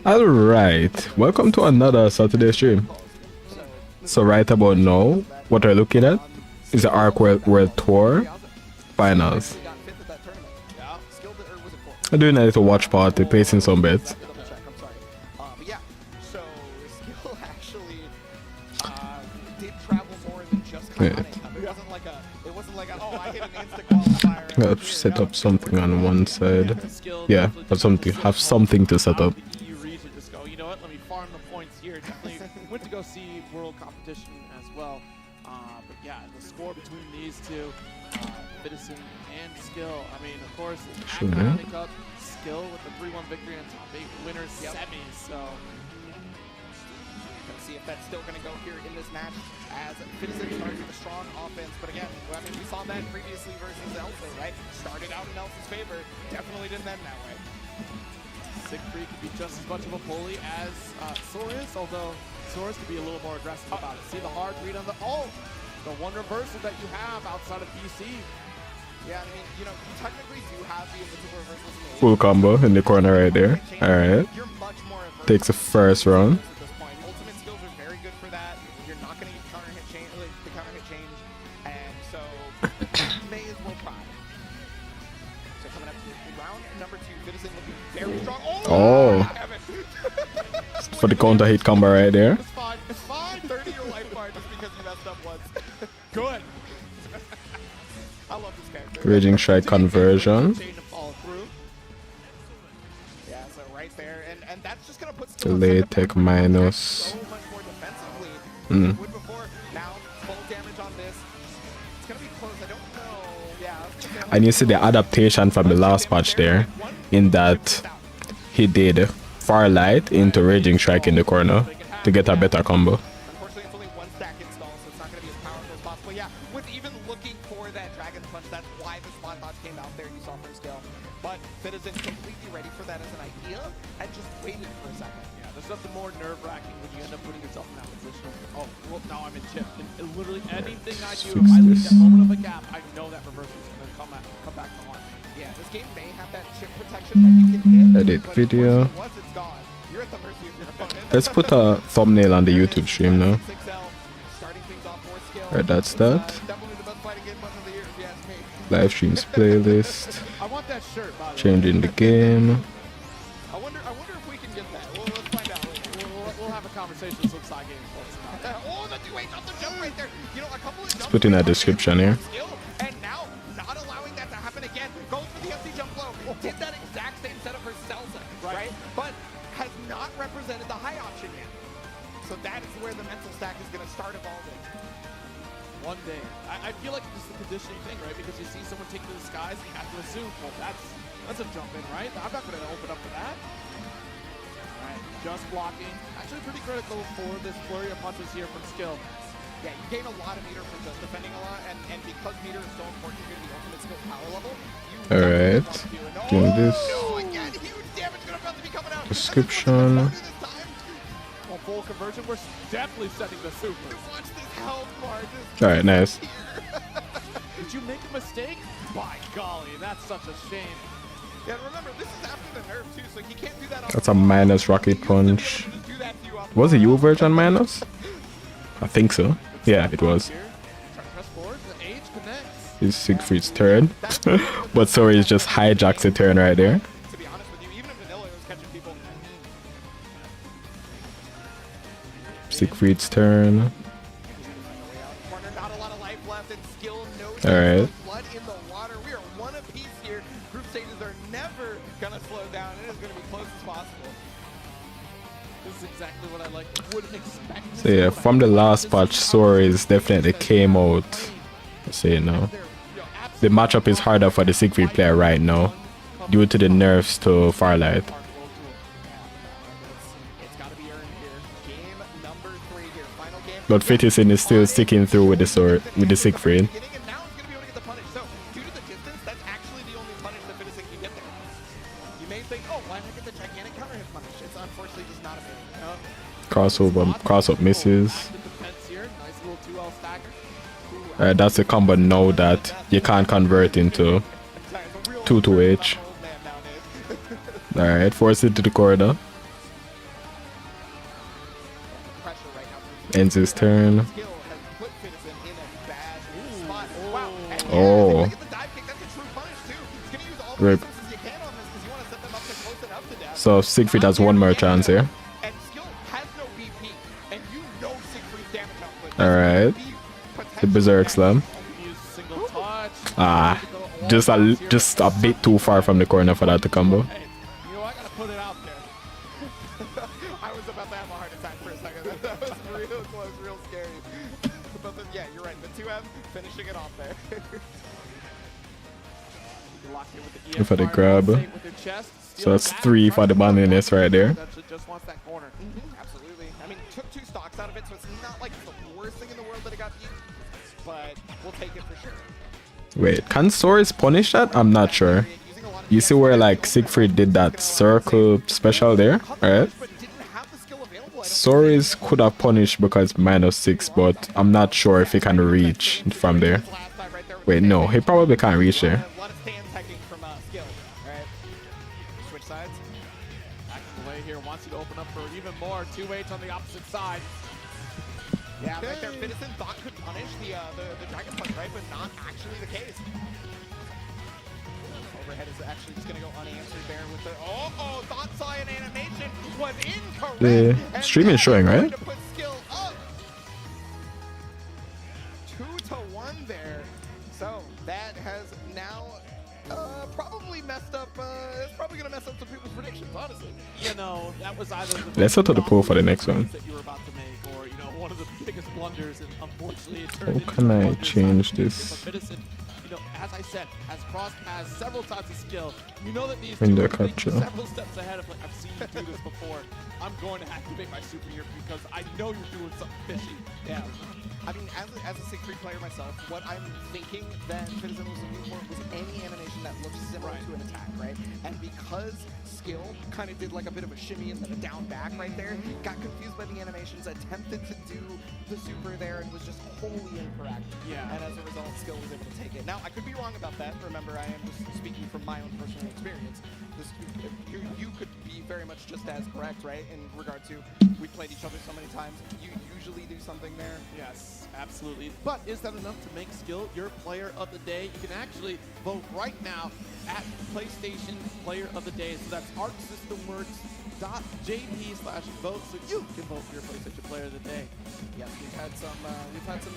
Alright, welcome to another Saturday stream. So right about now, what we're looking at is the Arc World Tour Finals. I'm doing a little watch party, placing some bets. I'll set up something on one side. Yeah, have something to set up. You know what? Let me farm the points here. Definitely went to go see world competition as well. But yeah, the score between these two, Citizen and Skill. I mean, of course, Academic up Skill with the 3-1 victory on top 8 winners semis. So gonna see if that's still gonna go here in this match as Citizen starts with a strong offense. But again, I mean, we saw that previously versus Elsa, right? Started out in Elsa's favor, definitely didn't end that way. Siegfried could be just as much of a bully as Soris, although Soris could be a little more aggressive about it. See the hard read on the the one reversal that you have outside of PC. Yeah, I mean, you know, you technically do have the invisible reversals. Full combo in the corner right there. Alright. Takes the first round. Ultimate skills are very good for that. You're not going to get counter hit change, the counter hit change, and so may as well try. So coming up to round number 2, Citizen looking very strong. Oh! For the counter hit combo right there. It's fine. It's fine. 30 your life bar just because you messed up once. Good. I love this character. Raging Strike conversion. Yeah, so right there, and that's just gonna put Delay tech minus. so much more defensively than it would before. Now full damage on this. It's gonna be close. I don't know. Yeah. And you see the adaptation from the last patch there, in that he did Farlight into Raging Strike in the corner to get a better combo. Unfortunately, it's only one stack install, so it's not going to be as powerful as possible. Yeah, with even looking for that Dragon Punch, that's why the Spawn Bots came out there, you saw for scale. But Citizen completely ready for that as an idea and just waited for a second. Yeah, there's nothing more nerve-wracking when you end up putting yourself in that position. Oh, well, now I'm in chip. And literally anything I do, if I leave that moment of a gap, I know that reversal is going to come back to haunt. Yeah, this game may have that chip protection that you can hit. Edit video. Once it's gone, you're at the mercy of your opponent. Let's put a thumbnail on the YouTube stream now. Alright, that's that. Definitely the best fighting game of the year, if you ask me. Live streams playlist. I want that shirt, by the way. Changing the game. I wonder if we can get that. Well, let's find out later. We'll have a conversation some side games. Oh, that's wait, not the jump right there. You know, a couple of jumps. Let's put in a description here. And now, not allowing that to happen again. Goes for the empty jump low. Did that exact same setup for Celsa, right? But has not represented the high option yet. So that is where the mental stack is going to start evolving. One day. I feel like it's the conditioning thing, right? Because you see someone take to the skies, you have to assume, well, that's a jump in, right? I'm not going to open up for that. All right, just blocking. Actually pretty critical for this flurry of punches here from Skill. Yeah, you gain a lot of meter from just defending a lot, and because meter is so important to the ultimate skill power level, Alright, doing this. No, again, huge damage about to be coming out. Description. Well, full conversion, we're definitely setting the super. Watch this health bar. Alright, nice. Did you make a mistake? By golly, that's such a shame. Yeah, remember, this is after the nerf too, so he can't do that. That's a minus rocket punch. Was it U version minus? I think so. Yeah, it was. It's Siegfried's turn. But sorry, it's just hijacks the turn right there. To be honest with you, even in vanilla, it was catching people. Siegfried's turn. Not a lot of life left, and Skill knows Alright. blood in the water. We are one apiece here. Group stages are never gonna slow down. It is gonna be close as possible. This is exactly what I like. Would expect. So yeah, from the last patch, Soris definitely came out. Let's say it now. The matchup is harder for the Siegfried player right now, due to the nerfs to Farlight. But Fitison is still sticking through with the Siegfried. Cross-up misses. That's a combo now that you can't convert into 2-2H. Alright, force it to the corridor. Pressure right now. Ends his turn. Skill has put Citizen in a bad spot. Wow. And Oh. get the dive kick. That's a true punish too. He's gonna use all the Rip. resources you can on this because you want to set them up to close enough to death. So Siegfried has one more chance here. And Skill has no BP, and you know Siegfried's damage output. Alright. The Berserk Slam. Use single touch. Ah, just a bit too far from the corner for that to combo. Hey, you know, I gotta put it out there. I was about to have a heart attack for a second. That was real close, real scary. But then, yeah, you're right. The 2M finishing it off there. Locked in with the Go for the EF grab. fire, with their chest. So that's 3 for the bandiness right there. That just wants that corner. Absolutely. I mean, took 2 stocks out of it, so it's not like the worst thing in the world that it got used. But we'll take it for sure. Wait, can Soris punish that? I'm not sure. You see where like Siegfried did that circle special there, right? Soris could have punished because -6, but I'm not sure if he can reach from there. Wait, no, he probably can't reach there. A lot of stand teching from Skill. Alright. Switch sides. Acting away here wants you to open up for even more. 2H on the opposite side. Yeah, right there. Citizen thought could punish the Dragon Punch, right? But not actually the case. Overhead is actually just going to go unanswered there with the... Oh, thought saw an animation was incorrect. The stream is showing, right? To put Skill up. 2-1 there. So that has now probably messed up. It's probably going to mess up some people's predictions, honestly. You know, that was either the Let's go to the pool for the next one. that you were about to make, or you know, one of the biggest blunders, and unfortunately, it How turned into can a I blunder. change But this? Citizen, you know, as I said, has crossed paths several times of skill. You know that these In two the are thinking capture. several steps ahead of like, I've seen you do this before. I'm going to activate my super here because I know you're doing something fishy. Yeah. I mean, as a Siegfried player myself, what I'm thinking that Citizen was looking for was any animation that looks similar to an attack, right? And because Skill kind of did like a bit of a shimmy and then a down back right there, got confused by the animations, attempted to do the super there and was just wholly incorrect. Yeah. And as a result, Skill was able to take it. Now, I could be wrong about that. Remember, I am just speaking from my own personal experience. You could be very much just as correct, right? In regard to, we played each other so many times. You usually do something there. Yes, absolutely. But is that enough to make Skill your player of the day? You can actually vote right now at PlayStation Player of the Day. So that's arcsystemworks.jp/vote, so you can vote for your PlayStation Player of the Day. Yes, we've had some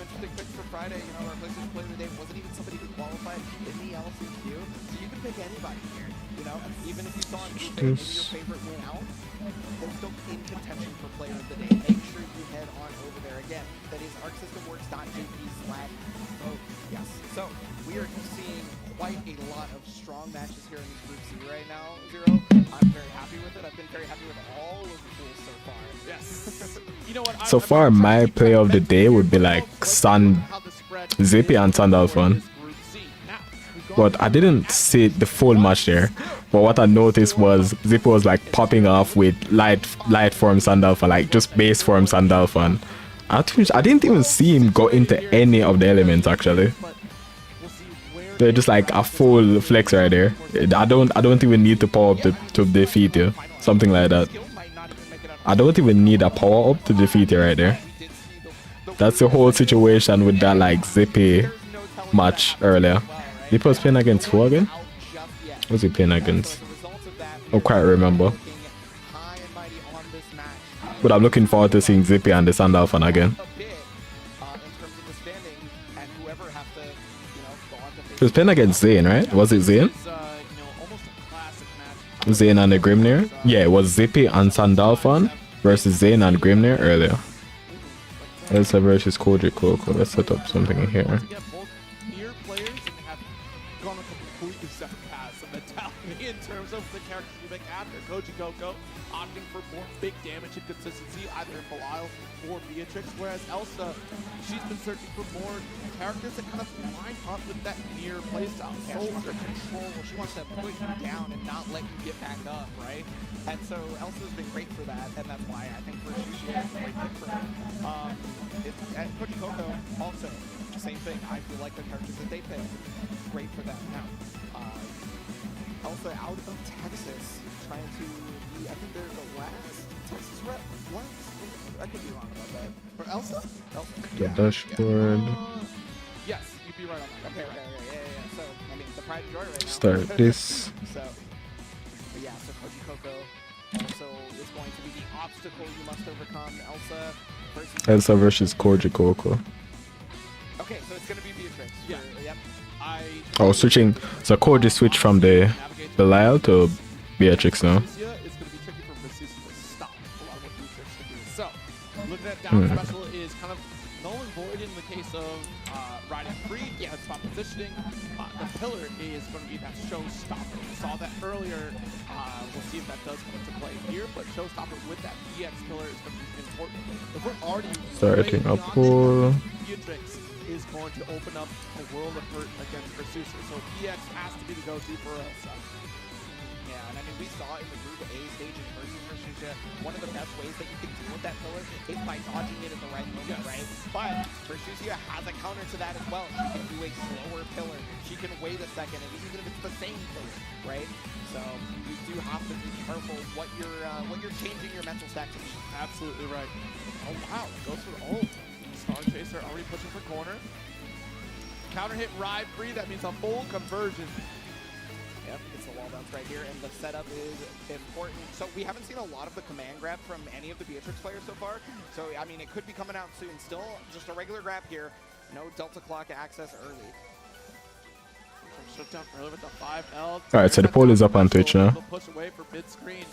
interesting picks for Friday. You know, our PlayStation Player of the Day wasn't even somebody who qualified in the LCQ, so you can pick anybody here. You know, even if you saw maybe your favorite win out, they're still in contention for Player of the Day. Make sure you head on over there again. That is arcsystemworks.jp/vote. Yes. So we are seeing quite a lot of strong matches here in this Group C right now, Zero. I'm very happy with it. I've been very happy with all of the pools so far. Yes. You know what? So far, my play of the day would be like Zippy and Sandalphon. But I didn't see the full match there. But what I noticed was Zippy was like popping off with light form Sandalphon, like just base form Sandalphon. I didn't even see him go into any of the elements actually. They're just like a full flex right there. I don't even need to power up to defeat you. Something like that. I don't even need a power up to defeat you right there. That's the whole situation with that like Zippy match earlier. Zippy was playing against who again? What was he playing against? I don't quite remember. But I'm looking forward to seeing Zippy and the Sandalphon again. He was playing against Zane, right? Was it Zane? Zane and the Grimnir? Yeah, it was Zippy and Sandalphon versus Zane and Grimnir earlier. Elsa versus Kojic Coco. Let's set up something in here. In terms of the characters you make after Koji Coco, opting for more big damage and consistency either in Belial or Beatrix, whereas Elsa, she's been searching for more characters that kind of line up with that near playstyle. Yeah, she wants to control, she wants to put you down and not let you get back up, right? And so Elsa's been great for that, and that's why I think for she is a great pick for her. And Koji Coco also, same thing. I feel like the characters that they pick, great for that now. Elsa out of Texas, trying to be, I think they're the last Texas rep. What? I could be wrong about that. For Elsa? The dashboard. Yes, you'd be right on that. Okay, yeah. So, I mean, the pride and joy right now. Start this. So, but yeah, so Koji Coco also is going to be the obstacle you must overcome. Elsa versus Koji Coco. Okay, so it's going to be Beatrix. Yeah. Yep. Oh, switching. So Koji switched from the Belial to Beatrix now. It's going to be tricky for Vesusia to stop a lot of what Beatrix can do. So, looking at down special is kind of null and void in the case of riding free. Yeah, it's about positioning. The pillar is going to be that showstopper. We saw that earlier. We'll see if that does come into play here, but showstopper with that EX pillar is going to be important. If we're already Starting a pull. Beatrix is going to open up a world of hurt against Vesusia. So EX has to be the go-to for us. Yeah, and I mean, we saw in the Group A stage in versus Vesusia, one of the best ways that you can deal with that pillar is by dodging it at the right moment, right? But Vesusia has a counter to that as well. She can do a slower pillar. She can wait a second, and even if it's the same pillar, right? So you do have to be careful what you're changing your mental stack to be. Absolutely right. Oh wow, goes for the ult. Star Chaser already pushing for corner. Counter hit ride free, that means a full conversion. Yep, it's the wall bounce right here, and the setup is important. So we haven't seen a lot of the command grab from any of the Beatrix players so far. So, I mean, it could be coming out soon. Still just a regular grab here. No Delta Clock access early. Shut down early with the 5L. Alright, so the poll is up on Twitch now. Push away for mid screen.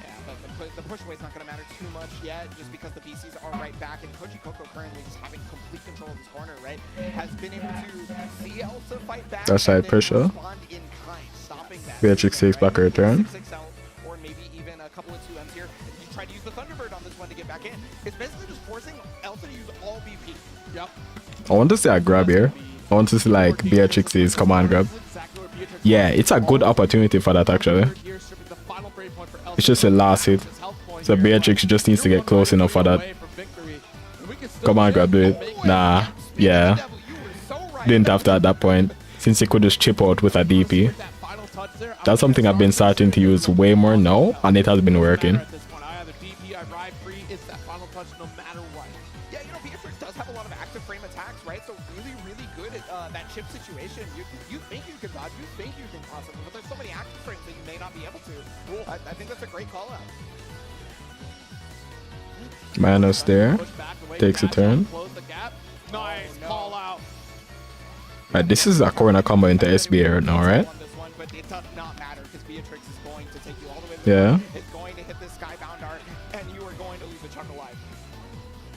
Yeah, but the push away is not going to matter too much yet, just because the BCs are right back, and Koji Coco currently just having complete control of his corner, right? Has been able to see Elsa fight back. That's side pressure. Respond in kind, stopping that. Beatrix takes back her return. 6L, or maybe even a couple of 2Ms here. He tried to use the Thunderbird on this one to get back in. It's basically just forcing Elsa to use all BP. Yep. I want to see a grab here. I want to see like Beatrix's command grab. Yeah, it's a good opportunity for that actually. It's just a last hit. So Beatrix just needs to get close enough for that. Command grab, do it. Nah, yeah. Didn't have to at that point, since he could just chip out with a DP. That's something I've been starting to use way more now, and it has been working. That chip situation, you think you can dodge, you think you can possibly, but there's so many active frames that you may not be able to. Cool. I think that's a great call out. Manos there, takes a turn. Nice call out. Right, this is a corner combo into SBA right now, right? But it does not matter because Beatrix is going to take you all the way. Yeah. It's going to hit this skybound art, and you are going to lose a chunk of life.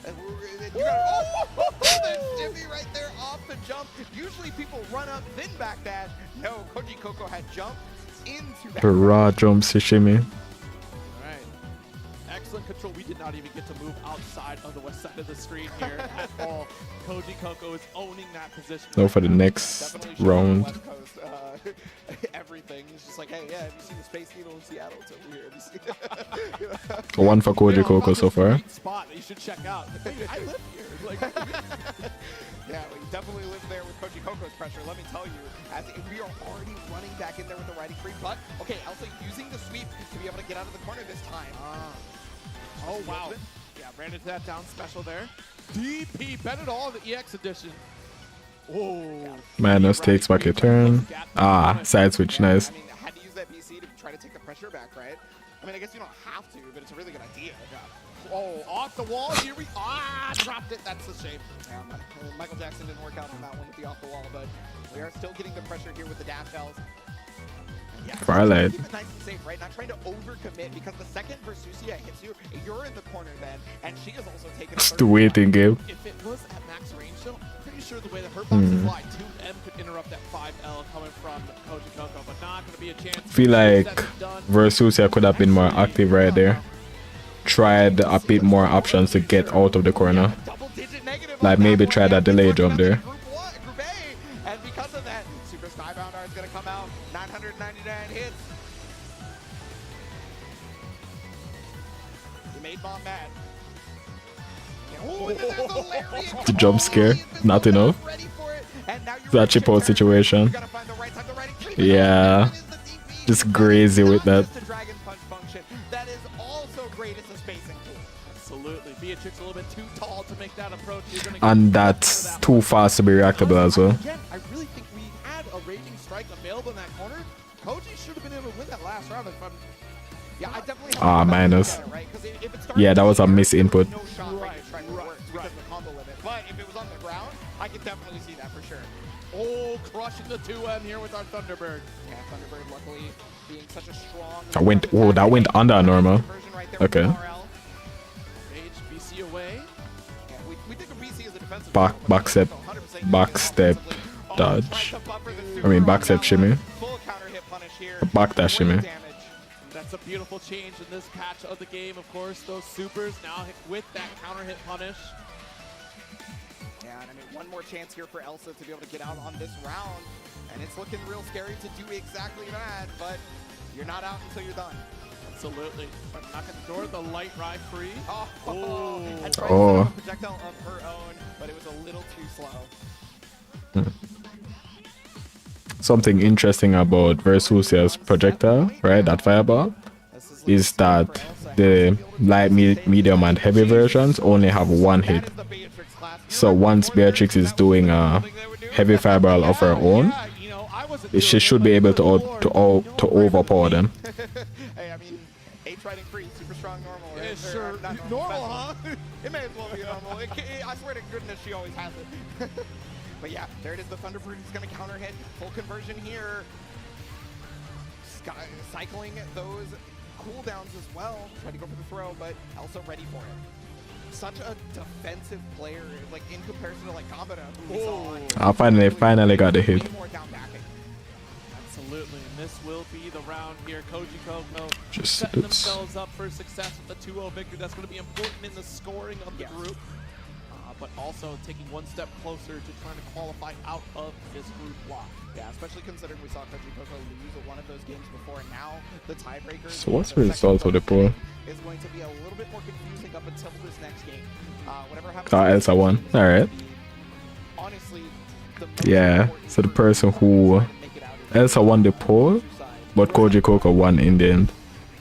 You got that shimmy right there off the jump. Usually people run up, then back dash. No, Koji Coco had jumped into that. The raw jump sashimi. Alright. Excellent control. We did not even get to move outside of the west side of the screen here at all. Koji Coco is owning that position. Go for the next round. West Coast, everything. It's just like, hey, yeah, have you seen the Space Needle in Seattle? It's over here. Have you seen One for Koji Coco so far. Spot that you should check out. I live here. Like, yeah, we definitely live there with Koji Coco's pressure. Let me tell you, as we are already running back in there with the riding free. But okay, Elsa using the sweep to be able to get out of the corner this time. Oh wow. Yeah, ran into that down special there. DP, bet it all in the EX edition. Oh. Manos takes back a turn. Ah, side switch, nice. I mean, I had to use that BC to try to take the pressure back, right? I mean, I guess you don't have to, but it's a really good idea. Oh, off the wall. Here we dropped it. That's a shame. Yeah, Michael Jackson didn't work out on that one with the off the wall, but we are still getting the pressure here with the dash Ls. Yeah, Twilight. keep it nice and safe, right? Not trying to overcommit, because the second Vesusia hits you, you're in the corner then, and she is also taking It's the waiting game. If it was at max range, though, I'm pretty sure the way that her boxes fly, 2M could interrupt that 5L coming from Koji Coco, but not going to be a chance. Feel like Vesusia could have been more active right there. Tried a bit more options to get out of the corner. Like maybe try that delay jump there. Group A, and because of that, Super Skybound Art is going to come out. 999 hits. You made Mom mad. Oh, and then there's a lariat. The jump scare, not enough. Ready for it, and now you're That chip out situation. You gotta find the right time to ride it. Yeah. Just crazy with that. The Dragon Punch function. That is also great as a spacing tool. Absolutely. Beatrix a little bit too tall to make that approach. And that's too fast to be reactable as well. Again, I really think we had a Raging Strike available in that corner. Koji should have been able to win that last round if I'm... Yeah, I definitely minus. right? If it Yeah, that was a misinput. No shot because of the combo limit. But if it was on the ground, I could definitely see that for sure. Oh, crushing the 2M here with our Thunderbird. Yeah, Thunderbird luckily being such a strong... That went under normal. Okay. Rage, BC away. Yeah, we think of BC as a defensive... Backstep dodge. I mean backstep shimmy. Full counter hit punish here. Backdash shimmy. That's a beautiful change in this patch of the game, of course. Those supers now with that counter hit punish. Yeah, and I mean, one more chance here for Elsa to be able to get out on this round. And it's looking real scary to do exactly that, but you're not out until you're done. Absolutely. But knocking the door, the light ride free. Oh. And tried to set up a projectile of her own, but it was a little too slow. Something interesting about Versusia's projectile, right, that fireball, is that the light, medium, and heavy versions only have one hit. So once Beatrix is doing a heavy fireball of her own, she should be able to overpower them. Hey, I mean, AWT free, super strong normal. Yeah, Right? sure. Not Normal, huh? It may as well be normal. I swear to goodness, she always has it. But yeah, there it is. The Thunderbird is going to counter hit. Full conversion here. Cycling those cooldowns as well. Try to go for the throw, but also ready for it. Such a defensive player, like in comparison to like Gabata, who we saw. I finally got the hit. Way more down backing. Absolutely, and this will be the round here. Koji Coco Just setting themselves up for success with the 2-0 victory. That's going to be important in the scoring of the group, but also taking one step closer to trying to qualify out of this group block. Yeah, especially considering we saw Koji Coco lose one of those games before, and now the tiebreaker. So what's the result of the pool? Is going to be a little bit more confusing up until this next game. Whatever happens. Elsa won. All right. Honestly, yeah. So the person who Elsa won the poll, but Koji Coco won in the end.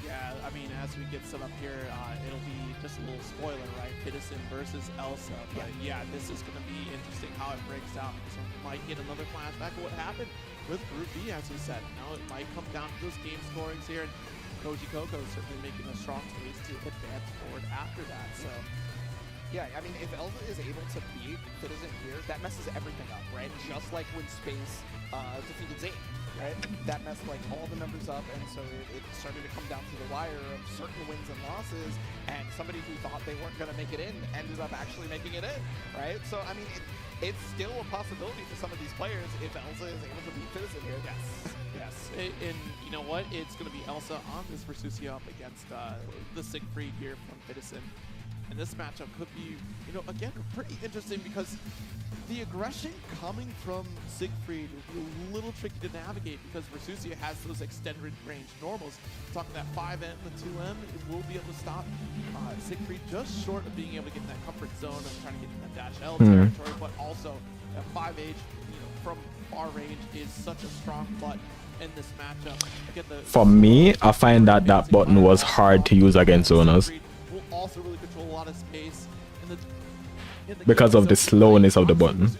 Yeah, I mean, as we get set up here, it'll be just a little spoiler, right? Fitison versus Elsa. But yeah, this is going to be interesting how it breaks down. So we might get another flashback of what happened with Group B, as we said. Now it might come down to those game scorings here. And Koji Coco is certainly making a strong case to advance forward after that. So yeah, I mean, if Elsa is able to beat Fitison here, that messes everything up, right? Just like when Space defeated Zane, right? That messed like all the numbers up, and so it started to come down to the wire of certain wins and losses, and somebody who thought they weren't going to make it in ended up actually making it in, right? So, I mean, it's still a possibility for some of these players if Elsa is able to beat Fitison here. Yes, and you know what? It's going to be Elsa on this Versusia up against the Siegfried here from Fitison. And this matchup could be, you know, again, pretty interesting because the aggression coming from Siegfried will be a little tricky to navigate because Versusia has those extended range normals. Talking that 5M and 2M, it will be able to stop Siegfried just short of being able to get in that comfort zone of trying to get in that dash L territory, but also that 5H, you know, from far range is such a strong butt in this matchup. Again, for me, I find that that button was hard to use against zoners. Will also really control a lot of space in the because of the slowness of the button.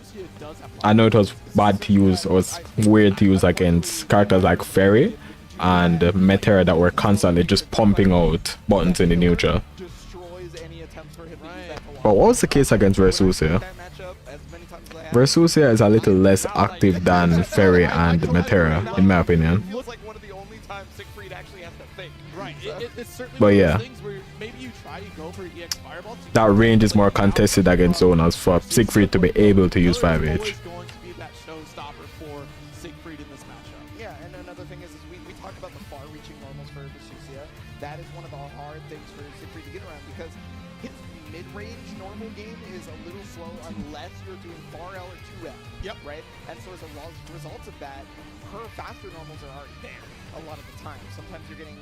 I know it was bad to use, or was weird to use against characters like Fairy and Metera that were constantly just pumping out buttons in the neutral. But what was the case against Versusia? Versusia is a little less active than Fairy and Metera, in my opinion. But yeah, that range is more contested against zoners for Siegfried to be able to use 5H. Yeah, and another thing is we talk about the far-reaching normals for Versusia. That is one of the hard things for Siegfried to get around because his mid-range normal game is a little slow unless you're doing far L or 2L. Yep. Right? And so as a result of that, her faster normals are already there a lot of the time. Sometimes you're getting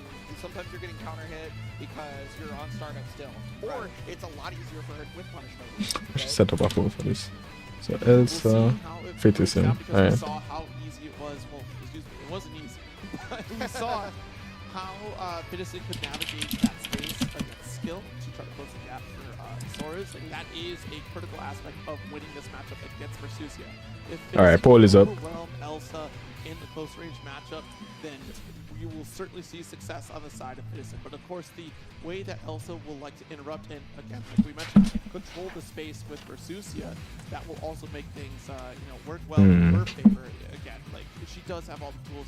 counter hit because you're on startup still. Or it's a lot easier for her with punishment. I should set up a pool for this. So Elsa, Fitison. Because we Alright. saw how easy it was. Well, excuse me, it wasn't easy. But we saw how Fitison could navigate that space against skill to try to close the gap for Soros. Like, that is a critical aspect of winning this matchup against Versusia. If Alright, Fitison poll is can up. overwhelm Elsa in the close range matchup, then you will certainly see success on the side of Fitison. But of course, the way that Elsa will like to interrupt and, again, like we mentioned, control the space with Versusia, that will also make things work well in her favor. Again, like she does have all the tools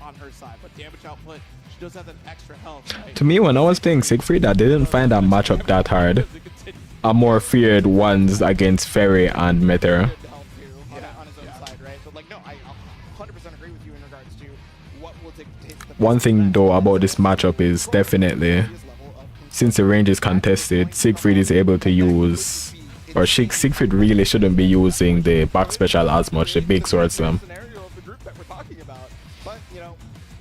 on her side, but damage output, she does have that extra health. Right? To me, when I was playing Siegfried, I didn't find that matchup that hard. I more feared ones against Ferry and Metera. Good to help too on his own side, right? But like, no, I 100% agree with you in regards to what will dictate the One thing though about this matchup is definitely, level of since the range is contested, Siegfried is able to use, or Siegfried really shouldn't be using the back special as much, the big sword slam. scenario of the group that we're talking about. But you know,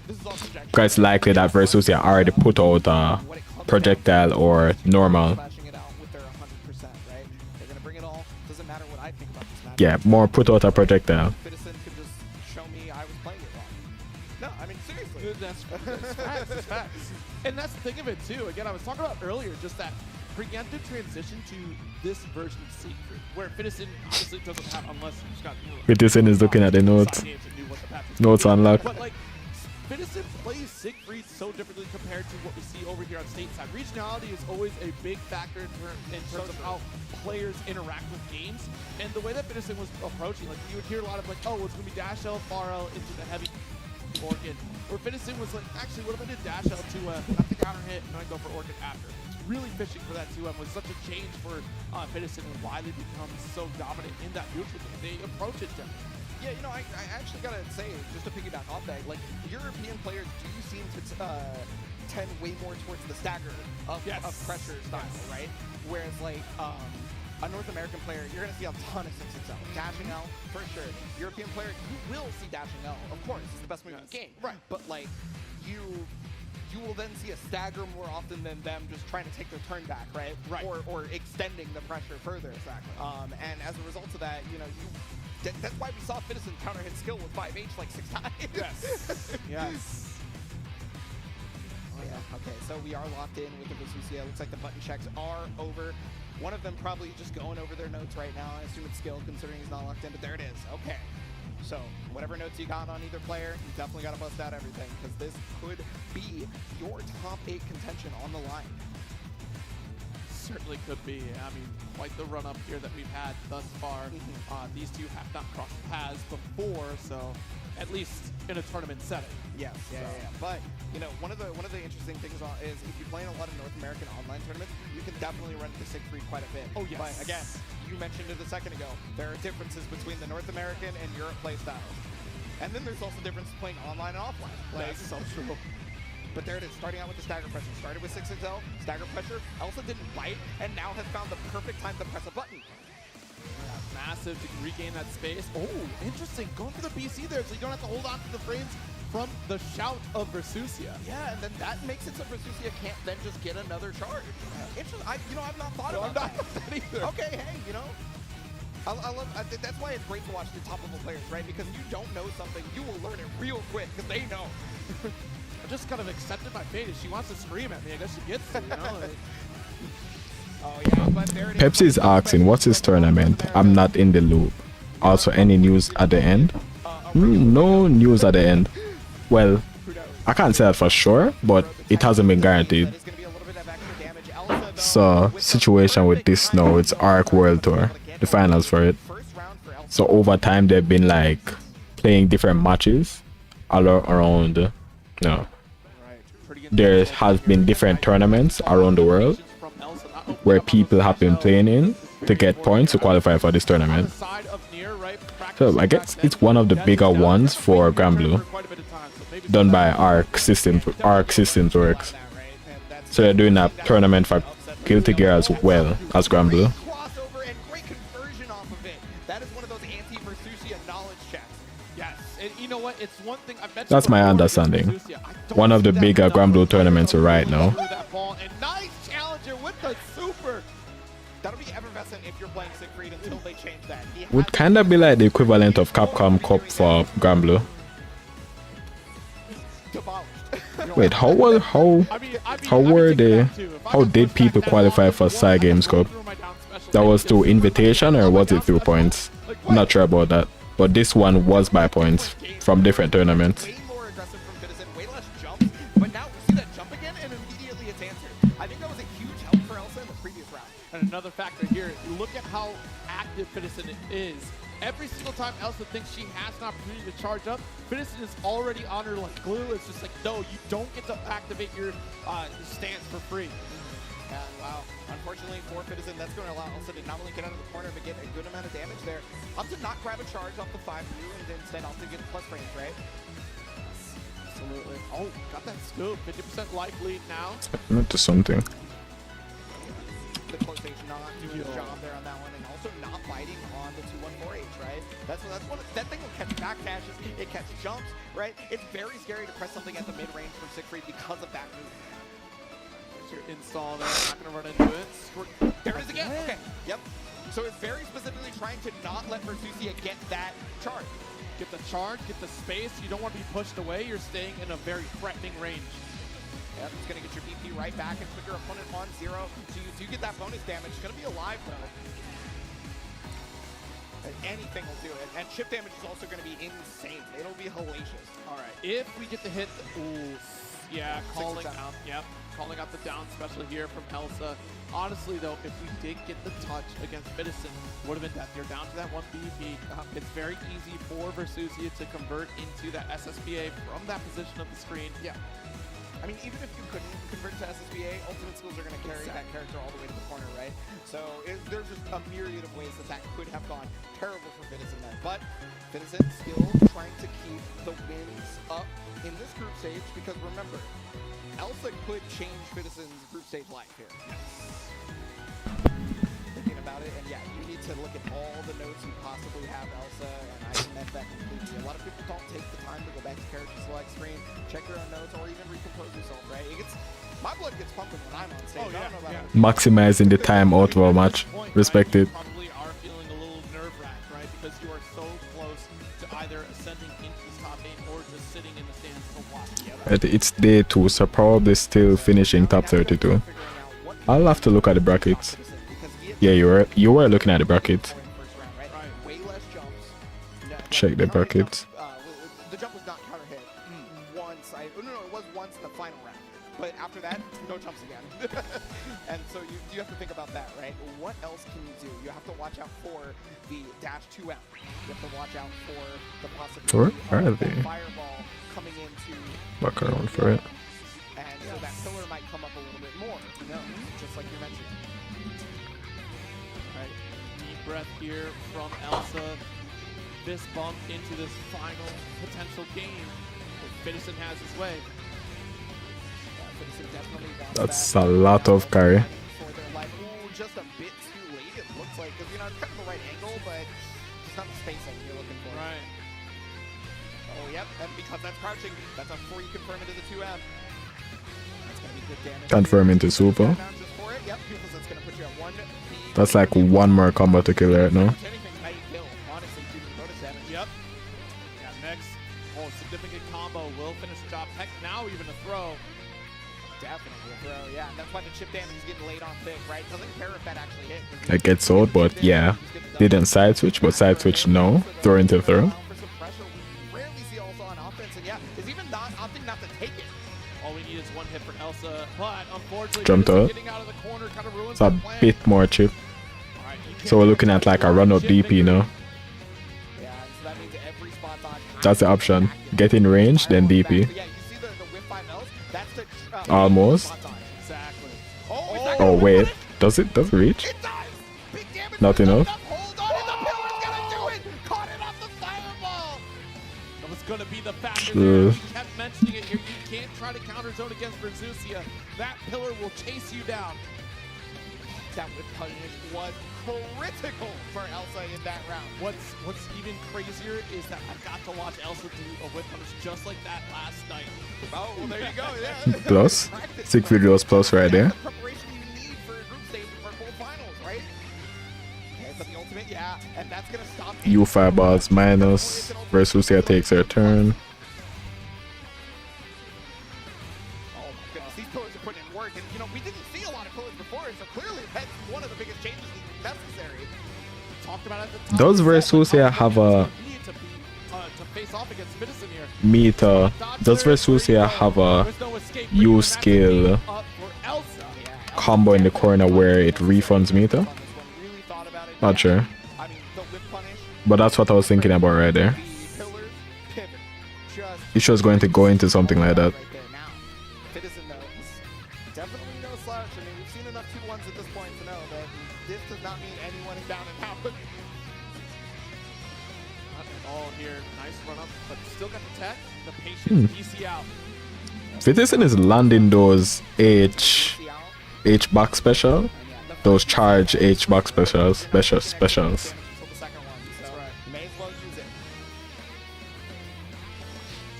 this is all conjecture. Because it's likely that Versusia already put out a projectile or normal. Flashing it out with their 100%, right? They're gonna bring it all. Doesn't matter what I think about this match. Yeah, more put out a projectile. Fitison could just show me I was playing it wrong. No, I mean seriously. That's facts. That's facts. And that's the thing of it too. Again, I was talking about earlier, just that preemptive transition to this version of Siegfried, where Fitison obviously doesn't have, unless you just got Fitison is looking at the notes. Notes unlocked. But like, Fitison plays Siegfried so differently compared to what we see over here on stateside. Regionality is always a big factor in terms of how players interact with games, and the way that Fitison was approaching, like you would hear a lot of like, oh, it's gonna be Dash L, Far L into the heavy Orchid, where Fitison was like, actually, what if I did Dash L to not the counter hit and I go for Orchid after? Really fishing for that 2M was such a change for Fitison and why they become so dominant in that neutral game. They approach it differently. Yeah, you know, I actually gotta say, just to piggyback off that, like European players do seem to tend way more towards the stagger of pressure style, right? Whereas like a North American player, you're gonna see a ton of 6XL. Dashing L, for sure. European player, you will see dashing L, of course. It's the best move in the game. Right. But like, you will then see a stagger more often than them just trying to take their turn back, right? Right. Or extending the pressure further. Exactly. And as a result of that, you know, that's why we saw Fitison counter hit skill with 5H like 6 times. Yes. Yes. Oh yeah. Okay, so we are locked in with the Versusia. Looks like the button checks are over. One of them probably just going over their notes right now. I assume it's skill considering he's not locked in, but there it is. Okay. So whatever notes you got on either player, you definitely got to bust out everything because this could be your top 8 contention on the line. Certainly could be. I mean, quite the run up here that we've had thus far. These two have not crossed paths before, so at least in a tournament setting. Yes, yeah. But you know, one of the interesting things is if you play in a lot of North American online tournaments, you can definitely run into Siegfried quite a bit. Oh yes. But again, you mentioned it a second ago. There are differences between the North American and Europe play styles, and then there's also differences playing online and offline. That's so true. But there it is, starting out with the stagger pressure. Started with 6XL, stagger pressure. Elsa didn't bite, and now has found the perfect time to press a button. Yeah, massive to regain that space. Oh, interesting. Going for the BC there, so you don't have to hold on to the frames from the shout of Versusia. Yeah, and then that makes it so Versusia can't then just get another charge. Interesting. I've not thought about that either. Okay, hey, you know. That's why it's great to watch the top level players, right? Because you don't know something, you will learn it real quick because they know. I just kind of accepted my fate. If she wants to scream at me, I guess she gets to, you know? Like, oh yeah, but there it is. Pepsi is asking, what's his tournament? I'm not in the loop. Also, any news at the end? No news at the end. Well, I can't say that for sure, but it hasn't been guaranteed. So, situation with this now, it's ARC World Tour, the finals for it. So over time, they've been like playing different matches all around. No, there has been different tournaments around the world where people have been playing in to get points to qualify for this tournament. So I guess it's one of the bigger ones for granblue, done by Arc Systems Works. So they're doing a tournament for Guilty Gear as well as granblue. That's my understanding. One of the bigger granblue tournaments right now. Nice challenger with the super. That'll be effervescent if you're playing Siegfried until they change that. He would kind of be like the equivalent of Capcom Cup for granblue. Wait, how were they? How did people qualify for Side Games Cup? That was through invitation or was it through points? I'm not sure about that. But this one was by points from different tournaments. Way more aggressive from Citizen, way less jumps, but now we see that jump again and immediately it's answered. I think that was a huge help for Elsa in the previous round. And another factor here, look at how active Citizen is. Every single time Elsa thinks she has an opportunity to charge up, Citizen is already on her like glue. It's just like, no, you don't get to activate your stance for free. And wow, unfortunately for Citizen, that's going to allow Elsa to not only get out of the corner, but get a good amount of damage there. Up to not grab a charge off the 5U and instead also get plus frames, right? Absolutely. Oh, got that scoop. 50% life lead now. Not to something. The close stage not doing his job there on that one, and also not biting on the 214H, right? That's one. That thing will catch back dashes, it catches jumps, right? It's very scary to press something at the mid range from Siegfried because of that move. Your install there, not gonna run into it. There it is again. Okay, yep. So it's very specifically trying to not let Versusia get that charge. Get the charge, get the space. You don't want to be pushed away. You're staying in a very threatening range. Yep, it's gonna get your BP right back and put your opponent on 0. So you do get that bonus damage. It's gonna be alive though. And anything will do it. And chip damage is also gonna be insane. It'll be hellacious. All right, if we get the hit, ooh, yeah, calling 6 or 7. out, yep. Calling out the down special here from Elsa. Honestly, though, if we did get the touch against Citizen, would have been death. You're down to that 1 BP. It's very easy for Versusia to convert into that SSBA from that position of the screen. Yeah. I mean, even if you couldn't convert to SSBA, ultimate skills are going to carry that character all the way to the corner, right? So there's just a myriad of ways that could have gone terrible for Citizen then. But Citizen still trying to keep the wins up in this group stage because remember, Elsa could change Citizen's group stage life here. Thinking about it, and yeah, you need to look at all the notes you possibly have, Elsa, and I meant that completely. A lot of people don't take the time to go back to character select screen, check your own notes, or even recompose yourself, right? My blood gets pumping when I'm on stage. Oh, yeah, I don't know about Maximizing the time out of a match. Respect it. You probably are feeling a little nerve-wracked, right? Because you are so close to either ascending into the top 8 or just sitting in the stands to watch the other. It's day 2, so probably still finishing top 32. I'll have to look at the brackets. Yeah, you were looking at the brackets. Way less jumps. Check the brackets. The jump was not counter hit once. No, it was once in the final round. But after that, no jumps again. And so you have to think about that, right? What else can you do? You have to watch out for the dash 2M. You have to watch out for the possibility of that fireball coming into back around for it. And so that pillar might come up a little bit more. No, just like you mentioned. All right, deep breath here from Elsa. Fist bump into this final potential game. If Citizen has his way. That's a lot of carry. Just a bit too late, it looks like, because it's kind of the right angle, but just not the spacing you're looking for. Right. Oh, yep, and because that's crouching, that's a free confirm into the 2M. That's going to be good damage. Confirm into super. Yep, because that's going to put you at 1 P. That's like one more combo to kill right now. Anything might kill, honestly, due to the bonus damage. Yep. Yeah, next, significant combo will finish the job. Heck, now even a throw. Definitely a throw, yeah. And that's why the chip damage is getting laid on thick, right? Doesn't care if that actually hit. It gets old, but yeah. Didn't side switch, but side switch no. Throw into throw. For some pressure, we rarely see Elsa on offense, and yeah, is even not opting not to take it. All we need is one hit for Elsa, but unfortunately, jumped out. Getting out of the corner kind of ruins It's a bit more chip. So we're looking at like a run-up DP now. Yeah, so that means every spot's on. That's the option. Get in range, then DP. Yeah, you see the whip 5Ls? That's the Almost. Exactly. Oh wait, does it reach? It does! Big damage. Not enough. Hold on, and the pillar's gonna do it! Caught it off the fireball! That was gonna be the factor there. We kept mentioning it here. You can't try to counter zone against Versusia. That pillar will chase you down. That whip punish was critical for Elsa in that round. What's even crazier is that I got to watch Elsa do a whip punish just like that last night. Oh, well, there you go. Yeah. Plus. 6 videos plus right there. That's the preparation you need for a group stage for full finals, right? Okay, but the ultimate it, yeah, and that's gonna stop. U fireballs minus. Versusia takes her turn. Oh my goodness, these pillars are putting in work, and you know, we didn't see a lot of pillars before, so clearly that's one of the biggest changes necessary. Talked about at the top. Does Versusia have a to face off against Citizen here. meter? Does Versusia have a There's no escape. U skill Up for Elsa. combo in the corner where it refunds meter? Really thought about it. Not sure. I mean, the whip punish, But that's what I was thinking about right there. the pillars, pivot, just It's just going to go into something like that. right there now. Citizen though, definitely no slouch. I mean, we've seen enough 2-1s at this point to know that this does not mean anyone is down and out. Not at all here. Nice run up, but still got the tech, the patience, DC out. Citizen is landing those H back special, those charge H back specials. So the second one, so may as well use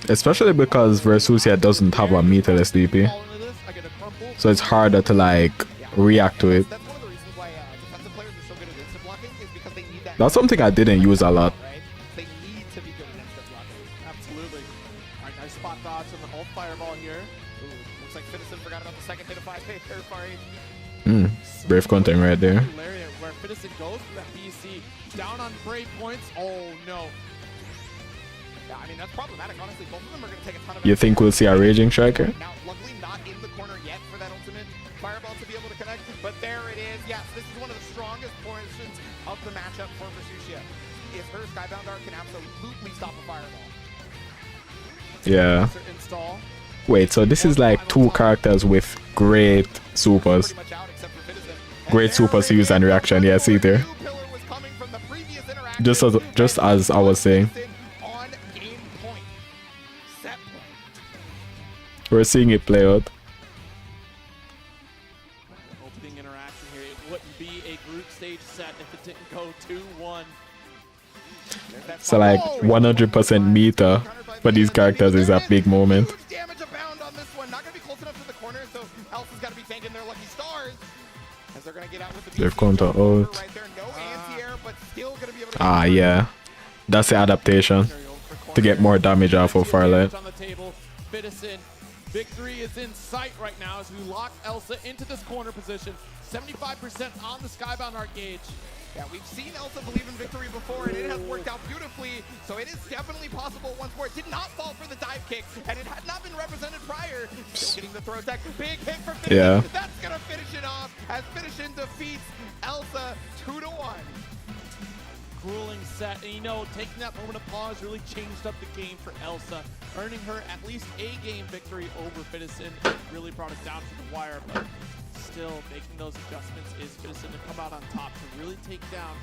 it. Especially because Versusia doesn't have a meterless DP, Fall into this, I get a crumple. so it's harder to like react to it. That's one of the reasons why defensive players are so good at instant blocking is because they need that. That's something I didn't use a lot. Right? They need to be good at instant blocking. Absolutely. All right, nice spot dodge on the ult fireball here. Ooh, looks like Citizen forgot about the second hit of 5K there, Fari. Brave content right there. Lariat, where Citizen goes for that BC. Down on Brave points. Oh no. Yeah, I mean, that's problematic. Honestly, both of them are going to take a ton of. You think we'll see a Raging Striker? Now, luckily, not in the corner yet for that ultimate fireball to be able to connect. But there it is. Yes, this is one of the strongest portions of the matchup for Versusia. If her Skybound Art can absolutely stop a fireball. Yeah. Install. Wait, so this is like two characters with great supers. Pretty much out except for Citizen. Great supers to use and reaction. Yeah, see there. Just as I was saying. On game point. Set point. We're seeing it play out. Opening interaction here. It wouldn't be a group stage set if it didn't go 2-1. So like 100% meter for these characters is a big moment. Huge damage abound on this one. Not going to be close enough to the corner, so Elsa's got to be thanking their lucky stars. As they're going to get out with the They've counter out. right there. No anti-air, but still going to be able to Ah, yeah. That's the adaptation to get more damage off of Firelight. On the table, Citizen. Victory is in sight right now as we lock Elsa into this corner position. 75% on the Skybound Art gauge. Yeah, we've seen Elsa believe in victory before, and it has worked out beautifully. So it is definitely possible once more. It did not fall for the dive kick, and it had not been represented prior. Still getting the throw attack. Big hit for Finish. Yeah. That's going to finish it off as Finishin defeats Elsa 2-1. Grueling set, and you know, taking that moment of pause really changed up the game for Elsa, earning her at least a game victory over Citizen. Really brought it down to the wire, but still making those adjustments is Citizen to come out on top to really take down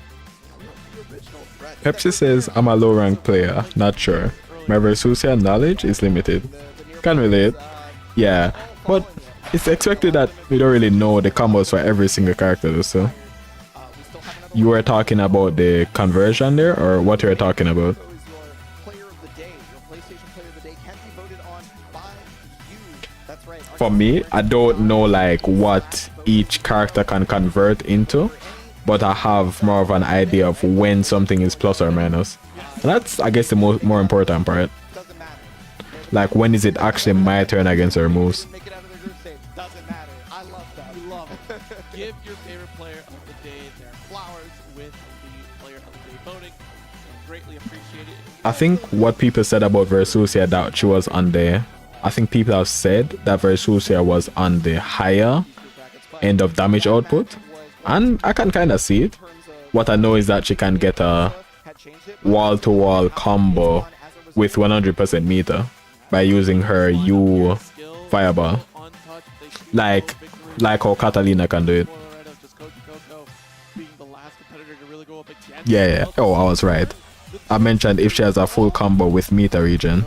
the original threat. Pepsi says I'm a low rank player, not sure. My Versusia knowledge is limited. Can relate. Yeah, but it's expected that we don't really know the combos for every single character, so. You were talking about the conversion there, or what you were talking about? For me, I don't know like what each character can convert into, but I have more of an idea of when something is plus or minus. And that's, I guess, the more important part. Like, when is it actually my turn against her moves? Give your favorite player of the day their flowers with the player of the day voting. Greatly appreciate it. I think what people said about Versusia, that she was on the... I think people have said that Versusia was on the higher end of damage output. And I can kind of see it. What I know is that she can get a wall-to-wall combo with 100% meter by using her U fireball. Like how Catalina can do it. Yeah. Oh, I was right. I mentioned if she has a full combo with meter region.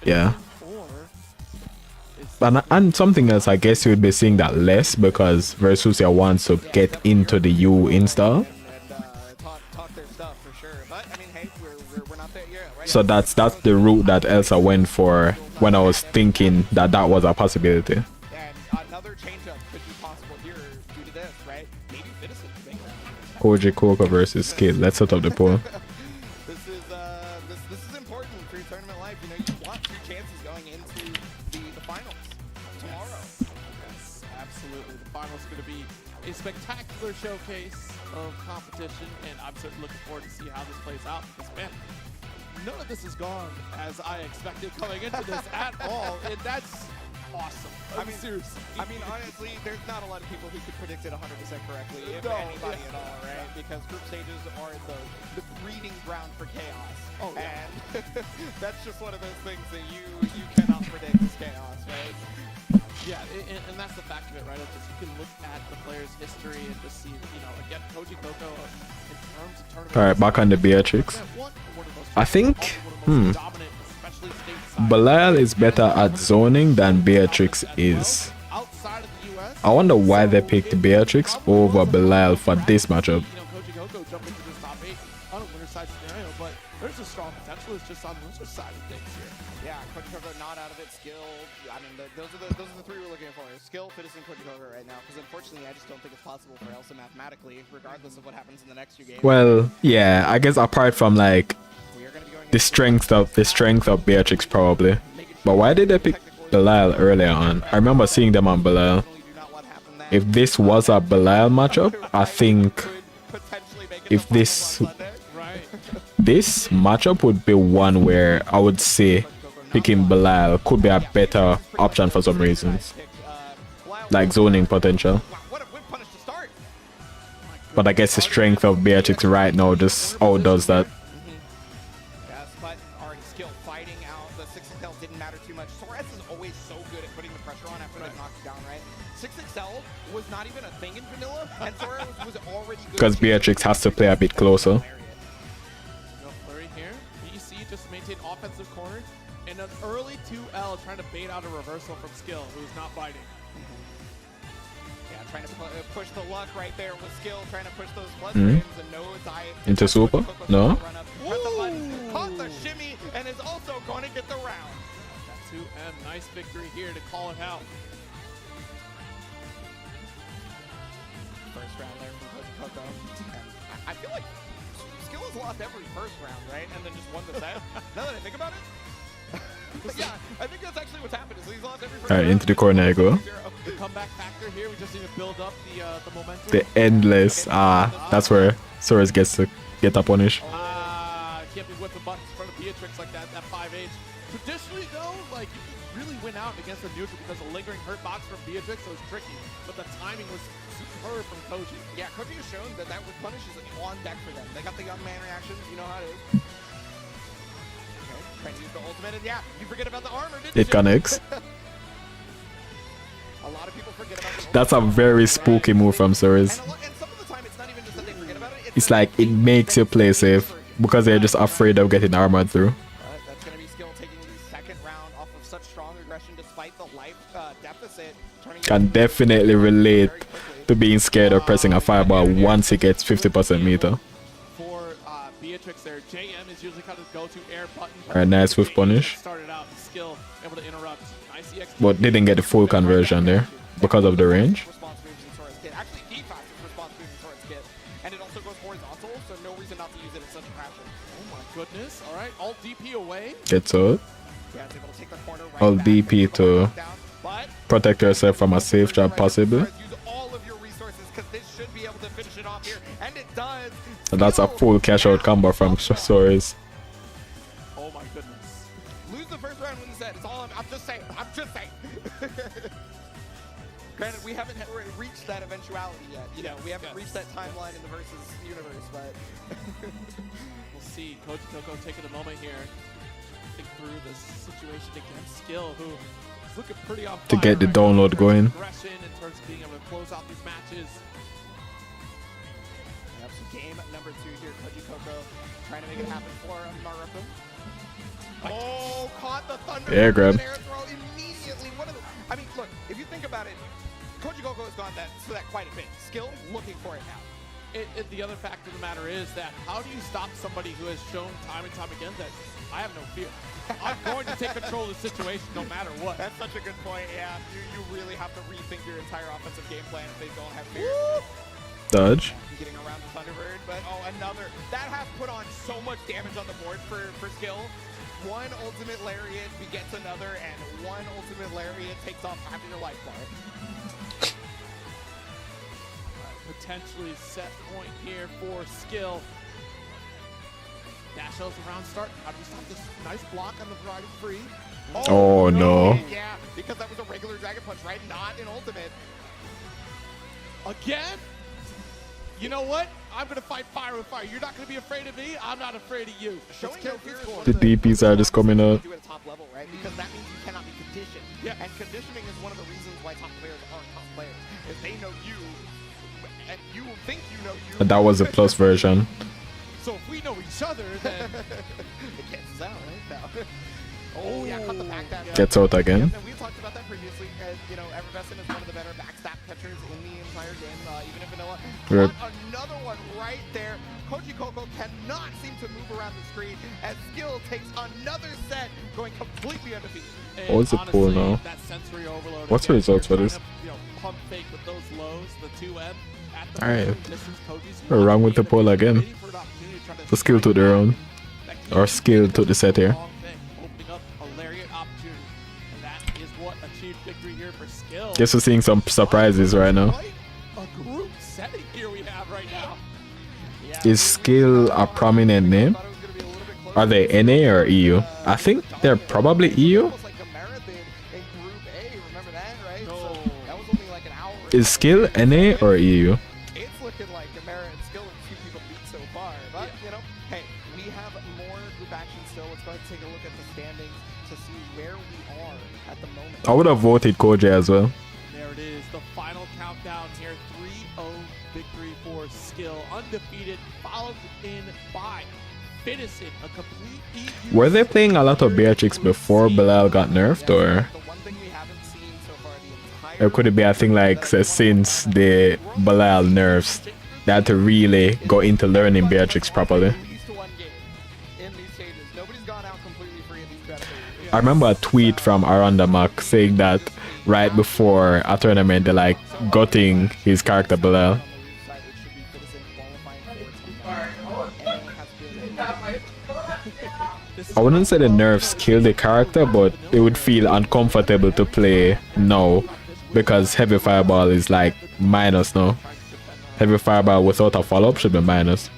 Yeah. And something else, I guess you would be seeing that less because Versusia wants to get into the U install. So that's the route that Elsa went for when I was thinking that that was a possibility. And another change-up could be possible here due to this, right? Maybe Citizen can make that. Koji Coco versus Skid. Let's set up the poll. This is important for your tournament life. You know, you want 2 chances going into the finals tomorrow. Yes, absolutely. The finals going to be a spectacular showcase of competition, and I'm certainly looking forward to see how this plays out because, man, none of this has gone as I expected coming into this at all, and that's awesome. I mean, seriously. I mean, honestly, there's not a lot of people who could predict it 100% correctly, if No, anybody at all, right? Because group stages are the breeding ground for chaos. Oh, yeah. And that's just one of those things that you cannot predict is chaos, right? Yeah, and that's the fact of it, right? It's just you can look at the player's history and just see, you know, again, Koji Coco in terms of tournament. All right, back on the Beatrix. I think, Belial is better at zoning than Beatrix is. I wonder why they picked Beatrix over Belial for this matchup. Koji Coco jumped into this top 8 on a winner's side scenario, but there's a strong potential. It's just on the loser's side of things here. Yeah, Koji Coco not out of it. Skill. I mean, those are the 3 we're looking for. Skill, fitness, and Koji Coco right now. Because unfortunately, I just don't think it's possible for Elsa mathematically, regardless of what happens in the next few games. Well, yeah, I guess apart from like the strength of Beatrix probably. But why did they pick Belial earlier on? I remember seeing them on Belial. If this was a Belial matchup, I think if this matchup would be one where I would say picking Belial could be a better option for some reasons, like zoning potential. But I guess the strength of Beatrix right now just outdoes that. Yes, but already skill fighting out. The 6XL didn't matter too much. Torres is always so good at putting the pressure on after they knock you down, right? 6XL was not even a thing in vanilla, and Torres was already good. Because Beatrix has to play a bit closer. No flurry here. BC just maintain offensive corner. And an early 2L trying to bait out a reversal from Skill, who's not biting. Yeah, trying to push the luck right there with Skill, trying to push those plus frames and no diet. Into super? No? Caught the shimmy and is also going to get the round. 2M, nice victory here to call it out. First round there from Koji Coco. I feel like Skill has lost every first round, right? And then just won the set. Now that I think about it. Yeah, I think that's actually what's happened. Is he's lost every first Alright, round. into the corner I go. The comeback factor here, we just need to build up the momentum. The endless, that's where Soros gets to get a punish. Can't be whipping buttons in front of Beatrix like that 5H. Traditionally though, like you can really win out against the neutral because the lingering hurt box from Beatrix was tricky, but the timing was superb from Koji. Yeah, Koji has shown that with punish is on deck for them. They got the young man reactions, you know how it is. Trying to use the ultimate, and yeah, you forget about the armor, didn't you? It connects. A lot of people forget about the That's a very spooky move from Soros. and some of the time, it's not even just that they forget about it. It's like it makes you play safe because they're just afraid of getting armored through. That's going to be Skill taking the second round off of such strong aggression despite the life deficit. Can definitely relate to being scared of pressing a fireball once it gets 50% meter. For Beatrix there, JM is usually kind of go-to air button. Alright, nice with punish. Started out Skill able to interrupt. But didn't get the full conversion there because of the range. Response moves in Sora's kit. Actually, defense response moves in Sora's kit. And it also goes horizontal, so no reason not to use it in such a fashion. Oh my goodness. Alright, alt DP away. Gets out. Yeah, it's able to take the corner right Alt back, DP to but protect yourself from a safe jab possibly. use all of your resources because this should be able to finish it off here. And it does. So that's a full cash out combo from Soros. Oh my goodness. Lose the first round, win the set. It's all I'm just saying. I'm just saying. Granted, we haven't reached that eventuality yet. You know, we haven't reached that timeline in the Versus universe, but we'll see. Koji Coco taking a moment here to think through this situation against Skill, who is looking pretty on fire To get the right download now. going. Aggression in terms of being able to close out these matches. yep, so game number 2 here. Koji Coco trying to make it happen for Naruto. Oh, caught the thunder. Air grab. Air throw immediately. I mean, look, if you think about it, Koji Coco has gone that quite a bit. Skill looking for it now. The other fact of the matter is that how do you stop somebody who has shown time and time again that I have no fear? I'm going to take control of the situation no matter what. That's such a good point, yeah. You really have to rethink your entire offensive game plan if they don't have fear. Dodge. Getting around the Thunderbird, but oh, another. That has put on so much damage on the board for skill. One ultimate lariat begets another, and one ultimate lariat takes off half of your life bar. Potentially set point here for skill. Dash L's around start. How do we stop this nice block on the variety free? Oh, no. Yeah, because that was a regular Dragon Punch, right? Not an ultimate. Again? You know what? I'm going to fight fire with fire. You're not going to be afraid of me. I'm not afraid of you. Showing no fear is one The of DPs are just coming out. do at a top level, right? Because that means you cannot be conditioned. Yeah. And conditioning is one of the reasons why top players aren't top players. If they know you, and you think you know you. That was a plus version. So if we know each other, then... it cancels out, right? No. Oh, yeah, cut the back down. Gets out again. And we talked about that previously. You know, Effervescent is one of the better backstab catchers in the entire game, even in vanilla. Yep. Got another one right there. Koji Coco cannot seem to move around the screen as Skill takes another set, going completely undefeated. And What's the pool honestly, now? that sensory overload What's the again, results for you're this? trying to, you know, pump fake with those lows, the 2M. At the Alright. moment, distance Koji's We're wrong with the waiting poll again. for an opportunity to try to The skill to their own. Or skill to the set here. Opening up a lariat opportunity. And that is what achieved victory here for skill. Guess we're seeing some surprises right now. Quite a group setting here we have right now. Is skill a prominent name? Are they NA or EU? I think they're probably EU. Almost like Gamera did in Group A, remember that, right? So that was only like an hour. Is skill NA or EU? It's looking like Gamera and Skill are two people beat so far. But, you know, hey, we have more group action still. Let's go ahead and take a look at the standings to see where we are at the moment. I would have voted Koji as well. There it is, the final countdown here. 3-0 victory for skill. Undefeated, followed in by Fitison, a complete EU. Were they playing a lot of Beatrix before Bilal got nerfed, or The one thing we haven't seen so far the entire or could it be a thing like since the Bilal nerfs, they had to really go into learning Beatrix properly? at least one game in these stages. Nobody's gone out completely free in these benefits. I remember a tweet from Aranda Mac saying that right before a tournament they're like gutting his character Bilal. I wouldn't say the nerfs kill the character, but it would feel uncomfortable to play now because Heavy Fireball is like minus now. Heavy Fireball without a follow-up should be minus.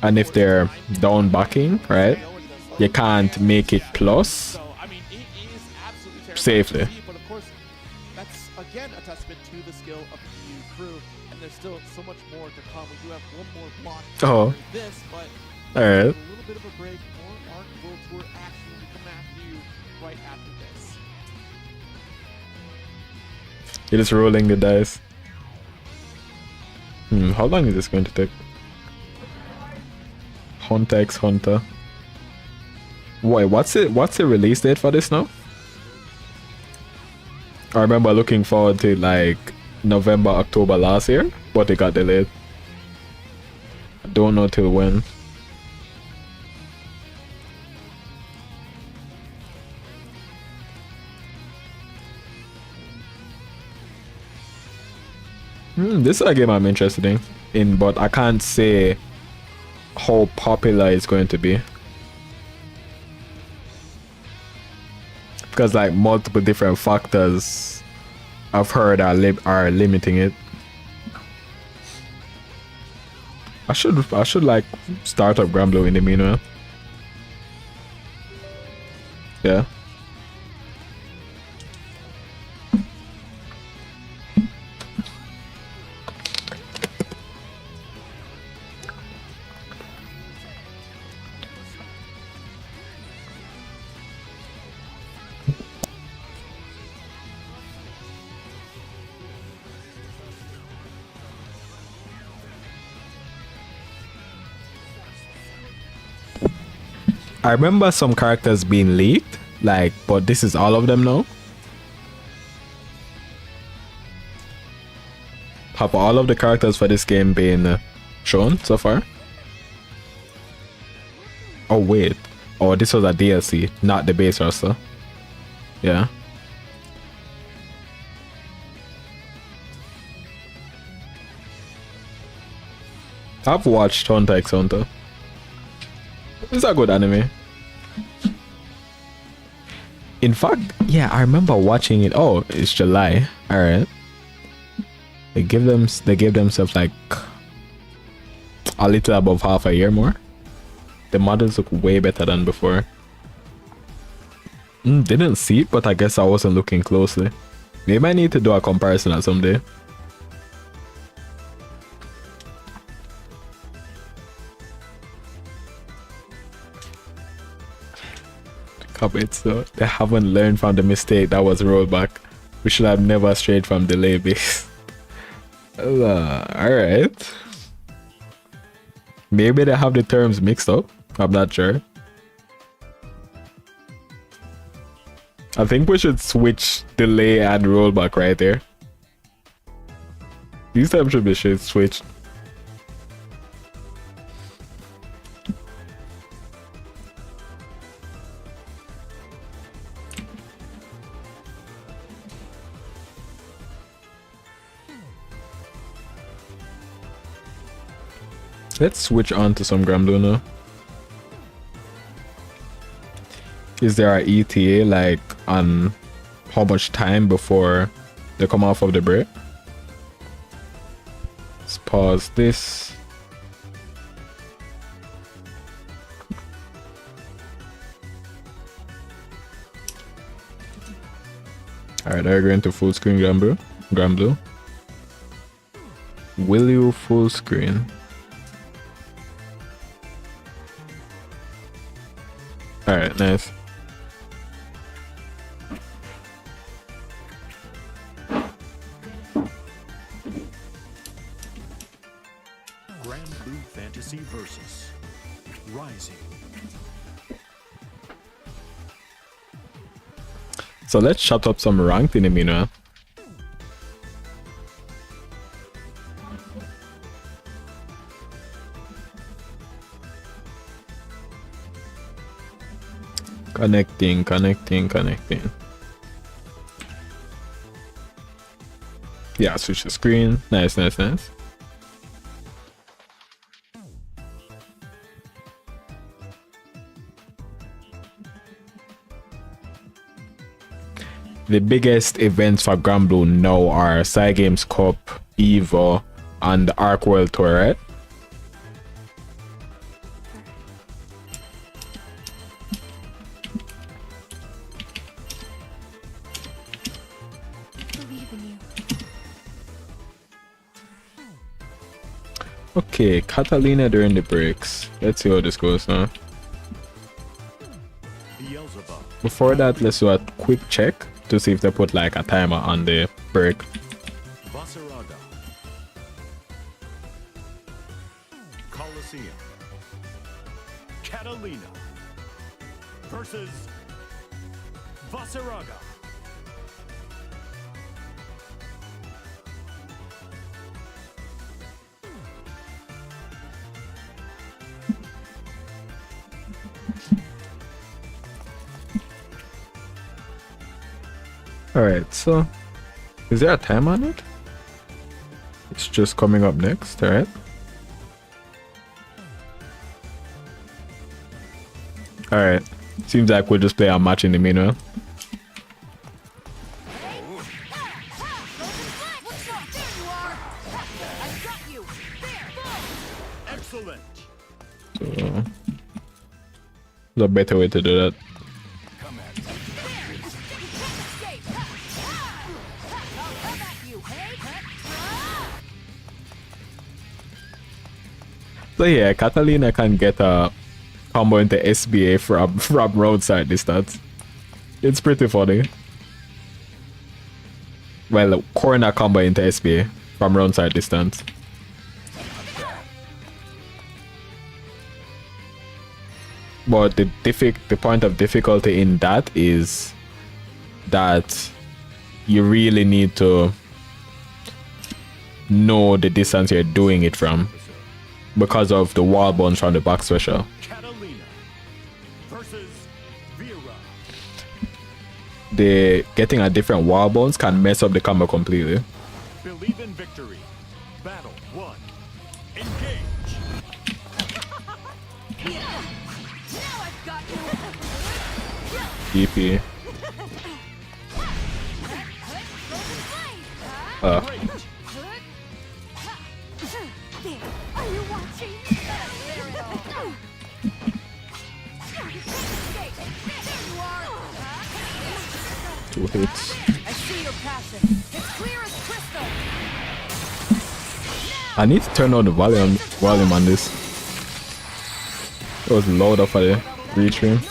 And if they're down backing, right, you can't make it plus safely. But of course, that's again a testament to the skill of the EU crew, and there's still so much more to come. We do have one more block Oh. after this, but Alright. a little bit of a break. More Arc World Tour action will come after you right after this. You're just rolling the dice. How long is this going to take? Hunter x Hunter. Wait, what's the release date for this now? I remember looking forward to like November, October last year, but it got delayed. I don't know till when. This is a game I'm interested in, but I can't say how popular it's going to be. Because like multiple different factors I've heard are limiting it. I should like start up granblue in the meanwhile. Yeah. I remember some characters being leaked, like, but this is all of them now. Have all of the characters for this game been shown so far? Oh wait, oh this was a DLC, not the base roster. Yeah. I've watched Hunter x Hunter. It's a good anime. In fact, yeah, I remember watching it. Oh, it's July. All right. They gave themselves like a little above half a year more. The models look way better than before. Didn't see it, but I guess I wasn't looking closely. Maybe I need to do a comparison at some day. So they haven't learned from the mistake that was rollback. We should have never strayed from delay base. Alright. Maybe they have the terms mixed up. I'm not sure. I think we should switch delay and rollback right there. These terms should be switched. Let's switch on to some granblue now. Is there an ETA like on how much time before they come off of the break? Let's pause this. Alright, are you going to full screen granblue? Will you full screen? Alright, nice. Granblue Fantasy versus Rising. So let's shut up some ranked enemy now. Connecting. Yeah, switch the screen. Nice. The biggest events for granblue now are Cygames Cup, Evo, and the Arc World Tour, right? Okay, Catalina during the breaks. Let's see how this goes now. Before that, let's do a quick check to see if they put like a timer on the break. Coliseum. Catalina versus Vasaraga. Alright, so is there a time on it? It's just coming up next, alright. Alright, seems like we'll just play our match in the meanwhile. Excellent. So, there's a better way to do that. So yeah, Catalina can get a combo into SBA from roadside distance. It's pretty funny. Well, corner combo into SBA from roadside distance. But the point of difficulty in that is that you really need to know the distance you're doing it from, because of the wall bounce from the back special. Catalina versus Vera. The getting a different wall bounce can mess up the combo completely. Believe in victory. Battle 1. Engage. DP. Two hits. I see your passion. It's clear as crystal. I need to turn on the volume on this. It was loud up for the retream.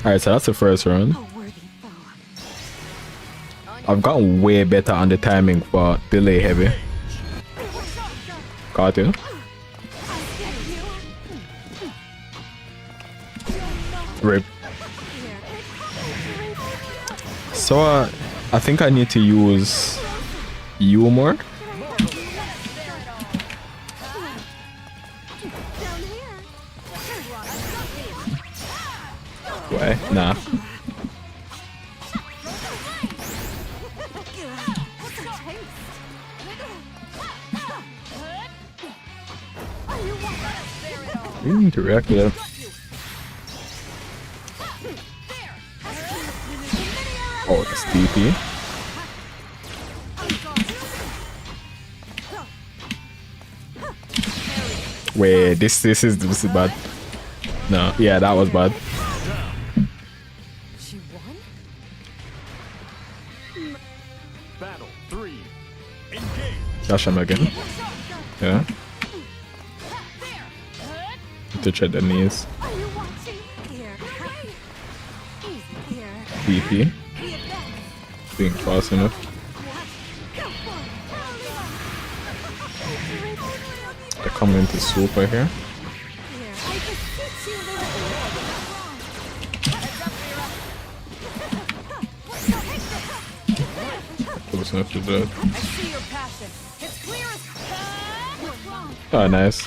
Alright, so that's the first round. I've gotten way better on the timing for delay heavy. Got you. Rip. So I think I need to use you more. Why? Nah. We need to react to that. Oh, it's DP. Wait, this is bad. No, yeah, that was bad. She won? Battle 3. Engage. Dash him again. Yeah. To check the knees. Are you watching? Here. Easy here. DP. Being fast enough. They're coming into super here. Close enough to that. I see your passion. It's clear as Oh, nice.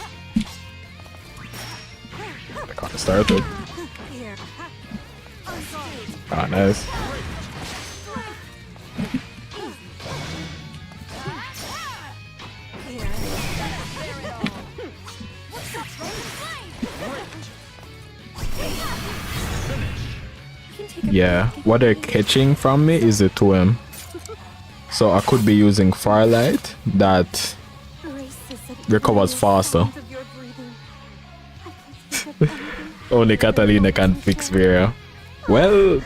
I got started. here. Ah, nice. Yeah, what they're catching from me is a 2M. So I could be using Firelight that recovers faster. Only Catalina can fix Vera. Well,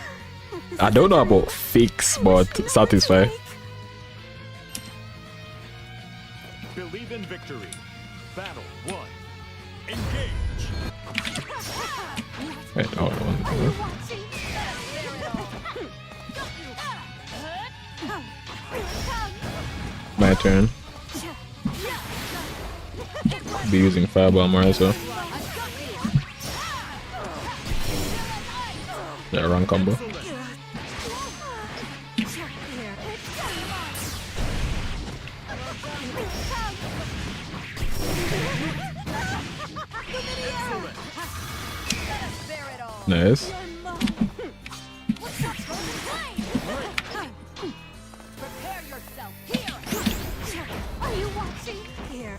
I don't know about fix, but satisfy. Believe in victory. Battle 1. Engage. Wait, hold on. My turn. Be using Fireball more as well. Yeah, wrong combo. Nice. Prepare yourself. Here. Are you watching? Here.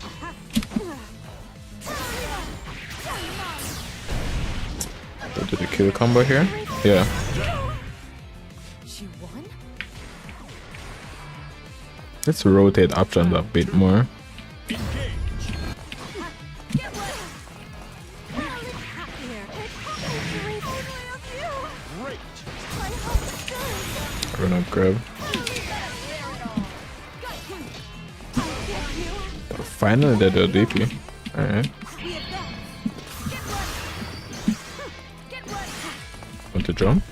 Go to the kill combo here. Yeah. She won? Let's rotate options a bit more. Run up grab. Finally they do DP. Alright. Want to jump?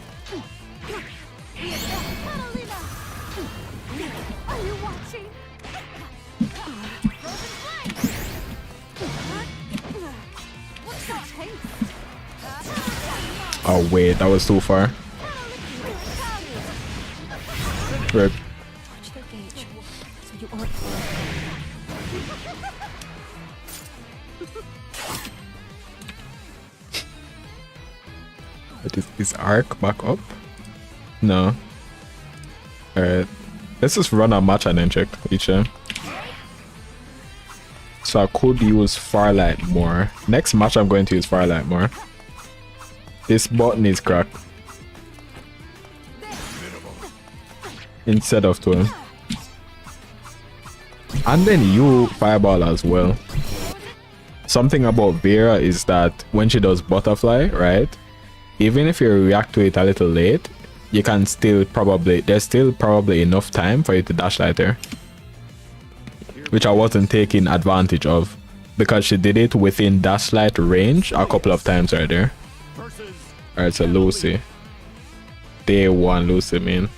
Oh wait, that was too far. Rip. But is arc back up? No. Alright. Let's just run a match and then check each time. So I could use Firelight more. Next match I'm going to use Firelight more. This button is cracked. Instead of 12. And then you Fireball as well. Something about Vera is that when she does Butterfly, right? Even if you react to it a little late, you can still probably, there's still probably enough time for you to dash light there. Which I wasn't taking advantage of. Because she did it within dash light range a couple of times right there. Alright, so Lucy. Day 1 Lucy, man.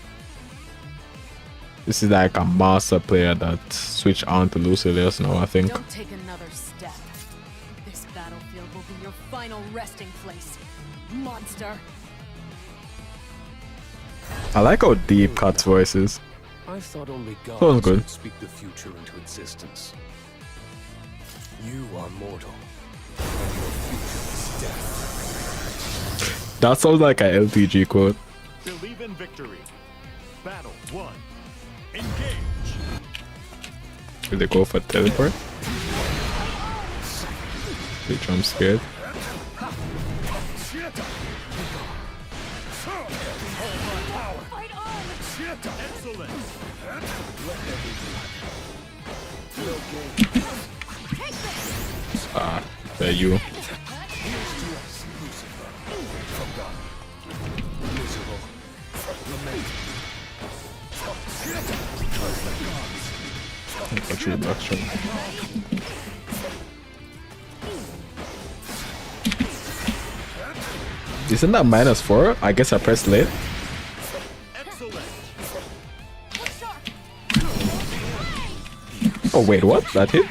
This is like a master player that switched on to Lucy Leos now, I think. Don't take another step. This battlefield will be your final resting place, monster. I like how deep Kat's voice is. I thought only Sounds gods good. could speak the future into existence. You are mortal, and your future is death. That sounds like a LTG quote. Believe in victory. Battle 1. Engage. Will they go for teleport? Which I'm scared. Fight on! Excellent. Ah, there you. Actually, backshot. Isn't that -4? I guess I pressed late. Excellent. Oh wait, what? That hit?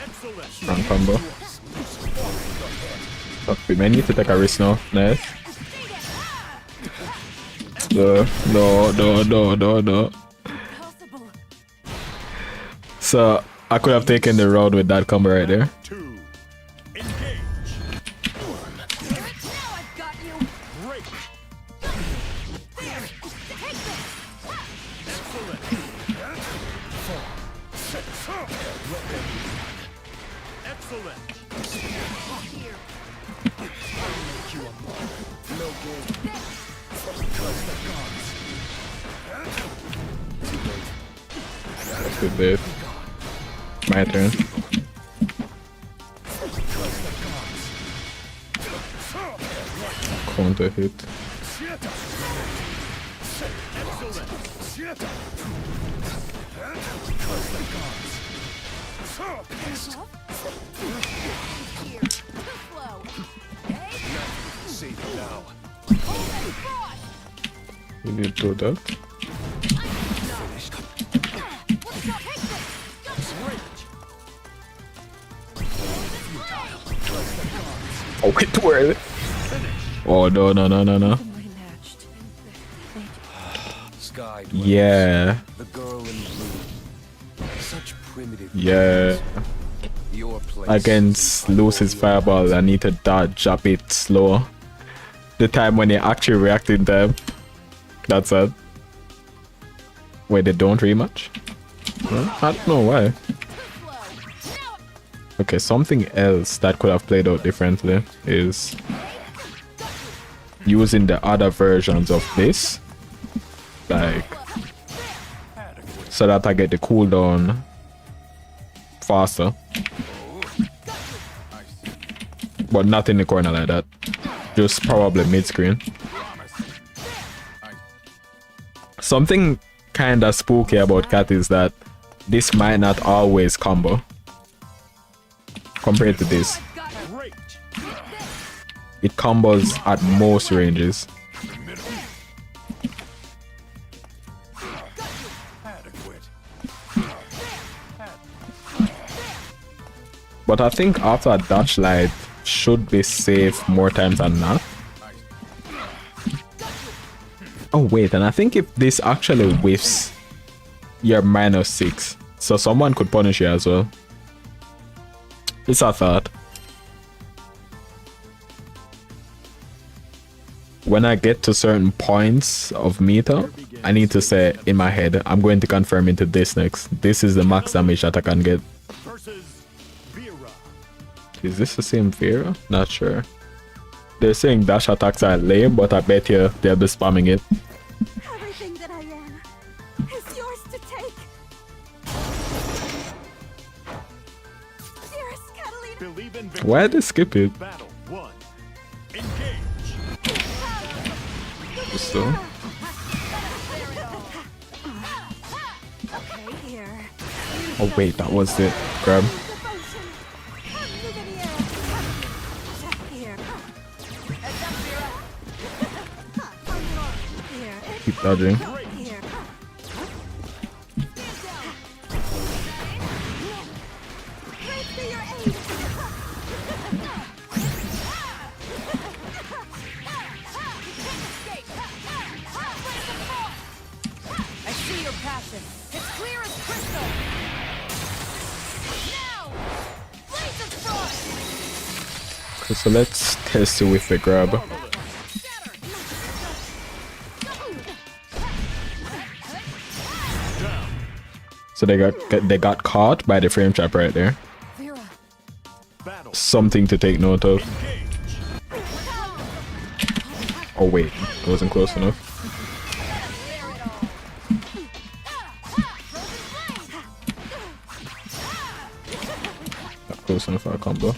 Excellent. Wrong combo. Oh, we may need to take a risk now. Nice. No. Possible. So I could have taken the road with that combo right there. 2. Engage. Now I've got you. Break. Excellent. Excellent. That's good, dude. My turn. Counter hit. Here. Flow. Save it now. We need to do that. Oh wait, too early. Oh no. Matched. Sky dwellers, Yeah. the girl in blue. Such primitive. Yeah. creatures. Your place Against Lucy's Fireball, I need to dodge a bit slower. The time when they actually react in time. That's it. Wait, they don't rematch? Huh? I don't know why. Okay, something else that could have played out differently is using the other versions of this, like, so that I get the cooldown faster, but not in the corner like that, just probably mid-screen. Something kinda spooky about Cat is that this might not always combo compared to this. Great. It combos at most ranges. Adequate. But I think after a dash light should be safe more times than not. Oh wait, and I think if this actually whiffs, you're -6. So someone could punish you as well. It's a thought. when I get to certain points of meter, I need to say in my head, I'm going to confirm into this next. This is the max damage that I can get. Versus Vera. Is this the same Vera? Not sure. They're saying dash attacks are lame, but I bet you they'll be spamming it. Everything that I am is yours to take. Dearest Catalina. Believe in Why did they skip it? Battle 1. Engage. So, Okay, here. oh wait, that was it. Grab. Devotion. Move in the air. Here. Here. Keep dodging. Here. Great for your aid. I see your passion. It's clear as crystal. Now, blaze of frost. Okay, so let's test it with the grab. So they got caught by the frame trap right there. Vera. Battle. Something to take note of. Engage. Oh wait, it wasn't close enough. Not close enough for a combo.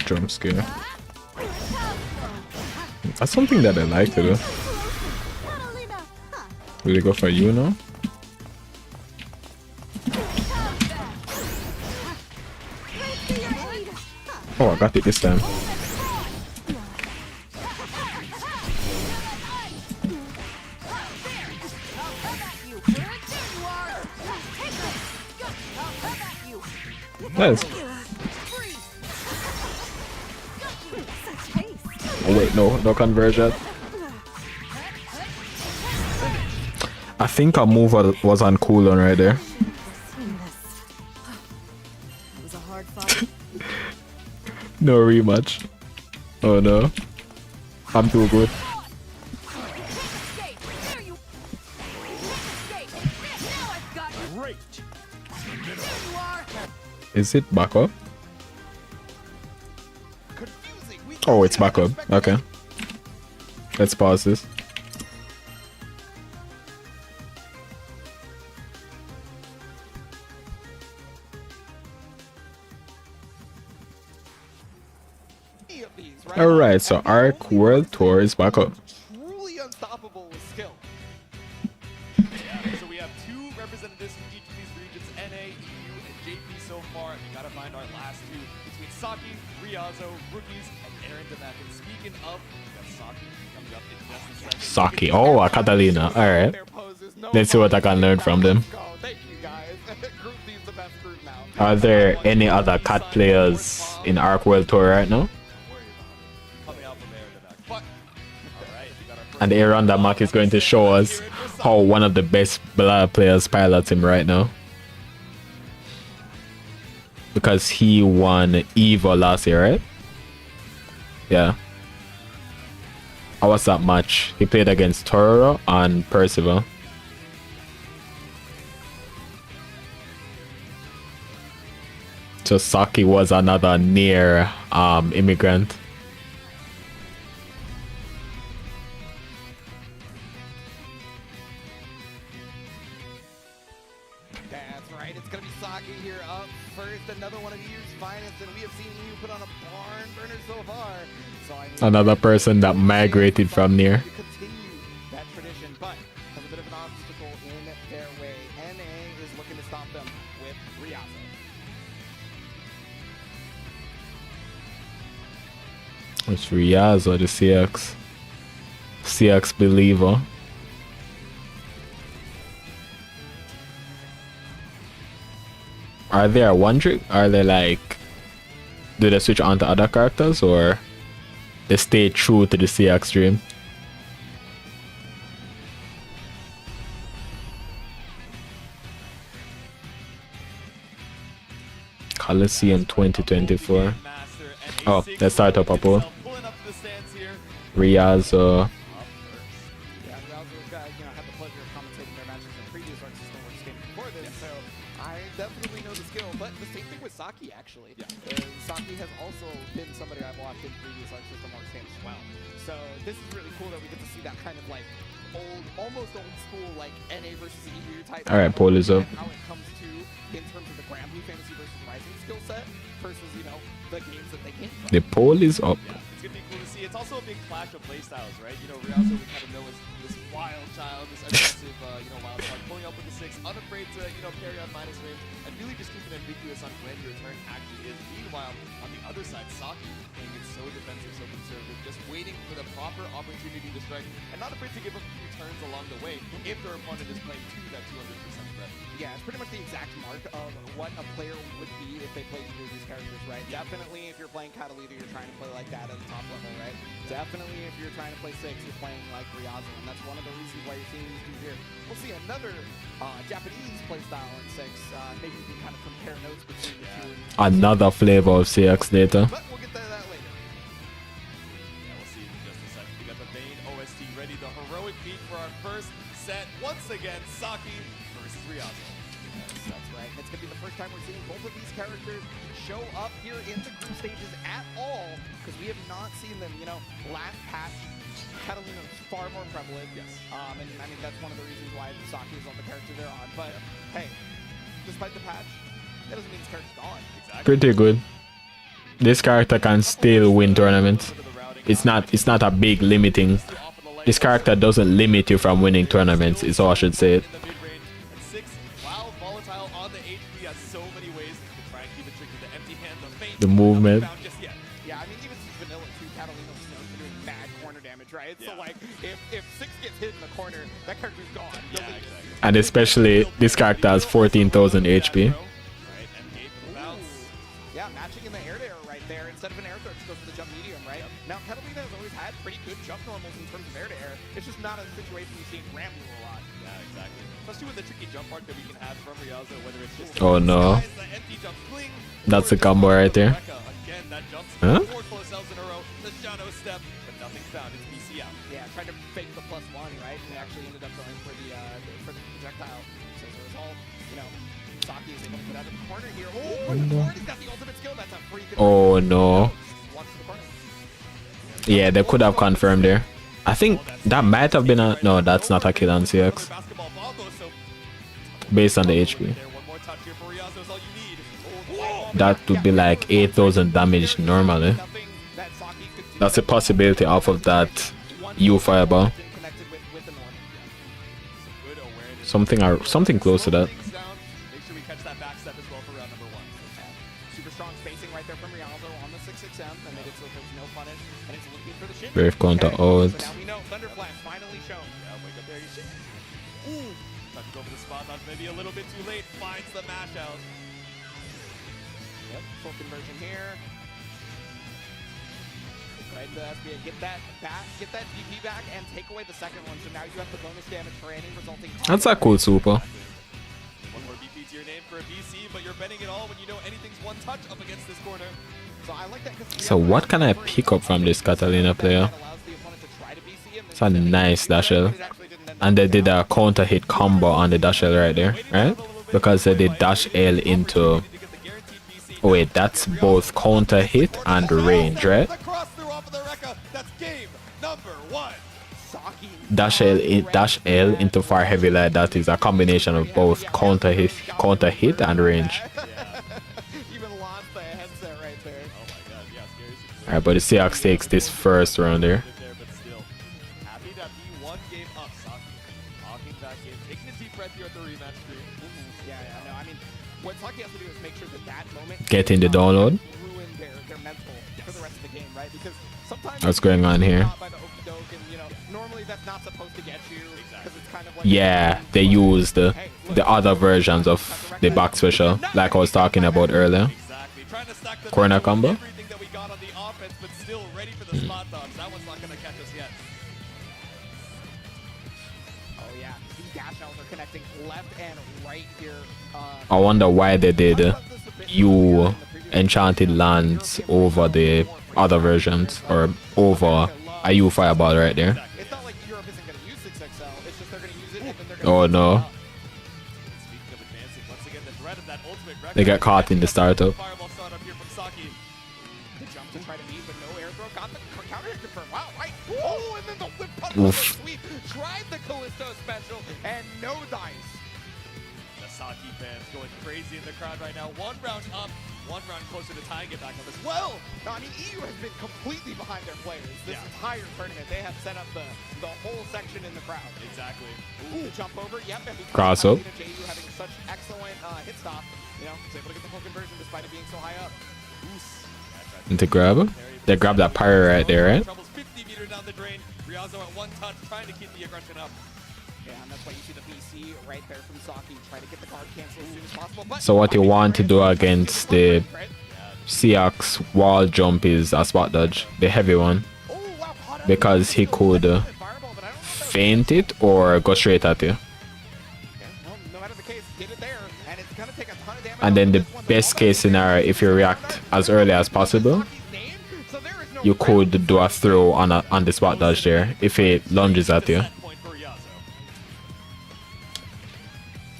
Jump scare. That's something that I like to do. Will they go for you now? Oh, I got it this time. Nice. Oh wait, no conversion. I think our move was on cooldown right there. It was a hard fight. No rematch. Oh no. I'm too good. Great. Is it back up? Confusing. We Oh, it's back up. Okay. Let's pause this. of these, right? Alright, so Arc World Tour is back up. Truly unstoppable with skill. So we have two representatives from each of these regions, NA, EU, and JP so far. We gotta find our last two between Saki, Riazo, Rookies, and Aaron Demek. And speaking of, we got Saki coming up in just a second. Saki. Oh, a Catalina. Alright. Their poses, no Let's see what I can learn from them. Let's go. Thank you guys. Group D's the best group now. Are there any other cat players in Arc World Tour right now? Coming out from Aaron Demek. But, alright, we got our first. And Aaron Damak is going to show us how one of the best blood players pilots him right now. Because he won EVO last year, right? Yeah. How was that match? He played against Toro and Percival. So Saki was another near immigrant. That's right. It's going to be Saki here up first. Another one of the year's finest. And we have seen you put on a barn burner so far. So I mean, Another person that migrated from near. to continue that tradition, but has a bit of an obstacle in their way. NA is looking to stop them with Riazo. It's Riazo, the CX believer. Are they a one trick? Are they like, do they switch on to other characters, or they stay true to the CX stream? Coliseum 2024. Oh, let's start up a poll. Pulling up to the stands here. Riazo. Yeah, we also had the pleasure of commentating their matches in previous Arc System Works games before this, so I definitely know the skill. But the same thing with Saki, actually. Saki has also been somebody I've watched in previous Arc System Works games as well. So this is really cool that we get to see that kind of like almost old school like NA versus EU type. All right, poll is up. How it comes to in terms of the granblue fantasy versus rising skill set versus the games that they came from. The poll is up. Yeah, it's gonna be cool to see. It's also a big clash of playstyles, right? Riazo we kind of know as this wild child, this aggressive, wild card, pulling up with the 6, unafraid to, parry on minus range, and really just keeping ambiguous on when your turn actually is. Meanwhile, on the other side, Saki playing it so defensive, so conservative, just waiting for the proper opportunity to strike, and not afraid to give up a few turns along the way if their opponent is playing to that 200% threat. Yeah, it's pretty much the exact mark of what a player would be if they played either of these characters, right? Definitely if you're playing Catalina, you're trying to play like that at the top level, right? Definitely if you're trying to play 6, you're playing like Riazo, and that's one of the reasons why you're seeing these two here. We'll see another Japanese playstyle in 6. Maybe you can kind of compare notes between the two. Another flavor of CX data. But we'll get to that later. Yeah, we'll see in just a second. We got the main OST ready, the heroic beat for our first set. Once again, Saki versus Riazo. Yes, that's right. It's going to be the first time we're seeing both of these characters show up here in the group stages at all, because we have not seen them, last patch. Catalina is far more prevalent. Yes. And I mean, that's one of the reasons why Saki is on the character they're on. But hey, despite the patch, that doesn't mean his character's gone. Exactly. Pretty good. This character can still win tournaments. It's not a big limiting. This character doesn't limit you from winning tournaments, is how I should say it. The movement. Yeah, I mean, even vanilla too, Catalina's known for doing mad corner damage, right? So like, if 6 gets hit in the corner, that character's gone. Yeah, exactly. And especially this character has 14,000 HP. Yeah, matching in the air-to-air right there. Instead of an air throw, it just goes for the jump medium, right? Now, Catalina has always had pretty good jump normals in terms of air-to-air. It's just not a situation you see in granblue a lot. Yeah, exactly. Especially with the tricky jump arc that we can have from Riazo, whether it's just oh no. That's a combo right there. Again, that jumps huh? 4 close cells in a row. The shadow step, but nothing's found. It's BC out. Yeah, trying to fake the +1, right? And actually ended up going for the projectile. So as a result, Saki is able to put out of the corner here. Oh, he's got the ultimate skill. That's a free. Oh no. Yeah, they could have confirmed there. I think that might have been a no. That's not a kill on CX. Based on the HP. That would be like 8,000 damage normally. That's a possibility off of that U fireball. Something close to that. Super strong spacing right there from Riazo on the 6XM that made it so there's no punish, and it's looking for the shin. Brave counter out. So now we know Thunder Flash finally shown. Yeah, wake up there, you shit. Ooh, touch over the spot, not maybe a little bit too late. Finds the mash out. Yep, full conversion here. Right, get that back, get that DP back, and take away the second one. So now you have the bonus damage for any resulting. That's a cool super. One more BP to your name for a BC, but you're betting it all when you know anything's one touch up against this corner. So I like that. So what can I pick up from this Catalina player? It's a nice dash L. And they did a counter hit combo on the dash L right there, right? Because they did dash L into... Oh wait, that's both counter hit and range, right? Dash L into far heavy light. That is a combination of both counter hit and range. Alright, but the Seahawks takes this first round there. Getting the download. What's going on here? Yeah, they use the other versions of the back special, like I was talking about earlier. Corner combo. Oh yeah, these dash L's are connecting left and right here. I wonder why they did you enchanted lands over the other versions, or over a U fireball right there. It's not like Europe isn't going to use 6XL. It's just they're going to use it and then they're going to Oh no, Speaking of advancing, once again, the threat of that ultimate record. they got caught in the startup. Fireball start up here from Saki. The jump to try to beat, but no air throw. Got the counter hit confirmed. Wow, right. Oh, and then the whip punch Oof. sweep. Tried the Callisto special and no dice. The Saki fans going crazy in the crowd right now. One round up, one round closer to tying it back up as well. No, I mean, EU has been completely behind their players this entire tournament. They have set up the whole section in the crowd. Exactly. Ooh, jump over. Yep. And because Cross up. JU having such excellent hit stop, you know, was able to get the full conversion despite it being so high up. And to grab, they grab that pyre right there, right? Troubles 50 meters down the drain. Riazo at one touch, trying to keep the aggression up. Yeah, and that's why you see the BC right there from Saki trying to get the guard cancel as soon as possible. But So what you want to do against the Seahawks wall jump is a spot dodge, the heavy one, oh, wow, caught up. because he could Fireball, but I don't know if that feint it or go straight at you. okay, well, no matter the case, get it there, and it's gonna take a ton of damage. And then off the this one, but best all case that scenario, if you react as early as possible, Saki's name, so there is no you way could do a throw on the spot dodge there if it lunges at you. Set point for Riazo.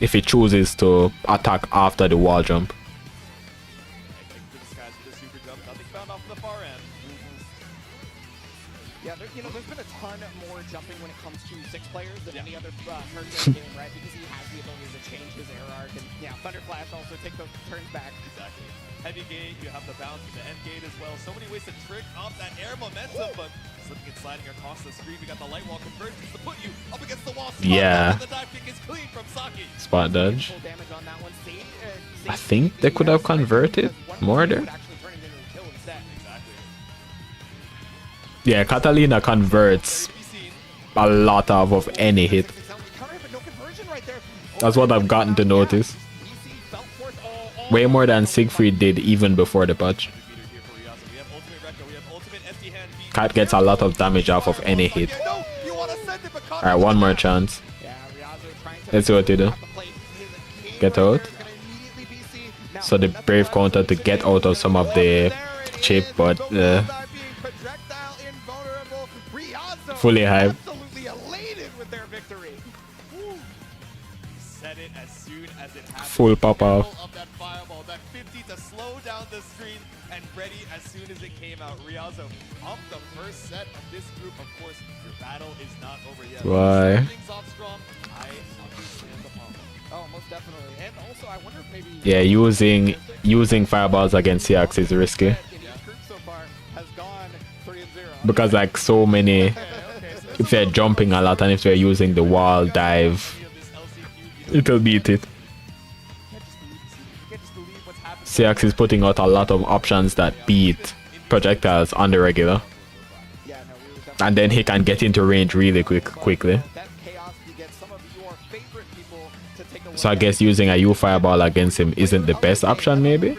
If it chooses to attack after the wall jump. Take to the skies with a super jump. Nothing found off the far end. Yeah, there, you know, there's been a ton more jumping when it comes to 6 players than any other person in the game, right? Because he has the ability to change his air arc, and yeah, Thunderflash also take those turns back. Exactly. Heavy gate, you have the bounce with the end gate as well. So many ways to trick off that air momentum, but slipping and sliding across the screen. We got the light wall convergence to put you up against the wall. Yeah. The dive kick is clean from Saki. Spot dodge. Full damage on that one. I think they could have converted more there. Exactly. Yeah, Catalina converts To be seen. a lot of any hit. That's what I've gotten to notice. Way more than Siegfried did even before the patch. Meter here for Riazo. We have ultimate Rekka. We have ultimate empty hand beat. Cat gets a lot of damage off of any hit. Alright, one more chance. Let's see what they do. Get out. So the brave counter to get out of some of the chip, but fully hyped. Absolutely elated with their victory. Set it as soon as it happens. Full pop off. Of that fireball, that 50 to slow down the screen, and ready as soon as it came out. Riazo pumped the first set of this group. Of course, your battle is not over yet. Why? Things off strong. I understand the pump. Oh, most definitely. And also, I wonder if maybe Yeah, using fireballs against Seahawks is risky. in each group so far has gone 3-0. Because like so many, if they're jumping a lot and if they're using the wall dive, it'll beat it. Seahawks is putting out a lot of options that beat projectiles on the regular. Yeah, no, we were definitely And then he can get into range really quickly. that chaos to get some of your favorite people to take a So I guess using a U fireball against him isn't the best option maybe?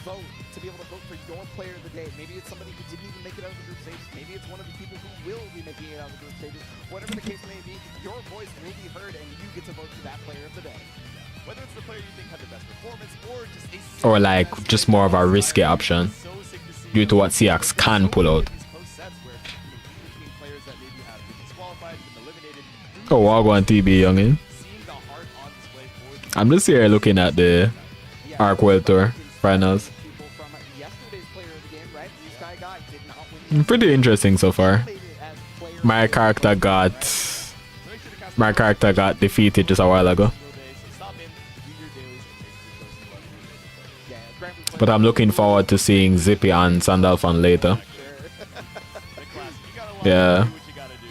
Vote to be able to vote for your player of the day. Maybe it's somebody who didn't even make it out of the group stages. Maybe it's one of the people who will be making it out of the group stages. Whatever the case may be, your voice will be heard and you get to vote for that player of the day. Whether it's the player you think had the best performance or just a Or like just more of a risky option so sick to see due to what Seahawks can pull out. these close sets where between players that maybe have been disqualified, been eliminated, Oh, Wagwan TB youngin. seeing the heart on display for the I'm just here looking at the Arc World Tour finals. People from yesterday's player of the game, right? Blue Sky Guy did not win. Pretty interesting so far. As player My character got defeated just a while ago. day. So stop in, do your dailies, and make your choice to yeah, granblue But I'm looking forward to seeing Zippy and Sandalphon later. the class. You gotta love Yeah. do what you gotta do.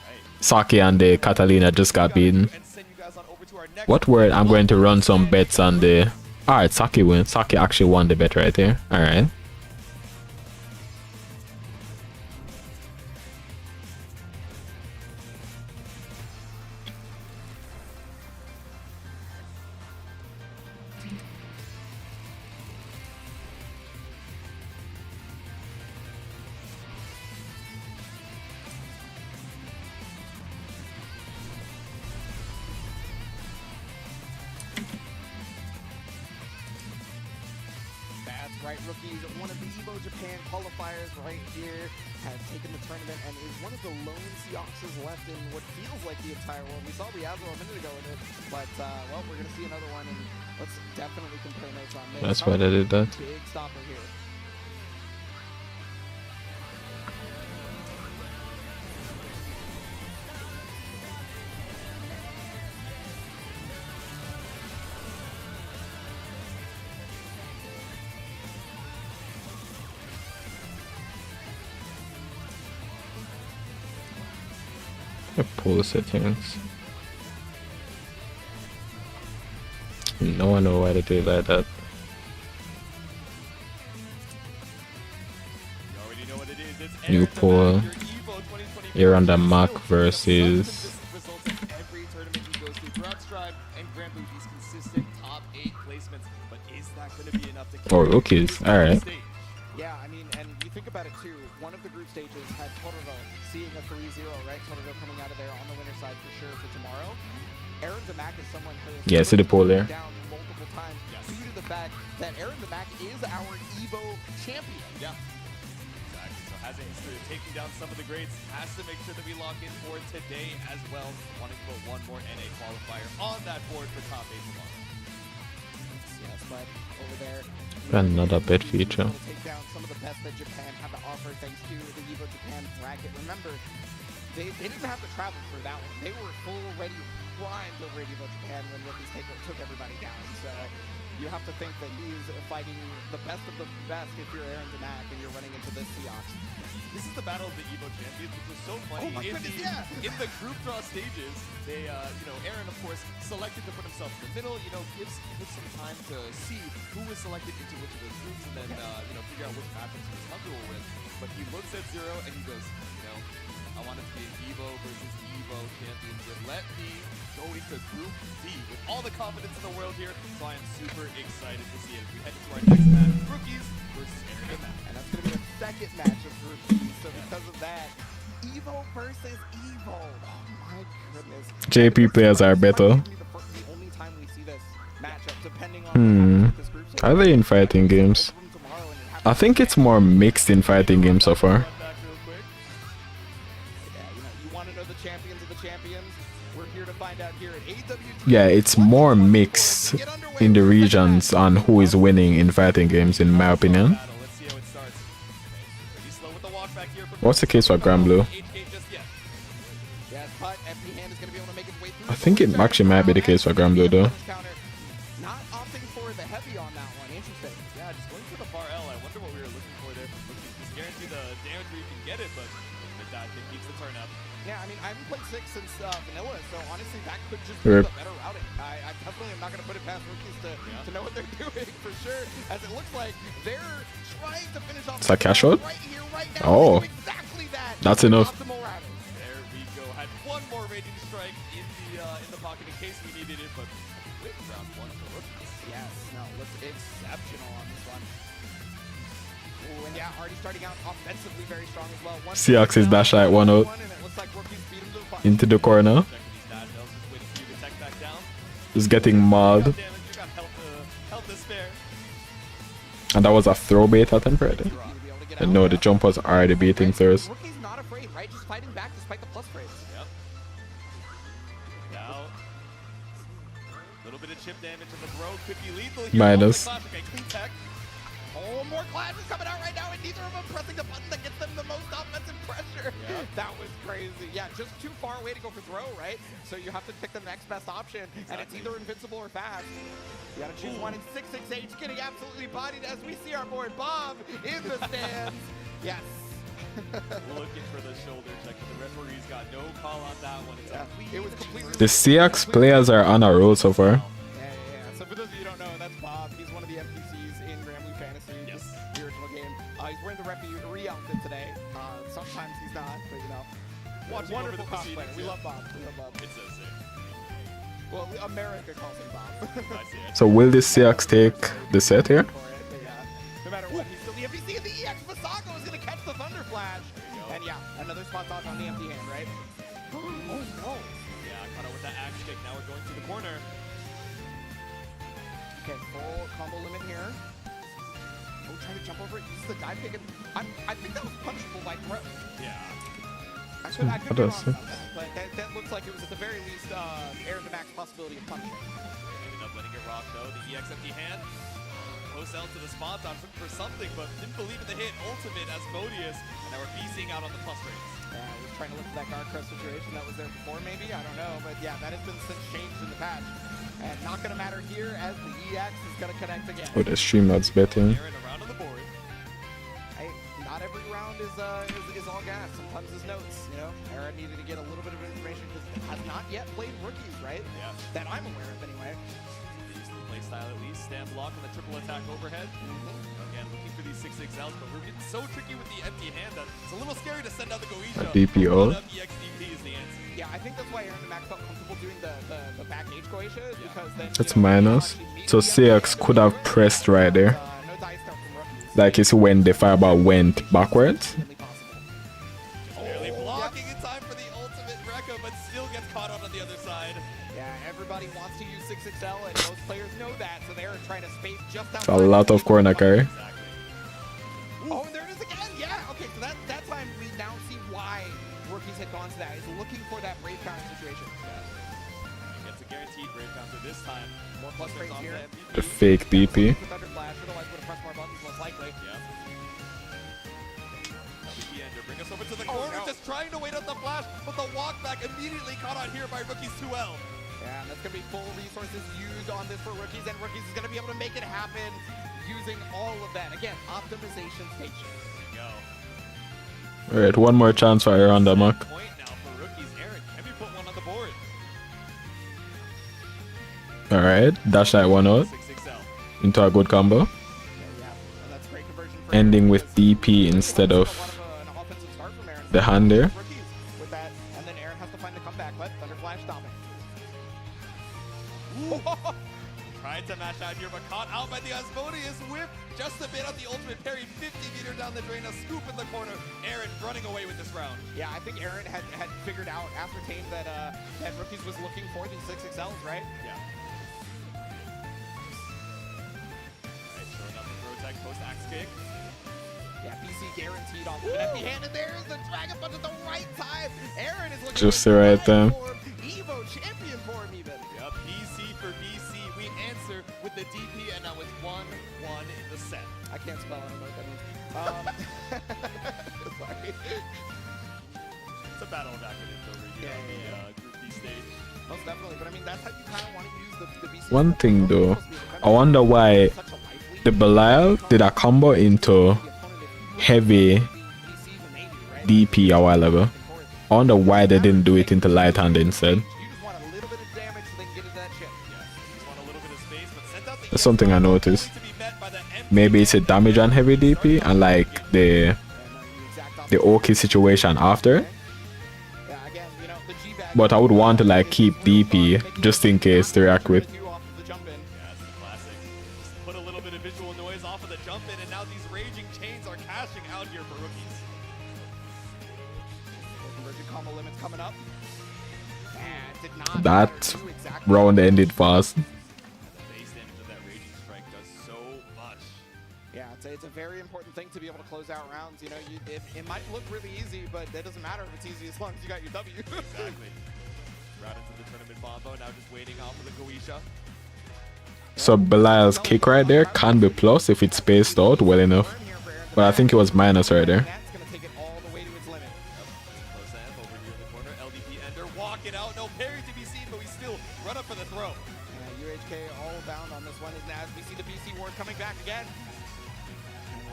Alright. Saki and the Catalina just got beaten. And send you guys on over to our next What word? I'm going to run some bets on the... Alright, Saki win. Saki actually won the bet right there. Alright. right? Rookies, one of the EVO Japan qualifiers right here, has taken the tournament and is one of the lone Seahawks left in what feels like the entire world. We saw Riazzo a minute ago in it, but well, we're going to see another one, and let's definitely compare notes on this. That's why they did that. Big stopper here. Pull the settings. No one know why they do it like that. You already know what it is. It's New Aaron poll. Demand, your EVO 2024 Here on the Mac Shield. versus Results in every tournament he goes to throughout Strive and granblue. He's consistent top 8 placements, but is that going to be enough to or rookies. All right. Yeah, I mean, and you think about it too, one of the group stages had Totoro seeing a 3-0, right? Totoro coming out of there on the winner side for sure for tomorrow. Aaron Damac is someone who has Yeah, see the poll there. down multiple times due to the fact that Aaron Damac is our EVO champion. Yeah. Exactly. So has a history of taking down some of the greats. Has to make sure that we lock in for today as well. Wanting to put one more NA qualifier on that board for top 8 tomorrow. Yes, but over there. Another bit feature. Take down some of the best that Japan had to offer thanks to the EVO Japan bracket. Remember, they didn't have to travel for that one. They were already primed over at EVO Japan when rookies took everybody down. So you have to think that he's fighting the best of the best if you're Aaron Damac and you're running into this Seahawks. This is the battle of the EVO champions, which was so funny. Oh my in, goodness, the, yeah. in the group draw stages, they, Aaron, of course, selected to put himself in the middle, gives some time to see who was selected into which of those groups, and then, figure out which matchups he was comfortable with. But he looks at Zero and he goes, I want it to be an EVO versus EVO championship. Let me go into Group D with all the confidence in the world here, so I am super excited to see it. As we head into our next match, rookies versus Aaron Damac. And that's going to be the second match of Group D. So because of that, EVO versus EVO. Oh my goodness. JP players are better. The only time we see this matchup, depending on this group stage. Are they in fighting games? I think it's more mixed in fighting games so far. You want to know the champions of the champions? We're here to find out here at AWT. Yeah, it's more mixed in the regions on who is winning in fighting games, in my opinion. What's the case for granblue? I think it actually might be the case for granblue though. Not opting for the heavy on that one. Interesting. Yeah, just going for the far L. I wonder what we were looking for there from rookies. Just guarantee the damage where you can get it, but that thing keeps the turn up. Yeah, I mean, I haven't played 6 since vanilla, so honestly, that could just be the better routing. I definitely am not going to put it past rookies to know what they're doing for sure, as it looks like they're trying to finish off. Is that cash out? Right here, right now. Oh, exactly that. That's enough. Optimal routing. There we go. Had one more raging strike in the pocket in case we needed it, but quick round 1 for rookies. Yes, no, looks exceptional on this one. Ooh, and yeah, already starting out offensively very strong as well. Seahawks is dash at 1 out into the corner. He's getting mauled. And that was a throw bait attempt right there. And no, the jump was already beating Thurs. Rookie's not afraid, right? Just fighting back despite the plus phrase. Yep. Now, a little bit of chip damage in the throw could be lethal here. Minus. Oh, more clashes coming out right now, and neither of them pressing the button that gets them the most offensive pressure. Yep. That was crazy. Yeah, just too far away to go for throw, right? So you have to pick the next best option, and it's either invincible or fast. You gotta choose one, and 668 getting absolutely bodied as we see our boy Bob in the stands. Yes. Looking for the shoulder check, but the referee's got no call on that one. It was completely. The Seahawks players are on a roll so far. Yeah. So for those of you who don't know, that's Bob. He's one of the NPCs in granblue Fantasy, the original game. He's wearing the referee outfit today. Sometimes he's not, but wonderful cosplayer. We love Bob. It's so sick. Well, America calls him Bob. So will the Seahawks take the set here? No matter what, he's still the NPC, and the EX Masago is going to catch the Thunder Flash. And yeah, another spot dodge on the empty hand, right? Oh no. Yeah, caught out with that axe kick. Now we're going to the corner. Okay, full combo limit here. Oh, trying to jump over it, uses the dive kick, and I think that was punishable by throw. Yeah. I could be wrong What else? about that, but that looks like it was at the very least Aaron the Max possibility of punishment. Ended up letting it rock though. The EX empty hand. Post out to the spot on for something, but didn't believe in the hit. Ultimate as Modius, and now we're BCing out on the plus rates. Yeah, we're trying to look for that guard crush situation that was there before, maybe. I don't know, but yeah, that has been since changed in the patch. And not going to matter here as the EX is going to connect again. Oh, the stream mode's betting. Aaron around on the board. Hey, not every round is all gas. Sometimes it's notes, you know. Aaron needed to get a little bit of information because has not yet played rookies, right? Yeah. That I'm aware of anyway. Used the play style at least. Stand block on the triple attack overhead. Again, looking for these 6-6Ls, but we're getting so tricky with the empty hand that it's a little scary to send out the Goisha. DPO. EX DP is the answer. Yeah, I think that's why Aaron the Max felt comfortable doing the back H Goisha is because then That's you know, minus. actually meet So the CX could have pressed right there. no dice start from rookies. Like it's when the fireball went backwards. Definitely possible. Barely blocking in time for the ultimate Rekka, but still gets caught on the other side. Yeah, everybody wants to use 6XL, and most players know that, so they're trying to space just out. A lot of corner carry. Exactly. Oh, and there it is again. Yeah. Okay, so that time we now see why rookies had gone to that. Is looking for that brave counter situation. Gets a guaranteed brave counter this time. More plus There's frames off here. the The fake DP. With Thunder Flash, otherwise would have pressed more buttons most likely. Yeah. WP Ender bring us over to the Oh, corner, no. just trying to wait out the flash, but the walk back immediately caught on here by Rookie's 2L. Yeah, and that's going to be full resources used on this for rookies, and rookies is going to be able to make it happen using all of that. Again, optimization station. There you go. Alright, one more chance for Aaron the Mac. Point now for Rookies. Aaron, can we put one on the board? Alright, dash that one out 6XL. into a good combo. Yeah, and that's great conversion for Ending Aaron with because DP instead of an offensive start from Aaron. the hand there. Rookies with that, and then Aaron has to find the comeback, but Thunder Flash stopping. Tried to mash out here, but caught out by the Asmodeus whip. Just a bit on the ultimate parry, 50 meter down the drain, a scoop in the corner. Aaron running away with this round. Yeah, I think Aaron had figured out, ascertained that that Rookies was looking for these 6XLs, right? Yeah. Alright, showing up the Protec post-axe kick. Yeah, BC guaranteed off of it. Empty handed there is the Dragon Punch at the right time. Aaron is looking Just for the right time. form. Evo champion for him even. Yep, BC for BC. We answer with the DP, and now it's 1-1 in the set. I can't spell, I don't know what that means. Sorry. It's a battle of acronyms over here on the Group B stage. Most definitely, but I mean, that's how you kind of want to use the BC. One thing though, Supposed to be a defender. I wonder why Such a lively the Belial did a combo into the opponent if you heavy BC to maybe, right? DP a while ago. I wonder why they didn't do it into light hand instead. You just want a little bit of damage so they can get into that chip. Yeah, just want a little bit of space, but sent out the That's something I noticed. to be met by the empty Maybe it's a damage on heavy DP and like the Oki situation after. Yeah, again, you know, the G-Bag. But I would want to like keep DP just in case to react with. Off of the jump in. Yeah, it's the classic. Just put a little bit of visual noise off of the jump in, and now these raging chains are cashing out here for Rookies. Conversion combo limits coming up. And did not That do exactly. round ended fast. And the base damage of that raging strike does so much. Yeah, it's a very important thing to be able to close out rounds. You know, it might look really easy, but that doesn't matter if it's easy as long as you got your W. Exactly. Route into the tournament bombo, now just waiting off of the Goisha. So Belial's kick right there can be plus if it's spaced out well enough. But I think it was minus right there. That's going to take it all the way to its limit. Close amp over here in the corner. LDP Ender walking out. No parry to be seen, but we still run up for the throw. UHK all bound on this one is as we see the BC Ward coming back again.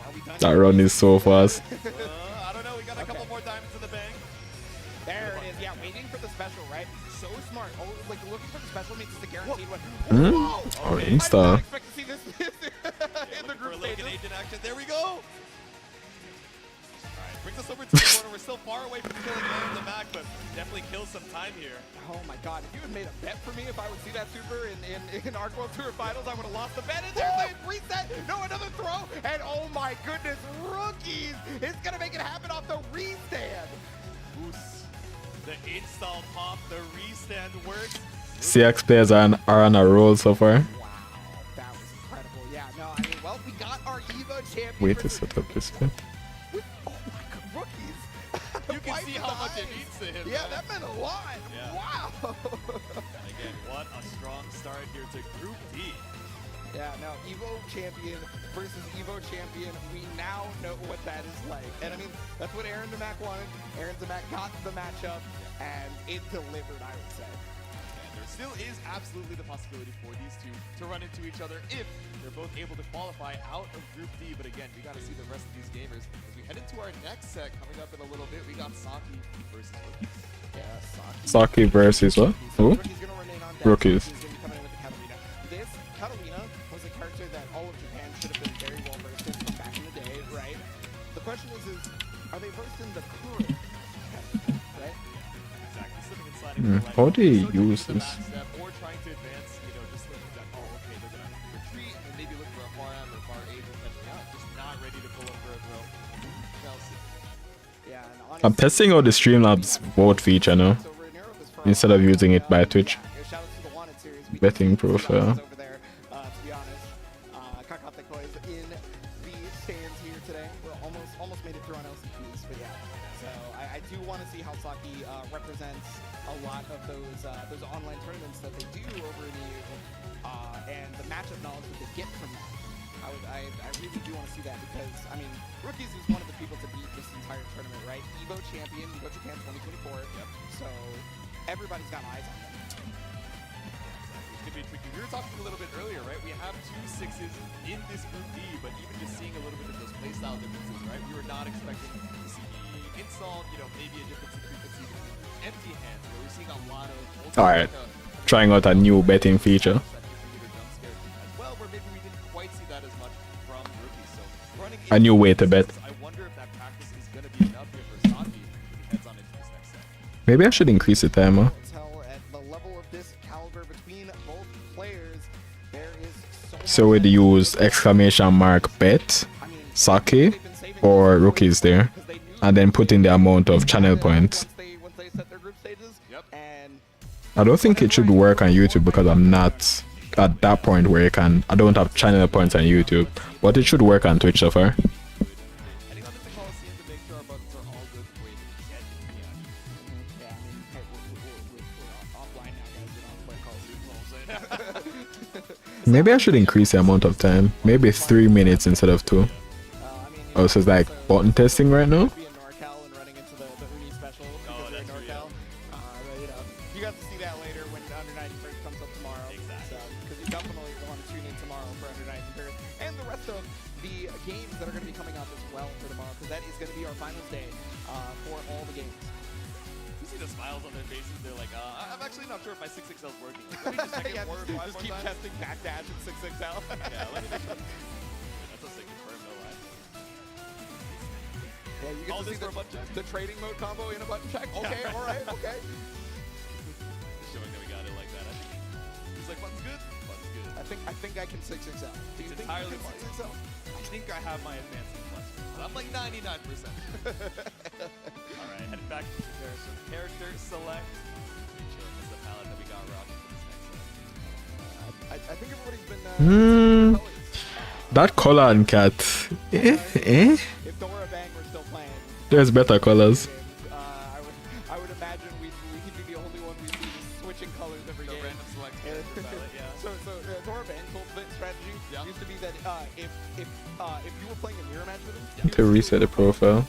Are we done That here? run is so fast. I don't know. We got a couple more diamonds in the bank. There it is. Yeah, waiting for the special, right? So smart. Oh, like looking for the special means it's a guaranteed one. Hmm? Whoa! Oh, I did not Insta. expect to see this in the For group a look at stages. agent action. There we go. Alright, brings us over to the corner. We're still far away from killing Aaron the Mac, but definitely kills some time here. Oh my god, if you had made a bet for me if I would see that super in Arc World Tour Finals, I would have lost the bet. And there's the reset! No, another throw! And oh my goodness, Rookies is gonna make it happen off the restand! Goose. The install pop, the restand works. CX players are on a roll so far. Wow, that was incredible. Yeah, no, I mean, well, we got our EVO champion. way to set up this bet. Oh my god, rookies! You can see how much it means to him. Yeah, man. that meant a lot. Yeah. Wow. And again, what a strong start here to Group D. Yeah, now Evo champion versus Evo champion, we now know what that is like. And I mean, that's what Aaron DeMac wanted. Aaron DeMac got the matchup, and it delivered, I would say. And there still is absolutely the possibility for these two to run into each other if they're both able to qualify out of Group D. But again, we got to see the rest of these gamers. As we head into our next set coming up in a little bit, we got Saki versus Rookies. Yeah, Saki versus what? Who? Rookies gonna remain on deck. Rookies. He's gonna be coming in with the Catalina. This Catalina was a character that all of Japan should have been very well versed in from back in the day, right? The question is are they versed in the current Catalina, right? Exactly. Slipping and sliding Hmm, with the leg. how do you So doing use the this? back step or trying to advance, you know, just thinking that, oh, okay, they're gonna retreat and maybe look for a far out or far A to catch me out. Just not ready to pull up for a throw. Shall see. Yeah, and I'm testing out the Streamlabs vote feature now instead of using it by Twitch. Shout out to the Wanted series. We Betting did some profile. over there, to be honest. Kakateko is in the stands here today. We're almost made it through on LCQs, but yeah. So I do want to see how Saki represents a lot of those online tournaments that they do over in the EU, and the matchup knowledge that they get from that. I really do want to see that because, I mean, Rookies is one of the people to beat this entire tournament, right? Evo champion, Evo Japan 2024. Yep. So everybody's got eyes on them. It's gonna be tricky. We were talking a little bit earlier, right? We have 2 6s in this Group D, but even just seeing a little bit of those playstyle differences, right? We were not expecting to see installed, you know, maybe a difference in frequency between empty hands, where we're seeing a lot of Alright, trying out a new betting feature. as well, where maybe we didn't quite see that as much from Rookies. So running A new way to bet. I wonder if that practice is gonna be enough here for Saki when he heads on into this next set. Maybe I should increase the timer. Tell at the level of this caliber between both players, there is So we'd use exclamation mark bet, I mean, Saki, or Rookies there, and then put in the amount of channel points. once they set their group stages, Yep. and I don't think it should work on YouTube because I'm not at that point where I don't have channel points on YouTube, but it should work on Twitch so far. Heading on to the Coliseum to make sure our buttons are all good before we even get into the action. yeah, I mean, hey, we're offline now, guys. We don't play Call of Duty. You know what I'm saying? Maybe I should increase the amount of time. Maybe 3 minutes instead of 2. I mean, Oh, so it's like button testing right now? Be in NorCal and running into the Uni special because Oh, they're in that's NorCal. But, you know, you got to see that later when Under 90 first comes up tomorrow. Exactly. So, because you definitely want to tune in tomorrow for Under 90 first, and the rest of the games that are going to be coming up as well for tomorrow, because that is going to be our finals day for all the games. You see the smiles on their faces. They're like, I'm actually not sure if my 6XL is working. Let me just check it Yeah, 4 or 5 just more keep times. testing backdash and 6XL. Yeah, let me make sure. That's a sick confirm, no lie. Yeah, you get All to this see for a button check? the trading mode combo in a button check. Okay, all right, okay. Just showing that we got it like that. I think he's like, button's good. Button's good. I think I can 6XL. Do you It's think entirely you can possible. 6XL? I think I have my advanced plus. But I'm like 99%. All right, heading back to there. So character select. Chilling with the palette that we got rocking for this next set. I think everybody's been. Hmm. That color and cat. Eh? If Dora Bang were still playing, There's better colors. I would imagine we'd be the only one we see switching colors every The game. random select character palette, yeah. So Dora Bang's ultimate strategy used to be that if you were playing a mirror match with him, To reset the profile.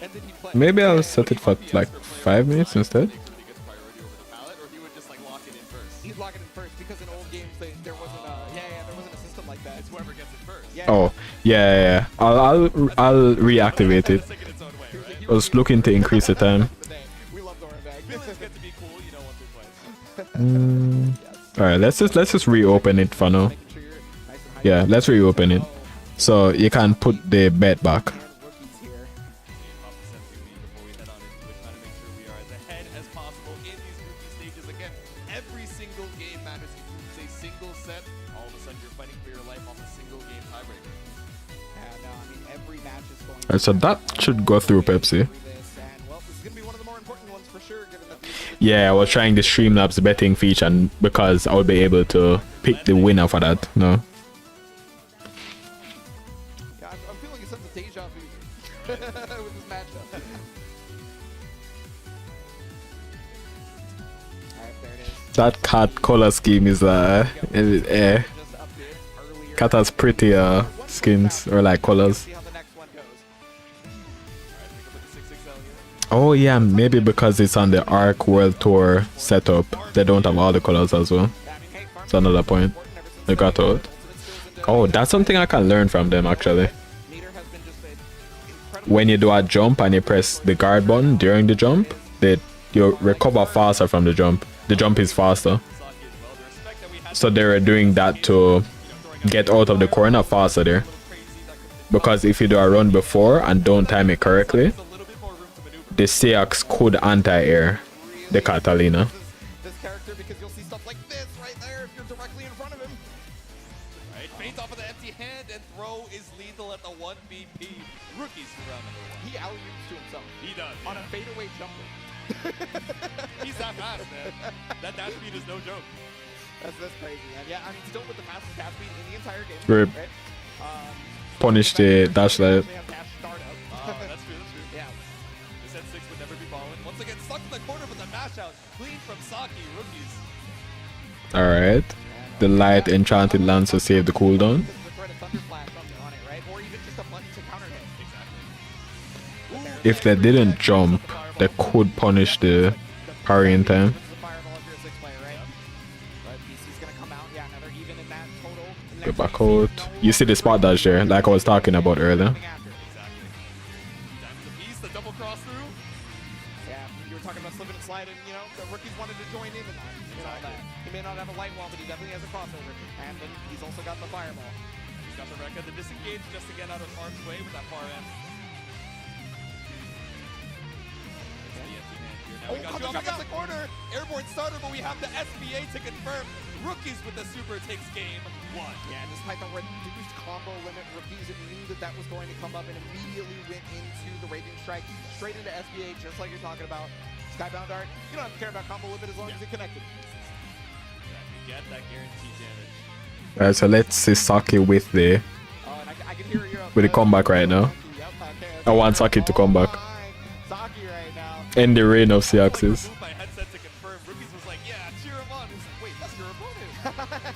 and then he'd play. Maybe I'll set it for like 5 minutes instead. Make sure that he gets priority over the palette, or he would just like lock it in first. He'd lock it in first because in old games there wasn't there wasn't a system like that. It's whoever gets it first. Yeah. Oh, yeah. I'll reactivate it. It's like in its own way, right? I was looking to increase the time. We love Dora Bang. Villains get to be cool, you know, once or twice. Alright, let's just reopen it for now. Making sure you're nice and high. Yeah, let's reopen it. So you can put the bet back. And rookies here. Off the sensing lead before we head on into it, trying to make sure we are as ahead as possible in these groupie stages. Again, every single game matters. If you lose a single set, all of a sudden you're fighting for your life off a single game tiebreaker. And I mean, every match is going. Alright, so that should go through Pepsi. And well, this is gonna be one of the more important ones for sure, given that Yeah, I was trying the Streamlabs betting feature because I would be able to pick the winner for that. No. yeah, I'm with this matchup. Alright, there it is. That cat color scheme is Just updated earlier. cat has pretty skins or like colors. See how the next one goes. Oh yeah, maybe because it's on the Arc World Tour setup, they don't have all the colors as well. That's another point. They got out. Oh, that's something I can learn from them actually. When you do a jump and you press the guard button during the jump, you recover faster from the jump. The jump is faster. So they were doing that to get out of the corner faster there. Because if you do a run before and don't time it correctly, the Seahawks could anti-air the Catalina. This character, because you'll see stuff like this right there if you're directly in front of him. Right, feint off of the empty hand and throw is lethal at the 1BP. Rookies for round number 1. He alley-oops to himself He does. on a fadeaway jumper. He's that fast, man. That dash speed is no joke. That's crazy, man. Yeah, I mean, still with the fastest dash speed in the entire game. Rip. Right? Punish the dash light. They have dash startup. That's true, that's true. Yeah. They said 6 would never be falling. Once again, stuck in the corner with the mash out. Clean from Saki, rookies. Alright. The light enchanted lance to save the cooldown. The threat of Thunder Flash on it, right? Or even just a button to counter hit. Exactly. If they didn't jump, they could punish the parrying time. This is a fireball if you're a 6 player, right? But BC's gonna come out. Yeah, another even in that total. And Get there's back out. You see the spot dodge there, like I was talking about earlier. coming after. Exactly. Time for the piece, the double cross through. Yeah, you were talking about slipping and sliding, you know, the rookies wanted to join in that. You know, that. He may not have a light wall, but he definitely has a crossover. And then he's also got the fireball. He's got the Rekka, the disengage just to get out of harm's way with that far end. Now we got you up against the corner. Airborne starter, but we have the SBA to confirm. Rookies with the super takes game 1. Yeah, despite the reduced combo limit, rookies knew that that was going to come up and immediately went into the Raging Strike, straight into SBA, just like you're talking about. Skybound Art, you don't have to care about combo limit as long as you're connected. Exactly. Get that guaranteed damage. Alright, so let's see Saki with the Oh, and I can hear you. with the comeback right now. Yep, okay. I want Saki to come back. Saki right now. In the reign of Seahawks. My headset to confirm. Rookies was like, yeah, cheer him on. He's like, wait, that's your opponent.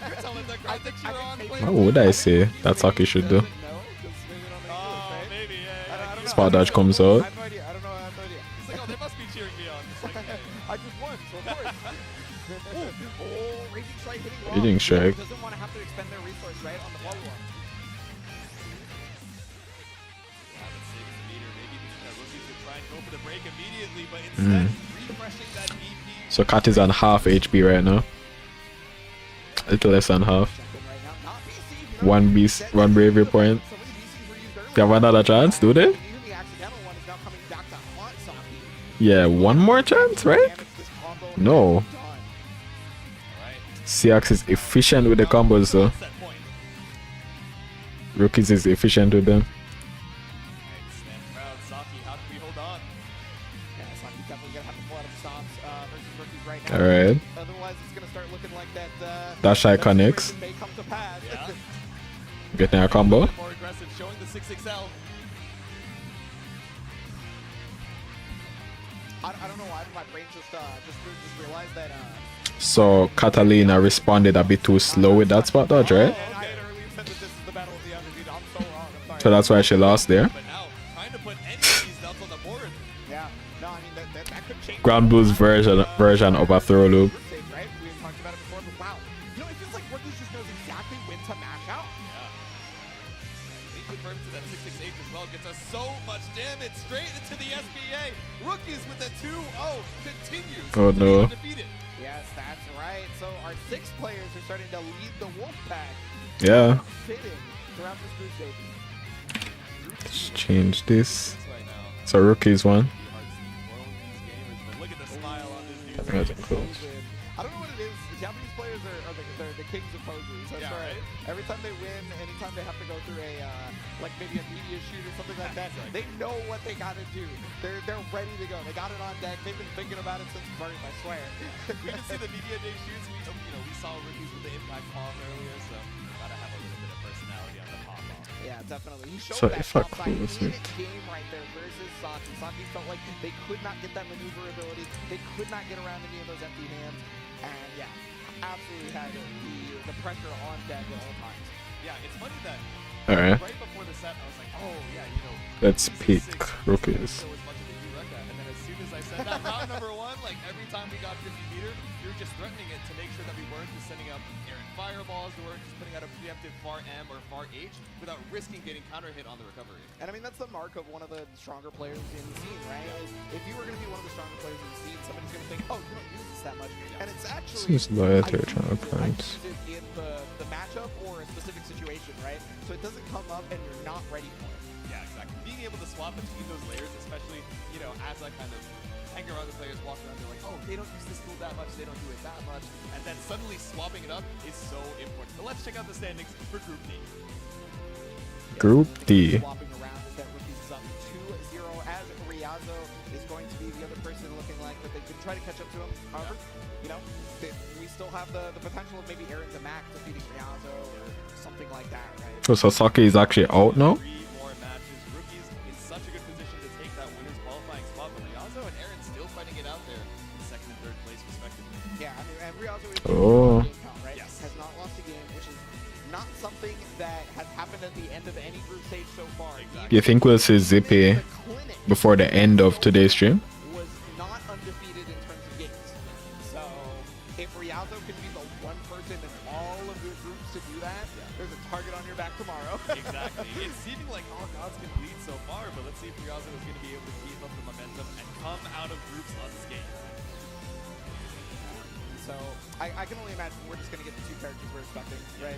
You're telling the crowd to cheer on. What would I say that Saki should do? No, 'cause maybe they don't make Oh, right? maybe, yeah. I don't know. Spot dodge comes I out. have no idea. I don't know. I have no idea. He's like, oh, they must be cheering me on. It's like, yeah. I just won, so of course. Oh, Raging Strike hitting wrong. Raging Strike. Doesn't want to have to expend their resource, right, on the follow-up. So Cat is on half HP right now. A little less than half. One beast, one bravery point. They have another chance, do they? Yeah, one more chance, right? No. Seahawks is efficient with the combos though. Rookies is efficient with them. Alright. Otherwise, it's gonna start looking like that. Dash Eye connects. May come to pass. Getting a combo. More aggressive, showing the 6XL. I don't know why, but my brain just realized that. So Catalina responded a bit too slow with that spot dodge, right? And I had earlier said that this is the battle of the undefeated. I'm so wrong. I'm sorry. So that's why she lost there. But now, trying to put any of these belts on the board. Yeah. No, I mean that could change. Granblue's version of a throw loop. Right? We talked about it before, but wow. You know, it feels like Rookies just knows exactly when to mash out. He confirms to that 668 as well. Gets us so much damage straight into the SBA. Rookies with a 2-0 continues. Oh, to be no. undefeated. Yes, that's right. So our 6 players are starting to lead the Wolfpack. Yeah. Fitting throughout this group stage. Let's change this. Right now. So Rookies won. Look at the smile on this dude. That's close. I don't know what it is the Japanese players are the kings of posers. That's Yeah, right. right? Every time they win, anytime they have to go through a like maybe a media shoot or something like that, they know what they got to do. They're ready to go. They got it on deck. They've been thinking about it since birth, I swear. We can see the media day shoots. We saw rookies with the impact palm earlier, so gotta have a little bit of personality on the pop off. Yeah, definitely. He showed So that if I top side close in it. game right there versus Saki. Saki felt like they could not get that maneuverability. They could not get around any of those empty hands. And yeah, absolutely had the pressure on deck at all times. Yeah, it's funny that Alright, right before the set, I was like, oh yeah, you know, let's this is pick six, rookies. so as much as they do Rekka. And then as soon as I said that round number one, like every time we got 50 meter, we were just threatening it to make sure that we weren't just sending up Aaron fireballs, we weren't just putting out a preemptive far M or far H without risking getting counter hit on the recovery. And I mean, that's the mark of one of the stronger players in the scene, right? If you were going to be one of the stronger players in the scene, somebody's going to think, oh, you don't use this that much. And it's actually... This is loyalty I trying to use point. it in the matchup or a specific situation, right? So it doesn't come up and you're not ready for it. Yeah, exactly. Being able to swap between those layers, especially, you know, as I kind of hang around the players, walk around, they're like, oh, they don't use this tool that much, they don't do it that much. And then suddenly swapping it up is so important. But let's check out the standings for Group D. Group D. Swapping around is that rookies is up 2-0 as Riazo is going to be the other person looking like that they could try to catch up to him. However, you know, we still have the potential of maybe Aaron Damac defeating Riazo or something like that, right? So Sasaki is actually out now? 3 more matches. Rookies in such a good position to take that winner's qualifying spot. But Riazo and Aaron still fighting it out there in second and third place respectively. Yeah, I mean, and Riazo is Oh. game count, right? Yes. Has not lost a game, which is not something that has happened at the end of any group stage so far. Exactly. You think we'll see Zippy The clinic before the end of today's stream? was not undefeated in terms of games. So if Riazo can be the one person in all of your groups to do that, there's a target on your back tomorrow. Exactly. It's seeming like all gods can bleed so far, but let's see if Riazo is going to be able to keep up the momentum and come out of groups unscathed. So I can only imagine we're just going to get the two characters we're expecting, right?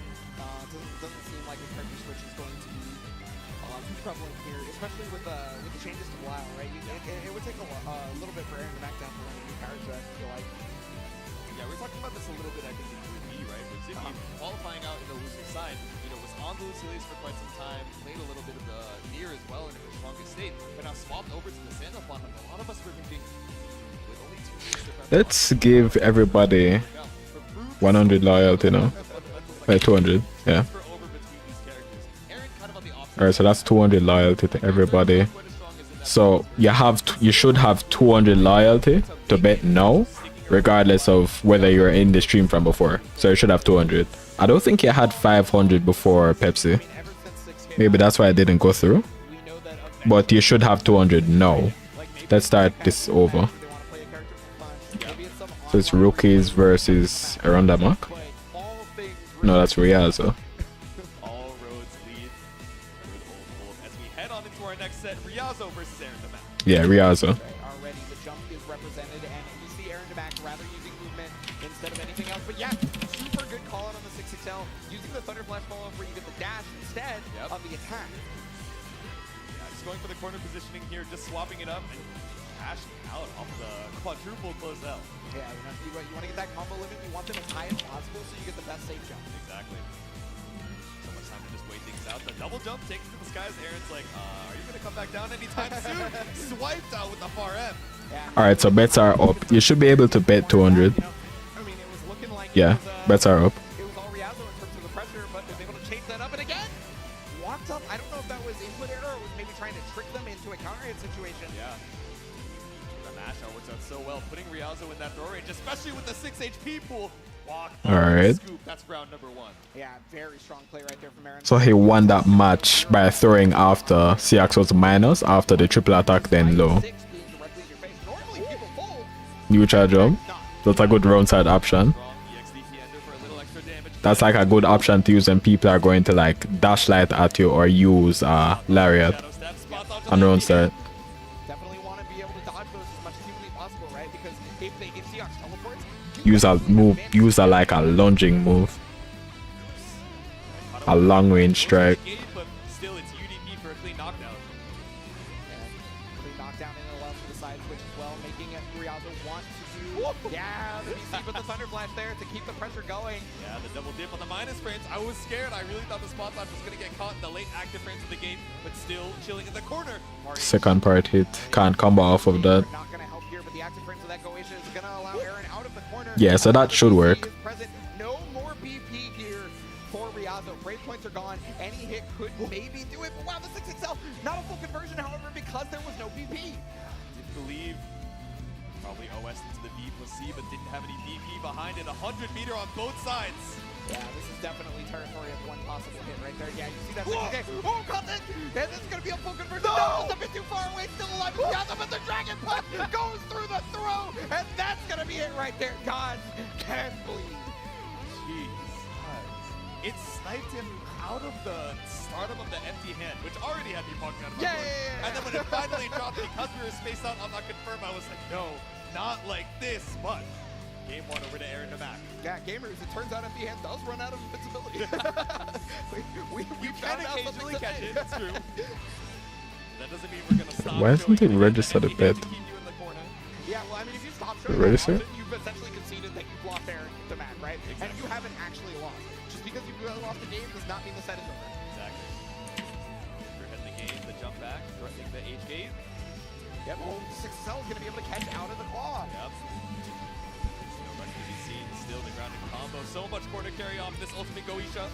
Doesn't seem like a character switch is going to be too prevalent here, especially with the changes to WoW, right? It would take a little bit for Aaron to back down for a new character, I feel like. Yeah, we're talking about this a little bit, I think, in Group B, right? With Zippy qualifying out in the loser side, you know, was on the Lucilius for quite some time, played a little bit of the Nier as well in her strongest state, but now swapped over to the Sandalphon, and a lot of us were thinking, with only 2 weeks to Let's give everybody 100 loyalty now. 200, yeah. Alright, so that's 200 loyalty to everybody. So you should have 200 loyalty to bet now, regardless of whether you're in the stream from before. So you should have 200. I don't think you had 500 before Pepsi. Maybe that's why I didn't go through. But you should have 200 now. Let's start this over. So it's rookies versus Arondamak. No, that's Riazo. All roads lead through the Old World as we head on into our next set, Riazo versus Aaron Damac. Yeah, Riazo. Already the jump is represented, and you see Aaron Damac rather using movement instead of anything else. But yeah, super good call out on the 6XL, using the Thunder Flash follow-up where you get the dash instead of the attack. Yeah, just going for the corner positioning here, just swapping it up and cashing out off the quadruple close L. Yeah, you want to get that combo limit, you want them as high as possible so you get the best safe jump. Exactly. So much time to just wait things out. The double jump taken to the skies. Aaron's like, are you going to come back down anytime soon? Swiped out with the far M. Yeah. Alright, so bets are up. You should be able to bet 200. I mean, it was looking like Yeah, bets are up. it was all Riazo in terms of the pressure, but was able to change that up. And again, walked up. I don't know if that was input error or was maybe trying to trick them into a counter hit situation. Yeah. The mashup works out so well, putting Riazo in that throw range, especially with the 6 HP pool. Walk on Alright. scoop. That's round number 1. Yeah, very strong play right there from Aaron. So he won that match by throwing after CX was minus, after the triple attack, then low. 6 being directly in your face. Normally people fold. Neutral jump. That's a good roundside option. Strong EXDP ender for a little extra damage. That's like a good option to use when people are going to like dash light at you or use lariat Shadow step, spots out to on the roundside. Definitely want to be able to dodge those as much as humanly possible, right? Because if Seahawks teleports, Use a like a lunging move. A long range strike. But still, it's UDP for a clean knockdown. pretty knockdown in allows for the side switch as well, making Riazo want to do Yeah, the VC with the Thunder Flash there to keep the pressure going. Yeah, the double dip on the minus frames. I was scared. I really thought the spot dodge was going to get caught in the late active frames of the game, but still chilling in the corner. Second part hit. Can't combo off of that. Not going to help here, but the active frames of that Goetia is going to allow Aaron out of the corner. Yeah, so that should work. No more BP here for Riazo. Brave points are gone. Any hit could maybe do it, but wow, the 6XL, not a full conversion, however, because there was no BP. Didn't believe. Probably OS into the B plus C, but didn't have any BP behind it. 100 meter on both sides. Yeah, this is definitely territory of one possible hit right there. Yeah, you see that. Okay. Oh, caught it! And it's going to be a full conversion. No! It's a bit too far away. Still alive. Riazo, but the Dragon Punch goes through the throw, and that's going to be it right there. God can bleed. Jeez. It sniped him out of the startup of the empty hand, which already had me poking out of my board. And then when it finally dropped, because we were spaced out on that confirm, I was like, no, not like this, but game one over to Aaron Damac. Yeah, gamers, it turns out empty hand does run out of invincibility. we You can found out occasionally something catch today. it, it's true. That doesn't mean we're going to stop. Why isn't showing it you registered empty a bit? hand to keep you in the corner. Yeah, well, I mean, if you stop showing Ready, that sir? option, you've essentially conceded that you've lost Aaron Damac, right? And you haven't actually lost. Just because you've lost the game does not mean the set is over. Exactly. We're heading the game, the jump back, threatening the H gate. Yep, well, 6XL is going to be able to catch out of the claw. Yep. No rush to be seen, still the grounded combo. So much corner carry off this ultimate Goetia.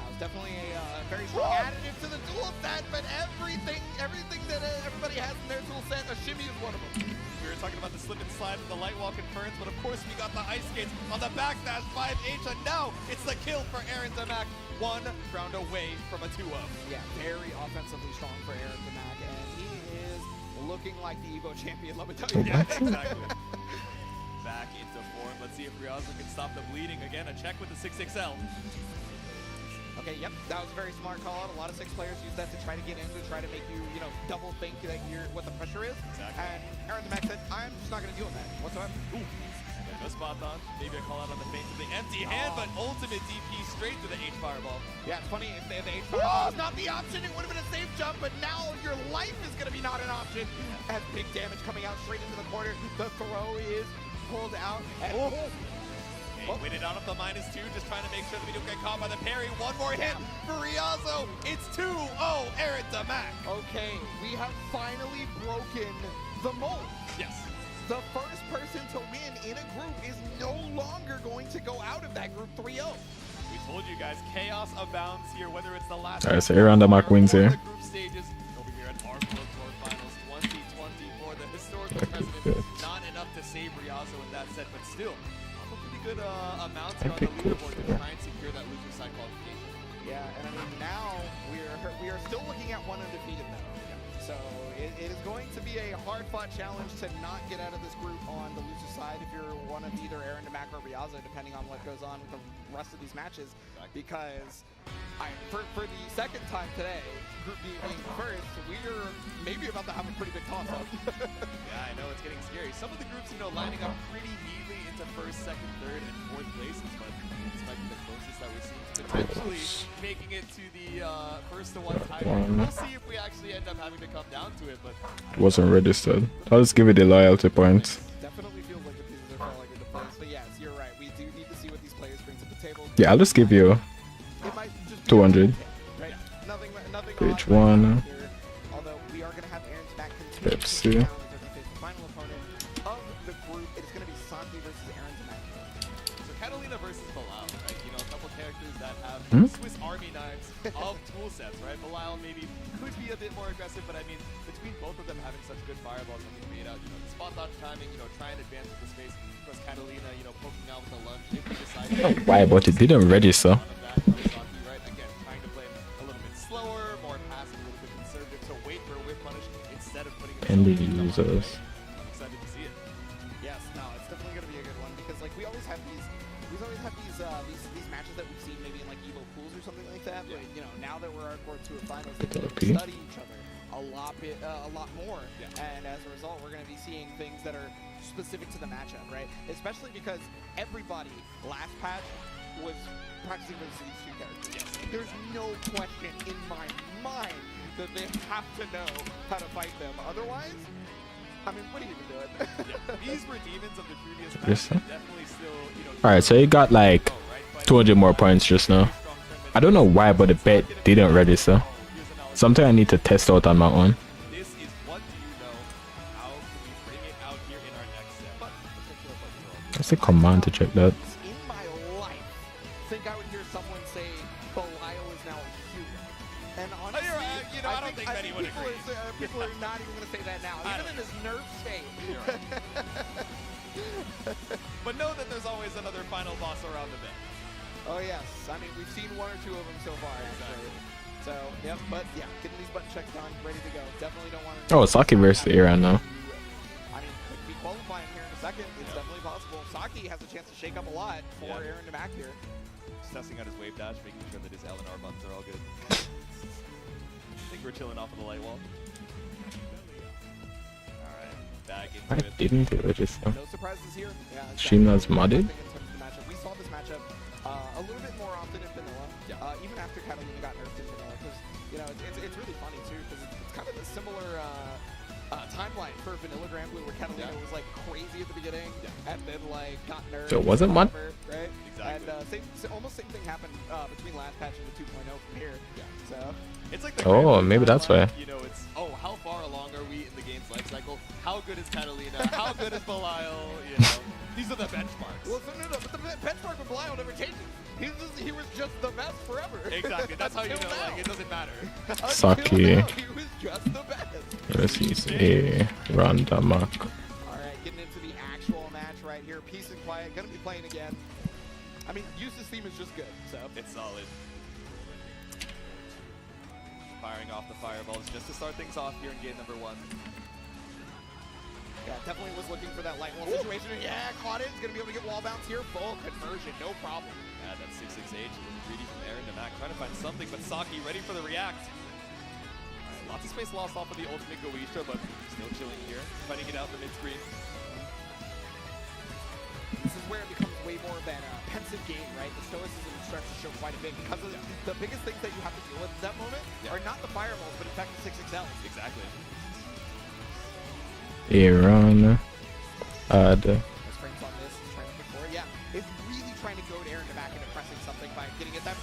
It's definitely a very strong additive to the tool set, but everything that everybody has in their tool set, a shimmy is one of them. We were talking about the slip and slide from the light walk and ferns, but of course we got the ice skates on the backdash 5H, and now it's the kill for Aaron Damac. One round away from a 2-0. Yeah, very offensively strong for Aaron Damac, and he is looking like the Evo champion, let me tell you. Yeah, exactly. Back into form. Let's see if Riazo can stop the bleeding. Again, a check with the 6XL. Okay, yep, that was a very smart call out. A lot of 6 players use that to try to get in, to try to make you, double think that you're what the pressure is. Exactly. And Aaron Damac said, I'm just not going to deal with that whatsoever. Ooh. No spot on. Maybe a call out on the feint of the empty hand, but ultimate DP straight to the H fireball. Yeah, it's funny, if the H fireball was not the option, it would have been a safe jump, but now your life is going to be not an option. Has big damage coming out straight into the corner. The throw is pulled out. And Okay, waited out of the -2, just trying to make sure that we don't get caught by the parry. One more hit for Riazo. It's 2-0, Aaron Damac. Okay, we have finally broken the mold. Yes. The first person to win in a group is no longer going to go out of that group 3-0. We told you guys, chaos abounds here, whether it's the last Alright, so Aaron Damac wins or here. the group stages. Over here at our Pro Tour Finals 2024, the historical precedent. Not enough to save Riazo in that set, but still, a pretty good amount here on the leaderboard to try and secure that loser side qualification. Yeah, and I mean, now we are still looking at one undefeated though. So it is going to be a hard-fought challenge to not get out of this group on the loser side if you're one of either Aaron Damac or Riazo, depending on what goes on with the rest of these matches. Because for the second time today, Group B being first, we're maybe about to have a pretty big toss-up. Yeah, I know, it's getting scary. Some of the groups, lining up pretty neatly into first, second, third, and fourth places, but this might be the closest that we've seen to potentially making it to the first to one tiebreak. We'll see if we actually end up having to come down to it, but It wasn't registered. I'll just give it the loyalty points. Definitely feels like the pieces are falling into place. But yes, you're right. We do need to see what these players bring to the table. Yeah, I'll just give you It might just be 200. right? Nothing Page odd 1. here. Although we are going to have Aaron's back continue to Pepsi. challenge as he faces the final opponent of the group. It is going to be Santi versus Aaron Damac. so Catalina versus Bilal, right? A couple characters that have Hmm? Swiss Army knives of tool sets, right? Bilal maybe could be a bit more aggressive, but I mean, between both of them having such good fireballs when they made out, the spot dodge timing, try and advance with the space. Of course, Catalina, poking out with the lunge if we decide. Why, but it didn't register. Right? Again, trying to play a little bit slower, more passive, a little bit conservative, to wait for a whip punish instead of putting it And the users. I'm excited to see it. Yes, no, it's definitely going to be a good one because we always have these matches that we've seen maybe in like Evo pools or something like that. But now that we're at Core 2 of finals, they can study each other a lot more. Yeah. And as a result, we're going to be seeing things that are specific to the matchup, right? Especially because everybody last patch was practicing versus these two characters. Yes. There's no question in my mind that they have to know how to fight them. Otherwise, I mean, what are you even doing? Yeah, these were demons of the previous match. Yes, sir. Definitely still, you know. All right, so he got like 200 more points just now. I don't know why, but the bet didn't register. Something I need to test out on my own. This is what do you know? How can we bring it out here in our next set? That's a command to check that. In my life, think I would hear someone say Belial is now a human. And honestly, you know, I don't think many would people agree. People are not even going to say that now, even in his nerve state. But know that there's always another final boss around the bend. Oh yes, I mean we've seen one or two of them so far actually. So yep, but yeah, getting these button checks done, ready to go. Definitely don't want to. Oh, Saki versus Iran now. I mean, could be qualifying here in a second. It's definitely possible. Saki has a chance to shake up a lot for Aaron to back here. Just testing out his wave dash, making sure that his L and R buttons are all good. I think we're chilling off of the light wall. Alright, back into I it. didn't register. No surprises here. Yeah, Sheena's modded. in terms of the matchup. We saw this matchup a little bit more often in vanilla, even after Catalina got nerfed in vanilla, because you know it's really funny too, because it's kind of a similar timeline for vanilla granblue, where Catalina was like crazy at the beginning, and then like got nerfed. So it wasn't mod? Right? Exactly. And almost same thing happened between last patch and the 2.0 from here. So It's like the Oh, Granblue maybe that's timeline, why. You know, it's how far along are we in the game's life cycle? How good is Catalina? How good is Belial? You know, these are the benchmarks. well, but the benchmark with Belial never changes. He was just the best forever. Exactly. That's how you know. Until now. Like it doesn't matter. Until Saki now, he was just the best. versus Random Mac. All right, getting into the actual match right here. Peace and quiet. Gonna be playing again. I mean, Yusa's theme is just good, so. It's solid. Firing off the fireballs just to start things off here in game number 1. Yeah, definitely was looking for that light wall situation. Yeah, caught it. He's gonna be able to get wall bounce here. Full conversion, no problem. Yeah, that 6-6H, a little greedy from Aaron to Mac, trying to find something, but Saki ready for the react. Lots of space lost off of the ultimate Goisha, but still chilling here, fighting it out in the mid-screen. This is where it becomes way more of that pensive game, right? The stoicism starts to show quite a bit, because of the biggest things that you have to deal with at that moment are not the fireballs, but in fact the 6XL. Exactly. Iran. Nice frames on this. He's trying to pick for it. Yeah, it's really trying to go to Aaron to back and impressing something by getting it that.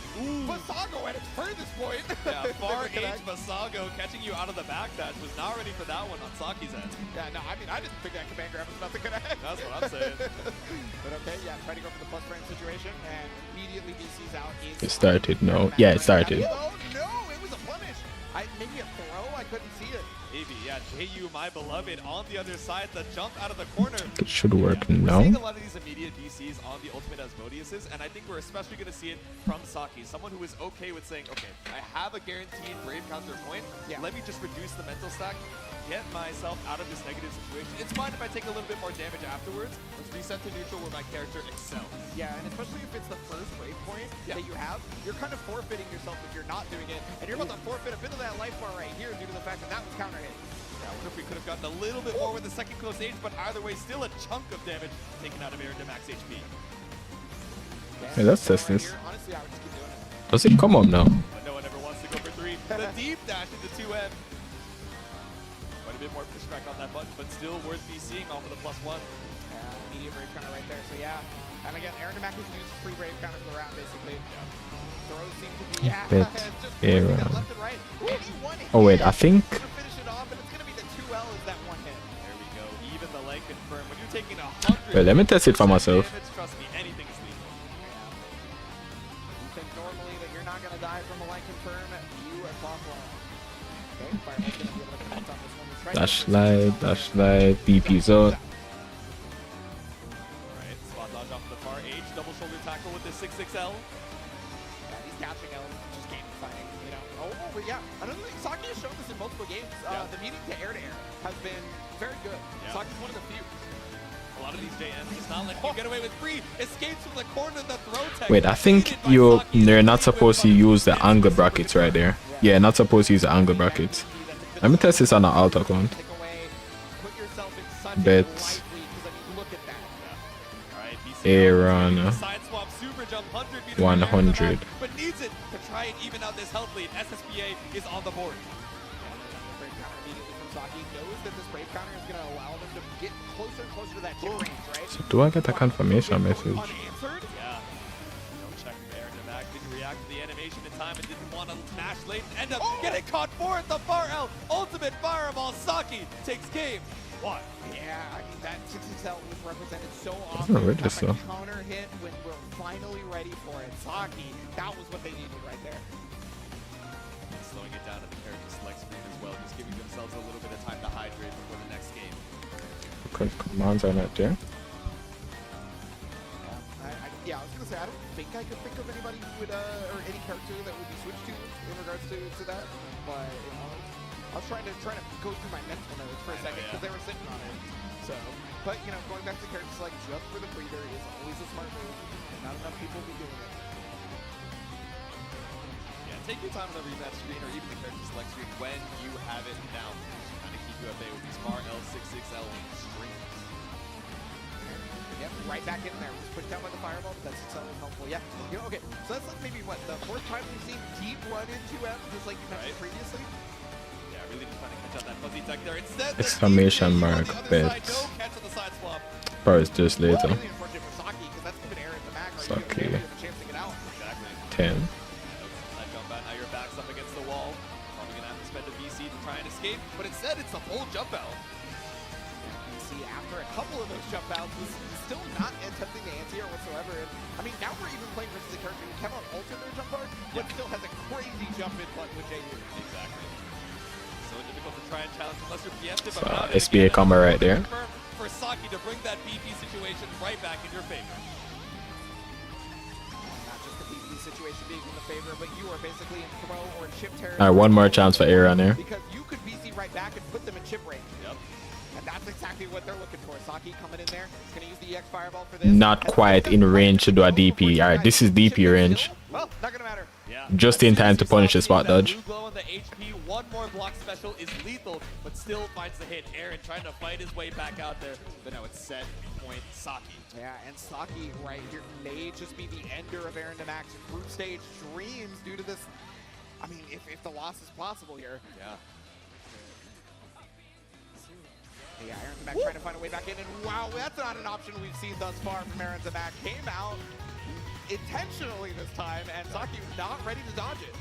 Basago at its furthest point. Yeah, far H Basago catching you out of the backdash was not ready for that one on Saki's end. Yeah, no, I mean, I didn't think that command grab was nothing gonna happen. That's what I'm saying. But okay, yeah, trying to go for the plus frame situation, and immediately BC's out. It started, no. Yeah, it started. Oh, no, it was a punish. Maybe a throw, I couldn't see it. Maybe, yeah, JU, my beloved, on the other side, the jump out of the corner. It should work We're seeing a now. lot of these immediate DCs on the ultimate Asmodeus's, and I think we're especially going to see it from Saki, someone who is okay with saying, okay, I have a guaranteed Brave counter point, let me just reduce the mental stack, get myself out of this negative situation. It's fine if I take a little bit more damage afterwards. Let's reset to neutral where my character excels. Yeah, and especially if it's the first Brave point that you have, you're kind of forfeiting yourself if you're not doing it, and you're about to forfeit a bit of that life bar right here due to the fact that that was counter hit. I wonder if we could have gotten a little bit more with the second close age, but either way, still a chunk of damage taken out of Aaron to max HP. Hey, let's test this. Honestly, I would just keep doing it. Does it come up now? But no one ever wants to go for 3. The deep dash into 2M. Quite a bit more pushback on that button, but still worth be seeing off of the +1. Medium Brave counter right there, so yeah. And again, Aaron Demac has used free Brave counter for the round, basically. Throws seem to be, Bet just Aaron. left and right. One Oh wait, I hit. think Gonna finish it off, and it's gonna be the 2L is that one hit. There we go. Even the leg confirmed. When you're taking 100. Wait, let me test it for myself. Damage, trust me, anything is lethal. You think normally that you're not gonna die from a leg confirm, you are far wrong. Okay, Fireman's gonna be able to connect on this one. He's trying to- dash light, BP zone. Alright, spot dodge off the far H. Double shoulder tackle with the 6XL. Yeah, these catching elements are just game defining, you know. Oh, but yeah, another thing, Saki has shown this in multiple games. The meeting to air has been very good. Saki's one of the few. A lot of these JMs just not letting you get away with free. Escapes from the corner, the throw tech. Wait, I think they're not supposed to use the angle brackets right there. Yeah, not supposed to use the angle brackets. Let me test this on an alt account. Take away, put yourself in such Bet. a light lead, 'cause I mean, look at that. Alright, BC Aaron. side swap, super jump, 100 meters 100. but needs it to try and even out this health lead. SSBA is on the board. Brave counter immediately from Saki knows that this brave counter is going to allow them to get closer and closer to that chip range, right? So do I get a confirmation message? Unanswered. Yeah. No check there. Novak didn't react to the animation in time and didn't want to mash late and end up getting caught for it. The far L ultimate fireball. Saki takes game 1. Yeah, I mean, that 6XL was represented so That's often. not righteous, That though. counter hit when we're finally ready for it. Saki, that was what they needed right there. Slowing it down at the character select screen as well, just giving themselves a little bit of time to hydrate before the next game. Because commands are not there. Yeah, I was gonna say, I don't think I could think of anybody who would, or any character that would be switched to in regards to that. But you know, I was trying to go through my mental notes for a second because they were sitting on it. So, but you know, going back to characters like just for the breather is always a smart move. Not enough people will be doing it. Yeah, take your time on the rematch screen or even the character select screen when you have it now. Trying to keep you at bay with these far L66L streams. Yep, right back in there. Was pushed down by the fireball, but that's so helpful. Yeah. You know, okay, so that's like maybe what, the 4th time we've seen deep run into M, just like you mentioned previously. Yeah, really just trying to catch out that fuzzy tech there. Instead, Exclamation mark, bets. No catch on the side swap. Probably just later. Really unfortunate for Saki, because that's given Aaron the mag, right? Saki. You have a chance to get out. Exactly. 10. That jump out, now your back's up against the wall. Probably gonna have to spend a VC to try and escape, but instead it's a full jump out. You see, after a couple of those jump outs, was still not attempting to anti-air whatsoever. And, I mean, now we're even playing versus a character who cannot alter their jump art, but still has a crazy jump in button with JU. Exactly. So difficult to try and challenge unless you're preemptive. So, SBA combo right there. For Saki to bring that BP situation right back in your favor. Not just the PvP situation being in the favor, but you are basically in throw or chip territory. Alright, one more chance for Aaron there. Because you could VC right back and put them in chip range. Yep. And that's exactly what they're looking for. Saki coming in there. He's going to use the EX Fireball for this. Not quite in range to do a DP. Alright, this is DP range. Well, not going to matter. Yeah. Just in time to punish the spot dodge. Blue glow on the HP, one more block special is lethal, but still finds the hit. Aaron trying to fight his way back out there, but now it's set point Saki. Yeah, and Saki right here may just be the ender of Aaron Damax group stage dreams due to this. I mean, if the loss is possible here. Yeah. Yeah, Aaron Damax trying to find a way back in, and wow, that's not an option we've seen thus far from Aaron Damax. Came out intentionally this time, and Saki was not ready to dodge it.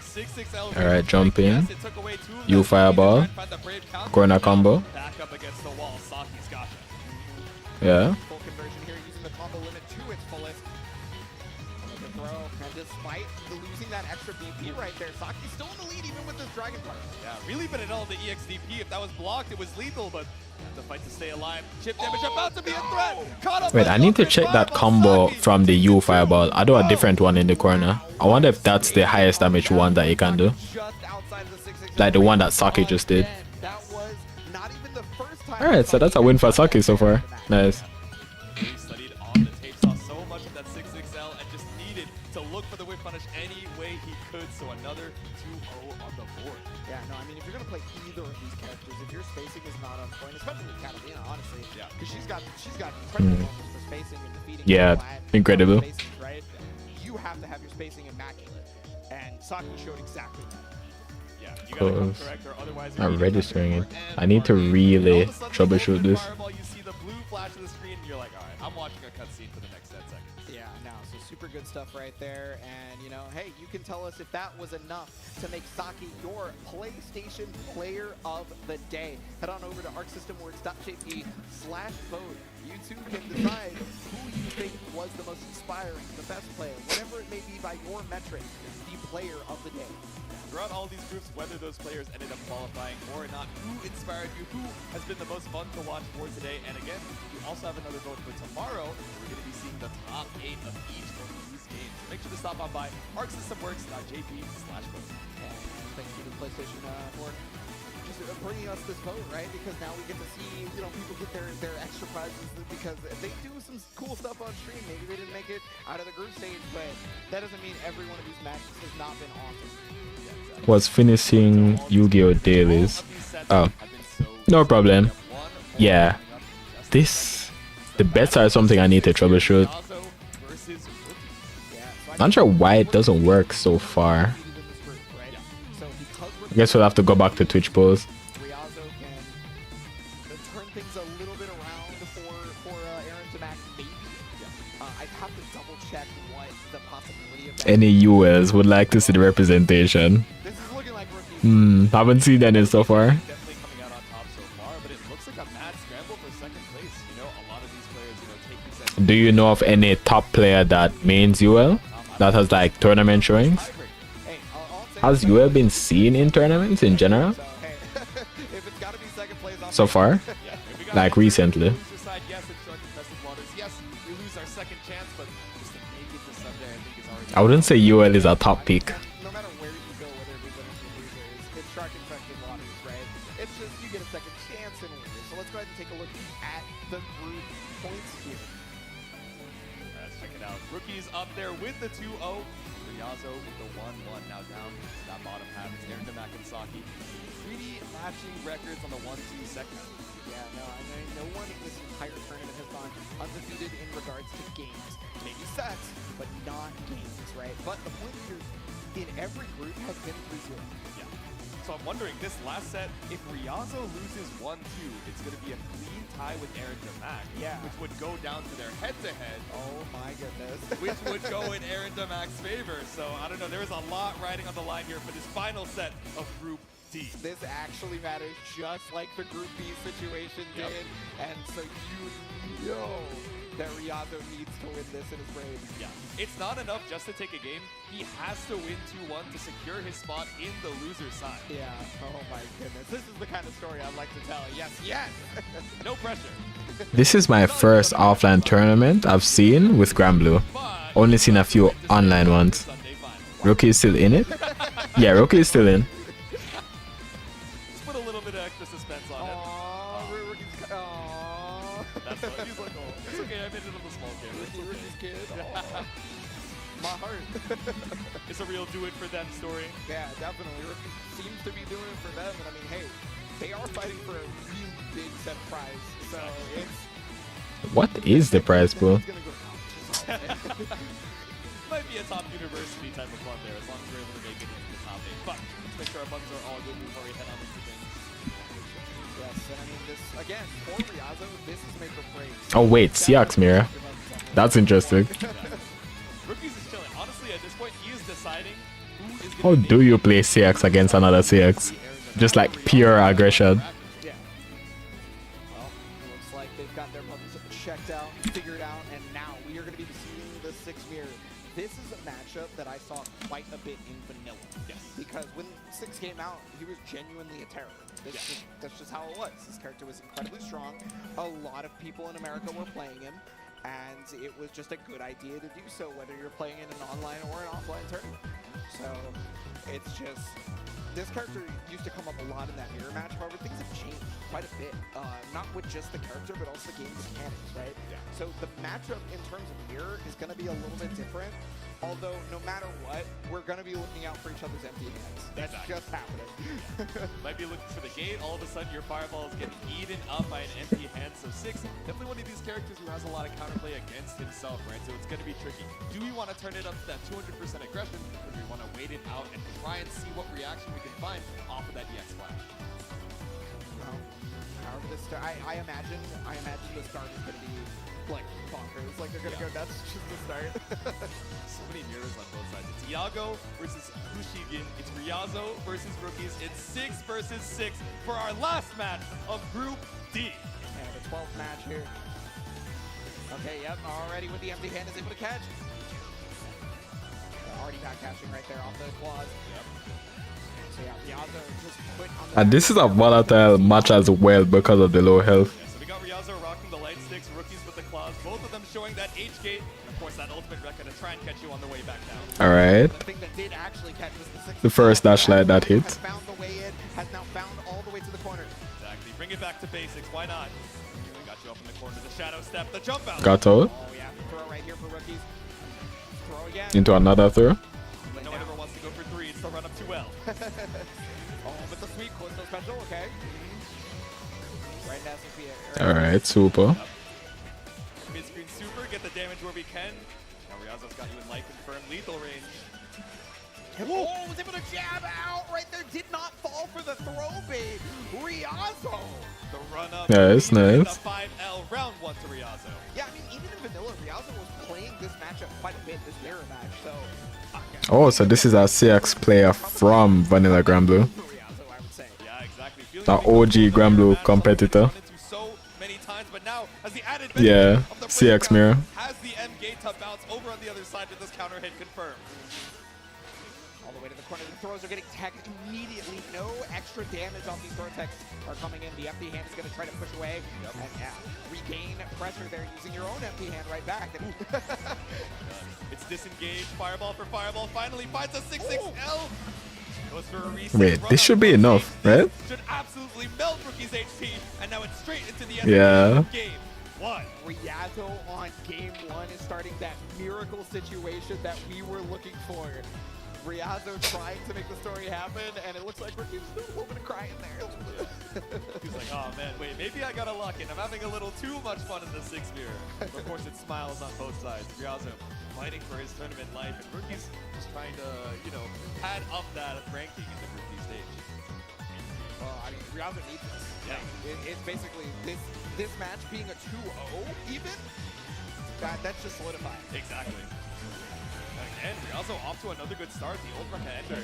6-6 Alright, jump in. Yes, it took away 2 of You them. fireball. Find the brave counter. Corner combo. Back up against the wall. Saki's got it. Yeah. Full conversion here, using the combo limit to its fullest. The throw, and despite losing that extra BP right there, Saki's still in the lead even with this Dragon Part. Yeah, really been it all the EXDP. If that was blocked, it was lethal, but the fight to stay alive. Chip damage about to be a threat. Caught up Wait, by I need to the check that fireball. combo Saki. from the U fireball. I do a different one in the corner. I wonder if that's the highest damage one that you can do. Just outside the 6-6 Like the one that Saki just did. That was not even the first time. Alright, so that's a win for Saki so far. Nice. He studied on the tape, saw so much of that 6-6L, and just needed to look for the whip punish any way he could. So another 2-0 on the board. Yeah, no, I mean, if you're going to play either of these characters, if your spacing is not on point, especially with Catalina, honestly, Yeah. because she's got incredible moments for spacing and defeating Yeah, flat incredible. spaces, right? You have to have your spacing immaculate, and Saki showed exactly that. Yeah, you gotta come Close. correct or otherwise I'm you're registering it. and I need to RE. really All of a sudden, the troubleshoot ultimate this. Fireball, you see the blue flash of the screen, and you're like, all right, I'm watching a cutscene for the next 10 seconds. Yeah, no, so super good stuff right there, and you know, hey, you can tell us if that was enough to make Saki your PlayStation Player of the Day. Head on over to arcsystemworks.jp/vote. You too can decide who you think was the most inspiring, the best player, whatever it may be by your metric, the Player of the Day. Throughout all these groups, whether those players ended up qualifying or not, who inspired you, who has been the most fun to watch for today, and again, you also have another vote for tomorrow. We're going to be seeing the top 8 of each of these games. So make sure to stop on by arcsystemworks.jp/vote. And thank you to the PlayStation for just bringing us this vote, right? Because now we get to see, you know, people get their extra prizes because they do some cool stuff on stream. Maybe they didn't make it out of the group stage, but that doesn't mean every one of these matches has not been awesome. Was finishing Yu-Gi-Oh! Dailies. Oh, no problem. Yeah. This, the bets are something I need to troubleshoot. Not sure why it doesn't work so far. I guess we'll have to go back to Twitch polls. double check what the possibility of that Any ULs would like to see the representation. This is looking like rookie. Haven't seen any so far. Definitely coming out on top so far, but it looks like a mad scramble for second place. You know, a lot of these players, you know, take these as Do you know of any top player that mains UL that has like tournament showings? Hey, I'll say Has UL been seen in tournaments in general so, hey, if it's got to be second place, I'll so far? yeah, if we got Like victory, recently. loser side, yes, it's shark infested waters. Yes, we lose our second chance, but just to make it to Sunday, I think is already. I wouldn't say UL is a top pick. no matter where you go, whether it be winners or losers, it's shark infected waters, right? It's just you get a second chance in winners. So let's go ahead and take a look at the group points here. Let's check it out. Rookies up there with the 2-0. Ryazo with the 1-1 now down to that bottom half. It's Aaron Damak and Saki. 3D matching records on the 1-2 second. Yeah, no, I mean, no one in this entire tournament has gone undefeated in regards to games. Maybe sets, but not games, right? But the point here in every group has been 3-0. Yeah. So I'm wondering, this last set, if Ryazo loses 1-2, it's going to be a clean tie with Aaron Damak. Yeah. Which would go down to their head-to-head. Oh my goodness. Which would go in Aaron Damak's favor. So I don't know, there is a lot riding on the line here for this final set of Group D. This actually matters just like the Group B situation Yep. did. And so you know that Ryazo needs to win this in his brain. Yeah, it's not enough just to take a game. He has to win 2-1 to secure his spot in the loser side. Yeah, oh my goodness. This is the kind of story I'd like to tell. Yes, yes! No pressure. This is my first offline tournament I've seen with granblue. But Only seen a few online ones. Sunday final. Rookie is still in it? Yeah, Rookie is still in. Just put a little bit of extra suspense on it. Aww, Rookie's aww. That's what he's like, oh, it's okay, I made it on the small camera. Rookie's kid. Aw. My heart. It's a real do it for them story. Yeah, definitely. Rookie seems to be doing it for them. And I mean, hey, they are fighting for a really big set prize. So it's What is the prize pool? it's gonna go. Might be a top university type of fun there, as long as we're able to make it into the top 8. But let's make sure our buttons are all good before we head on into things. Yes, and I mean, this, again, for Ryazo, this is make or break. Oh wait, Seahawks mirror. That's interesting. Rookies is chilling. Honestly, at this point, he is deciding who is How going to do you play CX against another CX? Just like pure aggression. Yeah. Well, it looks like they've got their buttons checked out, figured out, and now we are going to be seeing the 6 mirror. This is a matchup that I saw quite a bit in vanilla. Yes. Because when 6 came out, he was genuinely a terror. That's just how it was. His character was incredibly strong. A lot of people in America were playing him, and it was just a good idea to do so, whether you're playing in an online or an offline tournament. So it's just, this character used to come up a lot in that mirror match. However, things have changed quite a bit. Not with just the character, but also the game mechanics, right? Yeah. So the matchup in terms of mirror is going to be a little bit different. Although, no matter what, we're going to be looking out for each other's empty hands. That's just happening. Might be looking for the gate. All of a sudden, your fireball is getting eaten up by an empty hand. So 6, definitely one of these characters who has a lot of counterplay against himself, right? So it's going to be tricky. Do we want to turn it up to that 200% aggression, or do we want to wait it out and try and see what reaction we can find off of that EX flash? Well, however this I imagine the start is going to be like bonkers. Like they're going to go nuts just to start. So many mirrors on both sides. It's Iago versus Kushigin. It's Ryazo versus Rookies. It's 6 versus 6 for our last match of Group D. And the 12th match here. Okay, yep, already with the empty hand is able to catch. Already back catching right there off the quad. Yep. So yeah, Ryazo just put on the And this is a volatile match as well because of the low health. Yeah, so we got Ryazo rocking the light sticks, Rookies with the claws, both of them showing that H-gate, and of course that ultimate record to try and catch you on the way back down. Alright. The thing that did actually catch was the 6. The first dash light that hit. Has found the way in, has now found all the way to the corner. Exactly. Bring it back to basics. Why not? We got you up in the corner. The shadow step. The jump out. Got out. Oh yeah, throw right here for Rookies. Throw again. Into another throw. But no one ever wants to go for 3. It's still run up too well. Oh, but the sweet close no special, okay. Right now, Sophia. Alright, super. Mid-screen super. Get the damage where we can. Now Ryazo's got you in life confirmed lethal range. Oh, was able to jab out right there. Did not fall for the throw bait. Ryazo. The run up. Nice, nice. The 5L round 1 to Ryazo. Yeah, I mean, even in vanilla, Ryazo was playing this matchup quite a bit, this mirror match. So, Oh, so this is a CX player from Vanilla Granblue. Ryazo, I would say. Yeah, exactly. Feeling The like the OG Granblue competitor. run into so many times, but now as the added Yeah, benefit of the CX breakdown, mirror. has the M gate to bounce over on the other side with this counter hit confirmed. All the way to the corner. The throws are getting teched immediately. No extra damage off these throw techs are coming in. The empty hand is going to try to push away. And yeah, regain pressure there using your own empty hand right back. It's disengaged. Fireball for fireball. Finally finds a 6-6L. Goes for a reset. Wait, Run this up should be close enough, HP. right? Should absolutely melt Rookie's HP. And now it's straight into the Yeah. game 1. Ryazo on game 1 is starting that miracle situation that we were looking for. Ryazo trying to make the story happen, and it looks like we're just a little bit of crying there. He's like, oh man, wait, maybe I got a luck in. I'm having a little too much fun in the 6 mirror. But of course, it smiles on both sides. Ryazo fighting for his tournament life, and Rookie's just trying to, you know, pad up that ranking in the rookie stage. Well, I mean, Ryazo needs this. Yeah. It's basically this match being a 2-0 even. That's just solidified. Exactly. Again, Ryazo off to another good start. The old Ruka ender.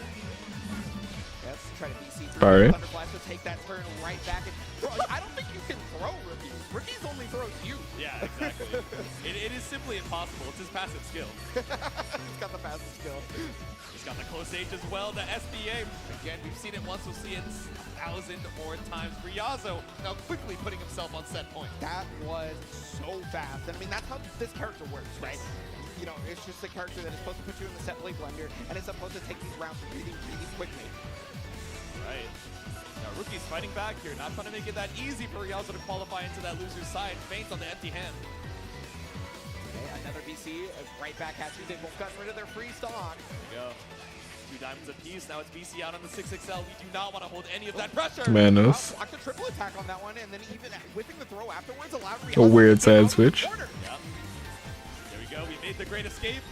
Yes, try to BC through. Sorry. Thunderflash to take that turn right back. And throw. I don't think you can throw Rookies. Rookies only throws you. Yeah, exactly. it is simply impossible. It's his passive skill. He's got the fastest skill. He's got the close age as well. The SBA. Again, we've seen it once. We'll see it 1,000 more times. Ryazo now quickly putting himself on set point. That was so fast. And I mean, that's how this character works, right? You know, it's just a character that is supposed to put you in the set play blender, and it's supposed to take these rounds really, really quickly. Right. Now, Rookie's fighting back here. Not trying to make it that easy for Ryazo to qualify into that loser's side. Feint on the empty hand. Okay, another BC right back at you. They've both gotten rid of their free stock. There we go. 2 diamonds apiece. Now it's BC out on the 6XL. We do not want to hold any of that pressure. Menace. Blocked a triple attack on that one, and then even whipping the throw afterwards allowed A weird Ryazo to get side out of the switch. corner. Yeah. There we go. We made the great escape.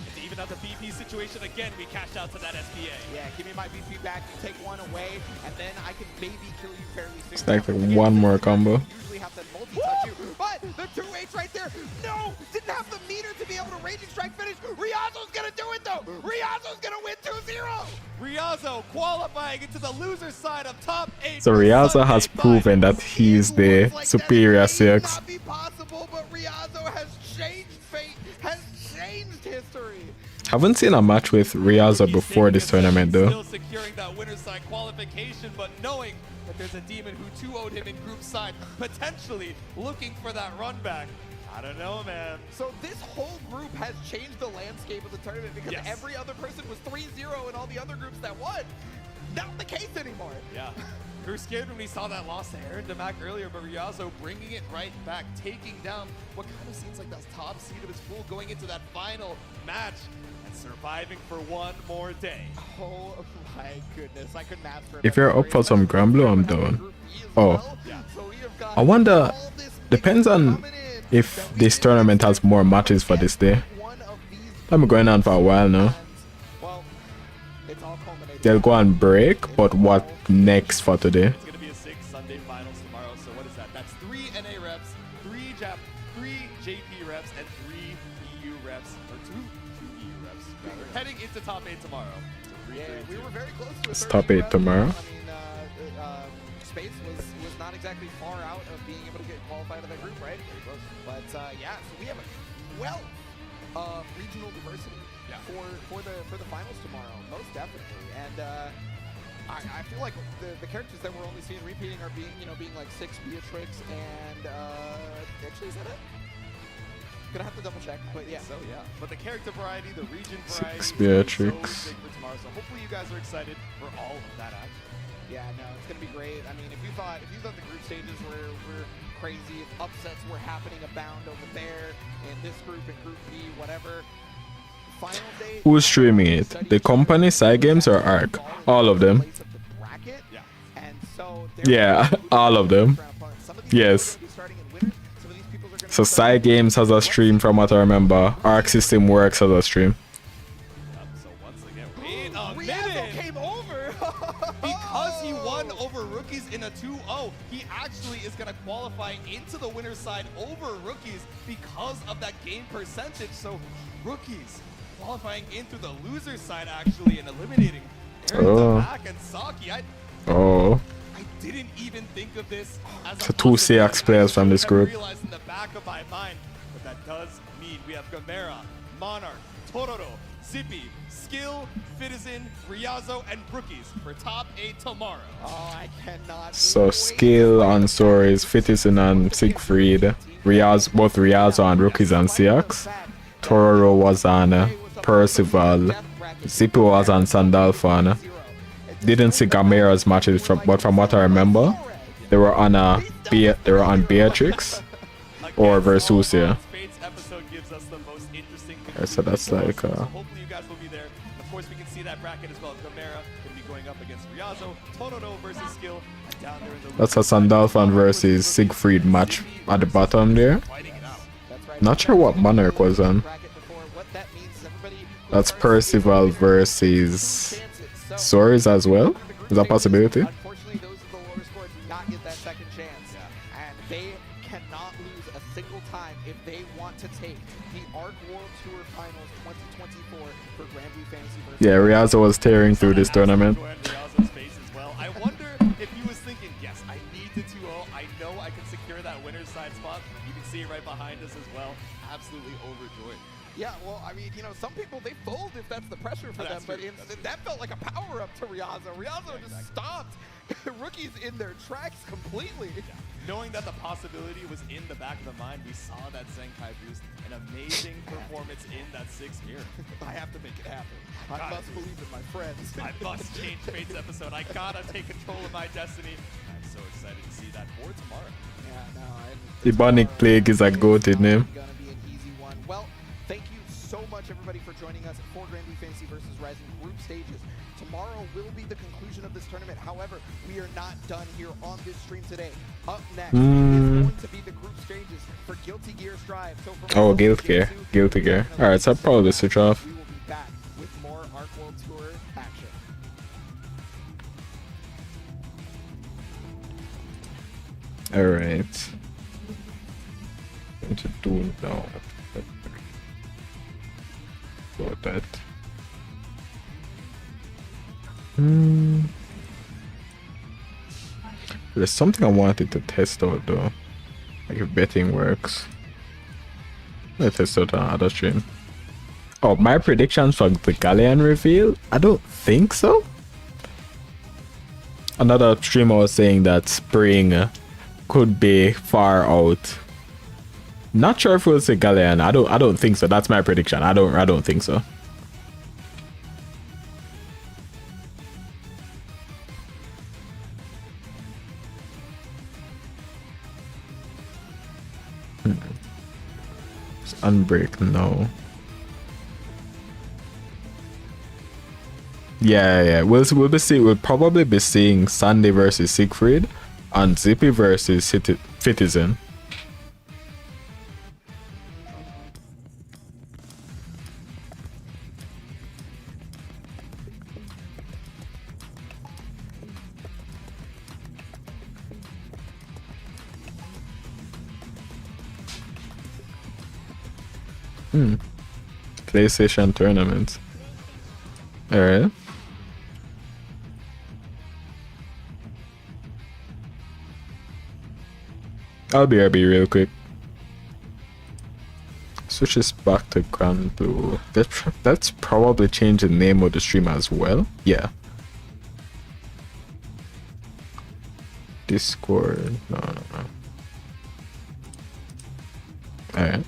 And to even out the BP situation again, we cashed out to that SBA. Yeah, give me my BP back, you take one away, and then I can maybe kill you fairly soon. It's like one more combo. Usually have to multi-touch you, but the 2H right there, no! Didn't have the meter to be able to Raging Strike finish. Ryazo's gonna do it though! Ryazo's gonna win 2-0! Ryazo qualifying into the loser side of top 8. So Ryazo has proven that he is the superior It may CX. not be possible, but Ryazo has changed fate, has changed history. Haven't seen a match with Ryazo before this tournament though. Still securing that winner's side qualification, but knowing that there's a demon who 2-0'd him in group side, potentially looking for that run back. I don't know, man. So this whole group has changed the landscape of the tournament because Yes. every other person was 3-0 in all the other groups that won. Not the case anymore. Yeah. We were scared when we saw that loss to Aaron Damac earlier, but Ryazo bringing it right back, taking down what kind of seems like that top seed of his pool going into that final match and surviving for one more day. Oh my goodness, I couldn't ask for a If you're better up for some story. Granblue, I'm down. Group E as Oh. well. Yeah. So we have got I wonder, all this depends mix on coming in if that we this didn't tournament has expect more matches for this day. one of these I've been going on for a while now. and, well, it's all culminated. They'll go on break, but what next for today? It's going to be a 6 Sunday finals tomorrow. So what is that? That's 3 NA reps, 3 JP reps, and 3 EU reps, or 2 EU reps, rather. Heading into top 8 tomorrow. So 3, Yeah, 3, we 2. were very close to a It's 30 top 8 round. tomorrow. I mean, Space was not exactly far out of being able to get qualified to that group, right? Very close. But yeah, so we have a wealth of regional diversity for the finals tomorrow, most definitely. And I feel like the characters that we're only seeing repeating are being like 6 Beatrix and actually is that it? Gonna have to double check, but yeah. So yeah, but the character variety, the region variety, is Beatrix. so big for tomorrow. So hopefully you guys are excited for all of that action. Yeah, no, it's gonna be great. I mean, if you thought the group stages were crazy, if upsets were happening abound over there in this group and Group B, whatever. Final day. Who's streaming it? The company, Side Games, or ARC? All of them. Yeah. And so Yeah, all of them. Yes. So Side Games has a stream from what I remember. Arc System Works has a stream. So once again, wait, in a 2-0. He actually is going to qualify into the winner's side over Rookies because of that game percentage. So Rookies qualifying into the loser's side actually and eliminating Aaron Tamak and Saki. I didn't even think of this as So 2 CX players from this group. Realized in the back of my mind, but that does mean we have Gamera, Monarch, Tororo, Zippy, Skill, Citizen, Ryazo, and Rookies for top 8 tomorrow. Oh, I cannot. So Skill on Soris, Citizen and Siegfried, both Ryazo and Rookies on CX. Tororo was on Percival, Zippy was on Sandalphon. Didn't see Gamera's matches, but from what I remember, they were on Beatrix or Versusia. So that's like Hopefully you guys will be there. Of course, we can see that bracket as well. Gamera going to be going up against Ryazo, Tororo versus Skill. And down there in the that's a Sandalphon versus Siegfried match at the bottom there. Not sure what Monarch was on. That's Percival versus Soris as well. Is that a possibility? Unfortunately, those are the lower scores do not get that second chance. And they cannot lose a single time if they want to take the ARC World Tour Finals 2024 for granblue Fantasy versus. Yeah, Ryazo was tearing through this tournament. I wonder if he was thinking, yes, I need the 2-0. I know I can secure that winner's side spot. You can see it right behind us as well. Absolutely overjoyed. Yeah, well, I mean, you know, some people, they fold if that's the pressure for them, but that felt like a power-up to Ryazo. Ryazo just stopped Rookies in their tracks completely. Yeah. Knowing that the possibility was in the back of the mind, we saw that Zenkai boost, an amazing performance in that 6th mirror. I have to make it happen. I must believe in my friends. I must change Fate's episode. I gotta take control of my destiny. I'm so excited to see that for tomorrow. Yeah, no. Ebonic Plague is a goated name. Gonna be an easy one. Well, thank you so much, everybody, for joining us for granblue Fantasy versus Rising group stages. Tomorrow will be the conclusion of this tournament. However, we are not done here on this stream today. Up next is going to be the group stages for Guilty Gear Strive. So from Guilty Gear. Alright, so I'll probably switch off. We will be back with more ARC World Tour action. Alright. Going to do now. Got that. There's something I wanted to test out though. Like if betting works. Let's test out on another stream. Oh, my predictions for the Galleon reveal? I don't think so. Another streamer was saying that spring could be far out. Not sure if it was a Galleon. I don't think so. That's my prediction. I don't think so. Unbreak, no. Yeah. We'll probably be seeing Sandy versus Siegfried and Zippy versus Citizen. PlayStation tournament. Alright. I'll be RB real quick. Switch this back to granblue. Let's probably change the name of the stream as well. Yeah. Discord. No. Alright.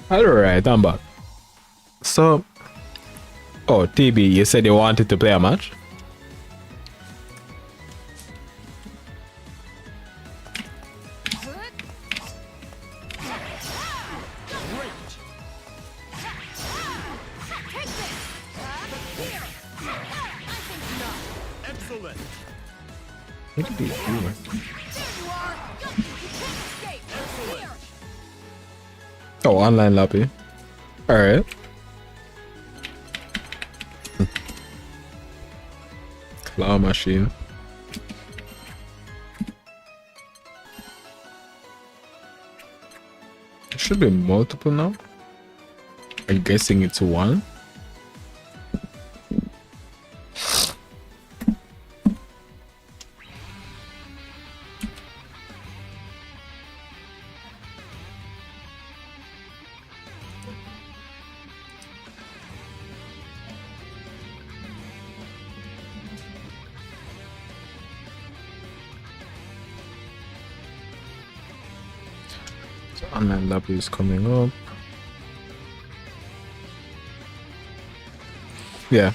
Alright, I'm back. So, oh, TB, you said you wanted to play a match? Excellent. What did he do? Oh, online lobby. Alright. Claw machine. It should be multiple now. I'm guessing it's one. Online lobby is coming up. Yeah.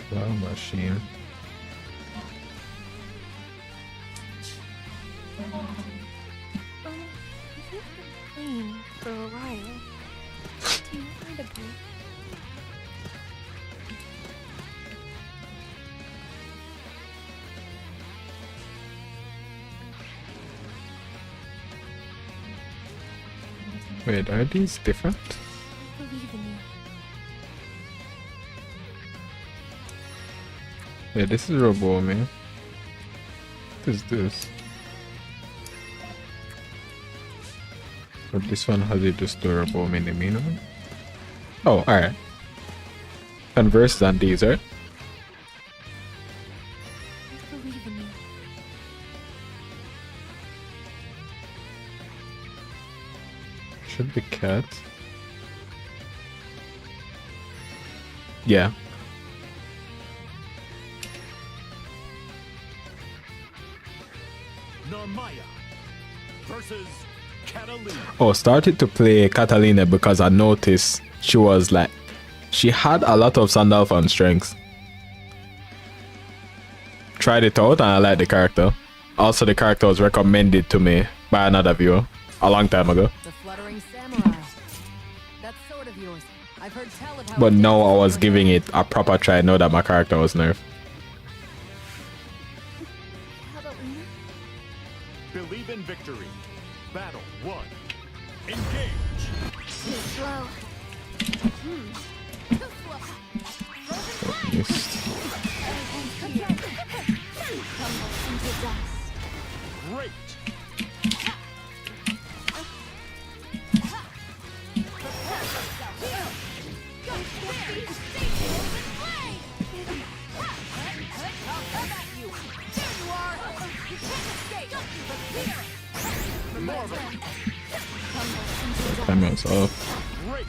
Claw machine. For a while. Do you want to be? Wait, are these different? I believe in you. Yeah, this is Robo, man. What is this? But this one has a durable mini minimum. Oh, alright. Converse on these, right? I believe in you. Should be cat. Yeah. Narmaya versus Catalina. Oh, started to play Catalina because I noticed she was like, she had a lot of Sandalphon strengths. Tried it out and I like the character. Also, the character was recommended to me by another viewer a long time ago. The fluttering samurai. That sword of yours. I've heard tell of how But it now I dances was over giving there. it a proper try now that my character was nerfed. Catalina? Believe in victory. Battle 1. Engage. Too slow. Too slow. Missed. Tumble into dust. Great. Timer's off. Great.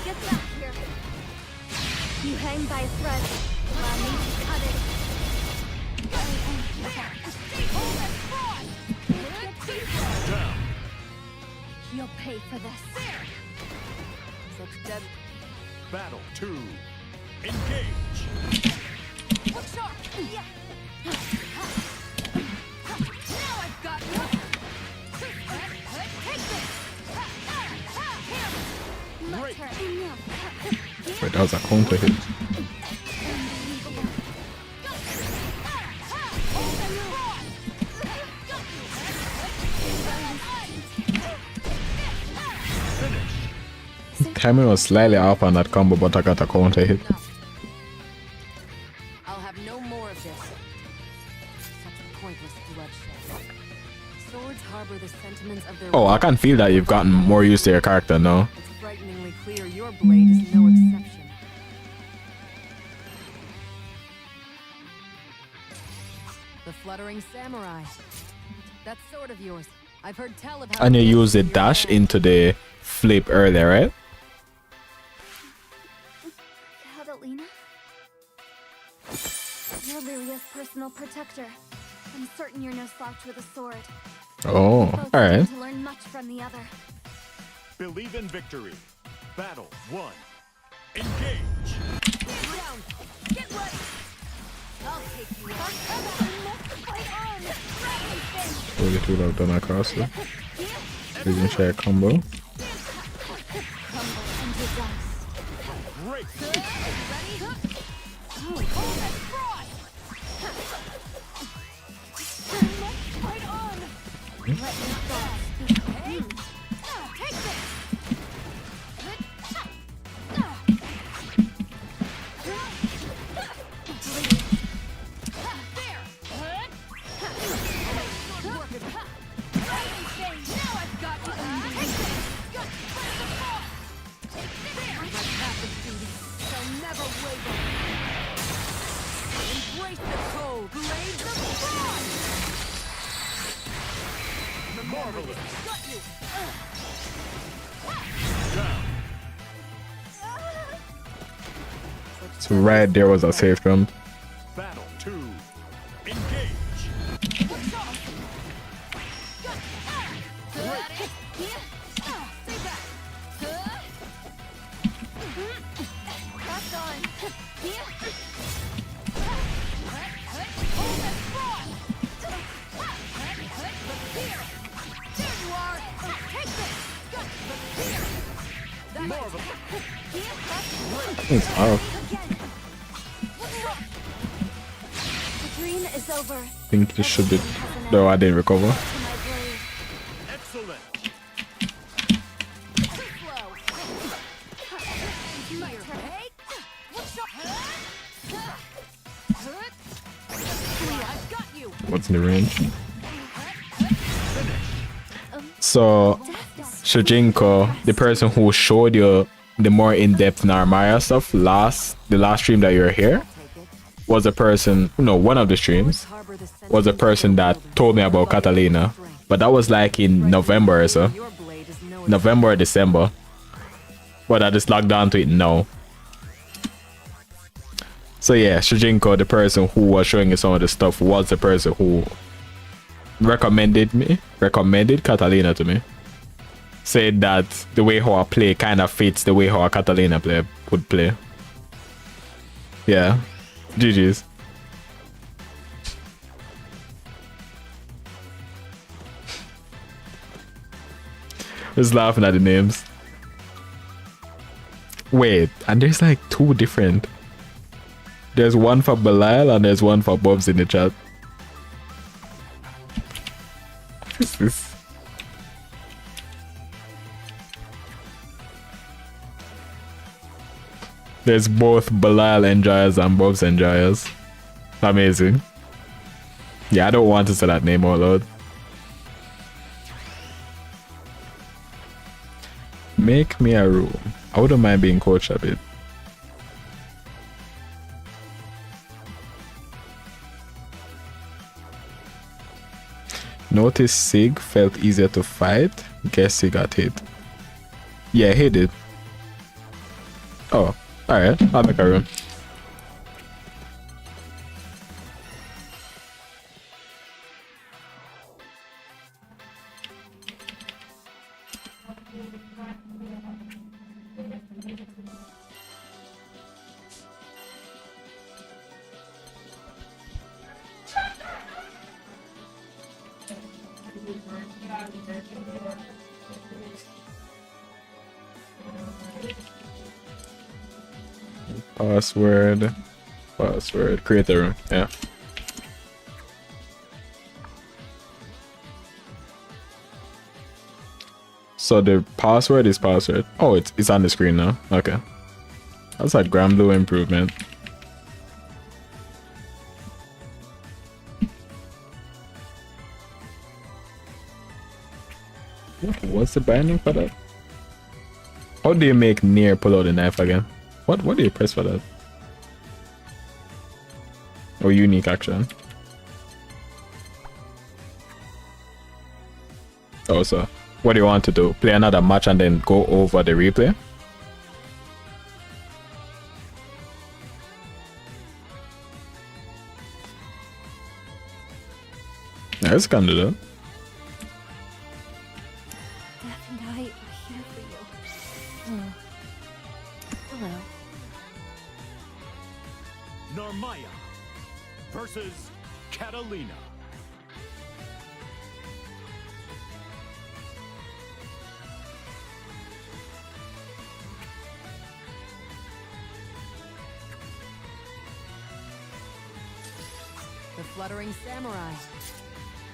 Get back here. You hang by a thread. Allow me to cut it. Down. You'll pay for this. Such dead. Battle 2. Engage. Look sharp. Yeah. Now I've got you. Take this. My Great. turn. Enough. Wait, that was a counter hit. Timing was slightly off on that combo, but I got a counter hit. I'll have no more of this. Such pointless bloodshed. Swords harbor the sentiments of their. Oh, I can feel that you've gotten more used to your character now. It's frighteningly clear your blade is no exception. The fluttering samurai. That's sort of yours. I've heard tell of how And you to use the your dash dad. into the flip earlier, right? Catalina? You're Lilia's personal protector. I'm certain you're no slouch with a sword. Oh, Both alright. seem to learn much from the other. Believe in victory. Battle 1. Engage. Down. Get ready. I'll take you on. Pull it through like done across it. Vision share combo. Crumble into dust. Great. Ready? Hold that fraud. Fight on! Let me go. Hey. Take this. There. Good work. Now I've got you. Take this. There. My path of duty shall never waver. Embrace the code. Blades of fraud. Marvelous. Got you. Down. So right there was a safe jump. Battle 2. Engage. That's on. Marvelous. It's off. The dream is over. I think this should be. No, I didn't recover. To my blade. Excellent. What's in the range? So, Shujinko, the person who showed you the more in-depth Narmaya stuff the last stream that you're here, was a person, one of the streams, was a person that told me about Catalina. But that was like in November or so. November or December. But I just logged on to it now. So yeah, Shujinko, the person who was showing you some of the stuff, was the person who recommended Catalina to me. Said that the way how I play kind of fits the way how a Catalina would play. Yeah. GG's. Just laughing at the names. Wait, and there's like two different. There's one for Belial and there's one for Bobs in the chat. What is this? There's both Belial enjoyers and Bobs enjoyers. Amazing. Yeah, I don't want to say that name out loud. Make me a room. I wouldn't mind being coached a bit. Notice Sig felt easier to fight. Guess he got hit. Yeah, he did. Oh, alright. I'll make a room. Password, create a room, yeah. So the password is password. Oh, it's on the screen now. Okay. That's like granblue improvement. What's the binding for that? How do you make near pull out the knife again? What do you press for that? Or unique action? Oh, so what do you want to do? Play another match and then go over the replay? Yeah, let's kind of do that. Death and I are here for you. Hello. Narmaya versus Catalina. The fluttering samurai.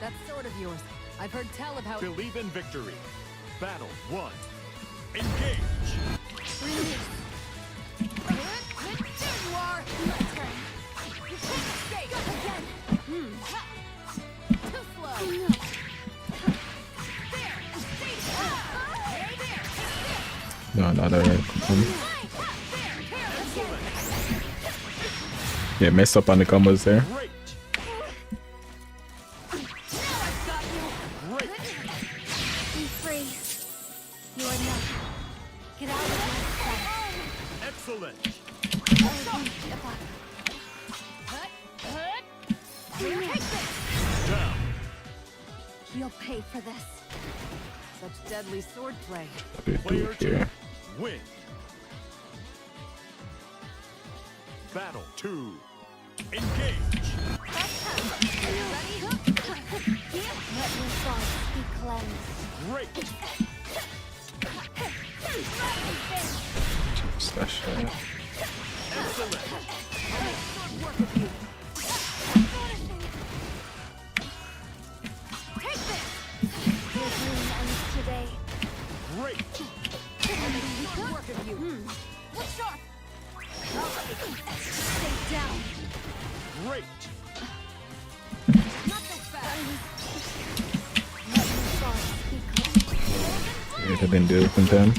That sword of yours. I've heard tell of how. Believe in victory. Battle 1. Engage. There you are. My turn. You can't escape. Again. Too slow. No. There. Stay there. No, not alright. Yeah, messed up on the combos there. Great. Now I've got you. Great. Be free. You are not. Get out of my sight. Excellent. Down. You'll pay for this. Such deadly swordplay. What do you Player do here? 2. Win. Battle 2. Engage. Let your thoughts be cleansed. Great. Slash. Excellent. Your dream ends today. Great. Good work of you. Look sharp. Stay down. Great. Not so fast. Let your thoughts be cleansed. Yeah, they didn't do it in time. Down.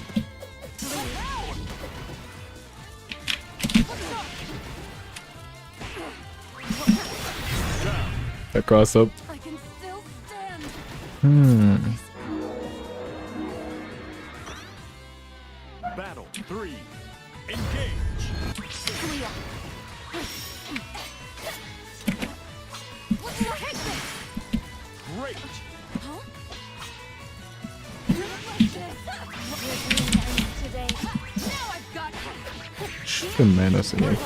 The cross up. I can still stand. Battle 3. Engage. Clear. Great. Your dream ends today. Now I've got you. Should menace me. I'll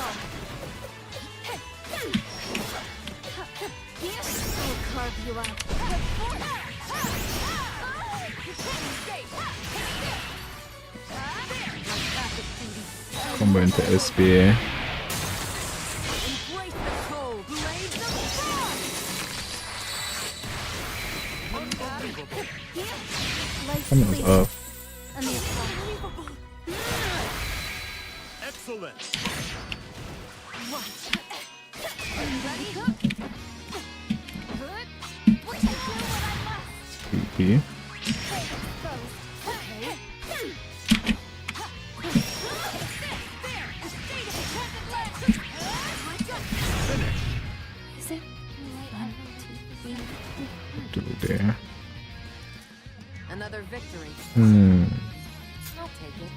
carve you up. Combo into SBA. Embrace the cold. Blades of frost. Unbelievable. Life Coming sleeps up. and the unbelievable. Excellent. Watch. Are you ready? Good. What you do what I must. PP. Stay exposed. Okay. Is it fun to be? Do there. Another victory. I'll take it.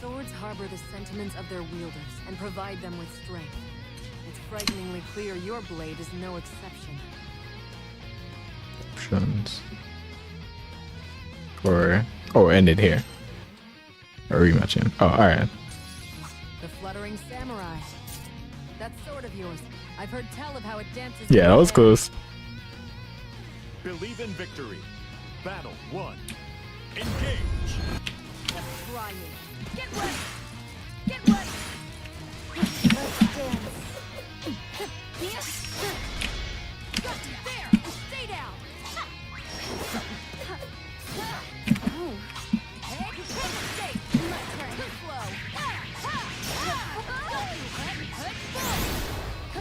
Swords harbor the sentiments of their wielders and provide them with strength. It's frighteningly clear your blade is no exception. Options. Or end it here. A rematch in. Oh, alright. The fluttering samurai. That sword of yours. I've heard tell of how it dances. Yeah, that was close. Believe in victory. Battle 1. Engage. Try me. Get ready. Get ready. Let's dance. Got you there. Stay down. Oh, Hey, you can't escape. my turn. Too slow.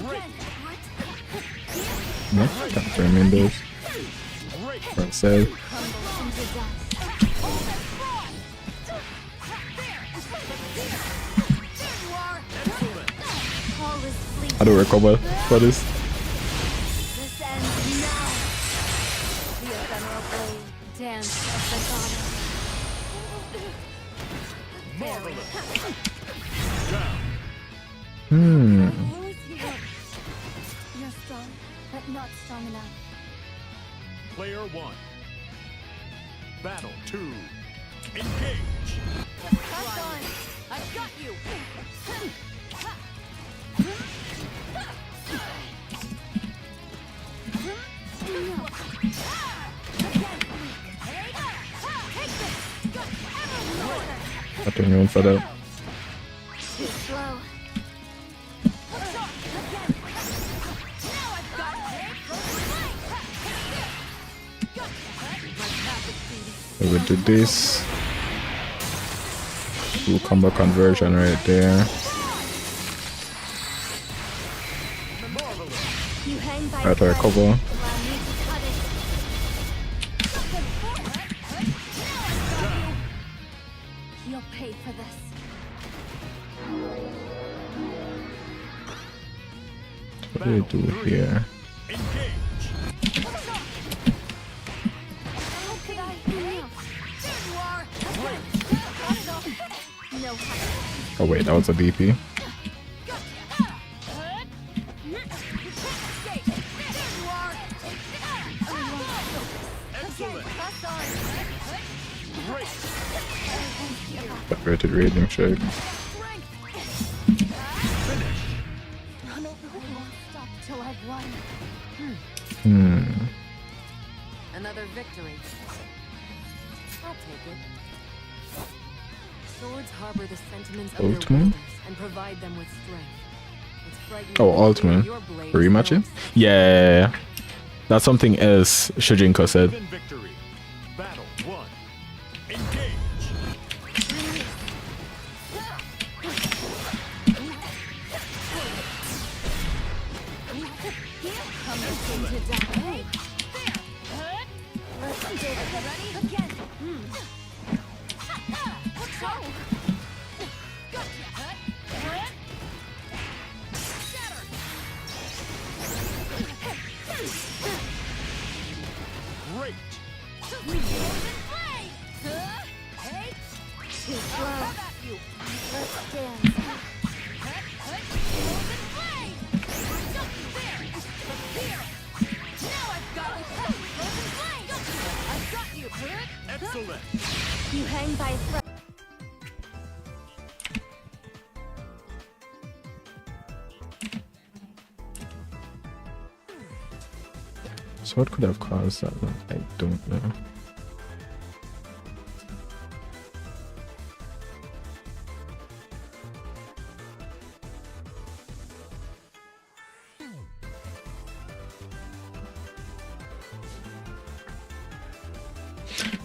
Again. What? What? Confirming those. Great. Front side. Crumble into dust. There you are. Excellent. All is fleeting. How do we recover for this? This ends now. The ephemeral dance of the goddess. Marvelous. Down. You're strong, but not strong enough. Player 1. Battle 2. Engage. Press on. I've got you! Nothing room for that. Too slow. We will do this. Full combo conversion right there. You hang by Right, our cover. Allow me to cut it. You'll pay for this. What do we do here? Engage. How could I? No higher. Oh wait, that was a DP. Excellent. Great. Separated raging check. I won't stop till I've won. Another victory. I'll take it. Swords harbor the sentiments of their Ultimate? wielders and provide them with strength. It's frightening Oh, to feel ultimate. your blade Rematching? fills. Yeah. That's something else Shujinko said. Even victory. Battle 1. Engage. Come into die. Let's do it. Ready? Again. Great. Too slow. Let's dance. Excellent. You hang by a thread. So what could have caused that? I don't know.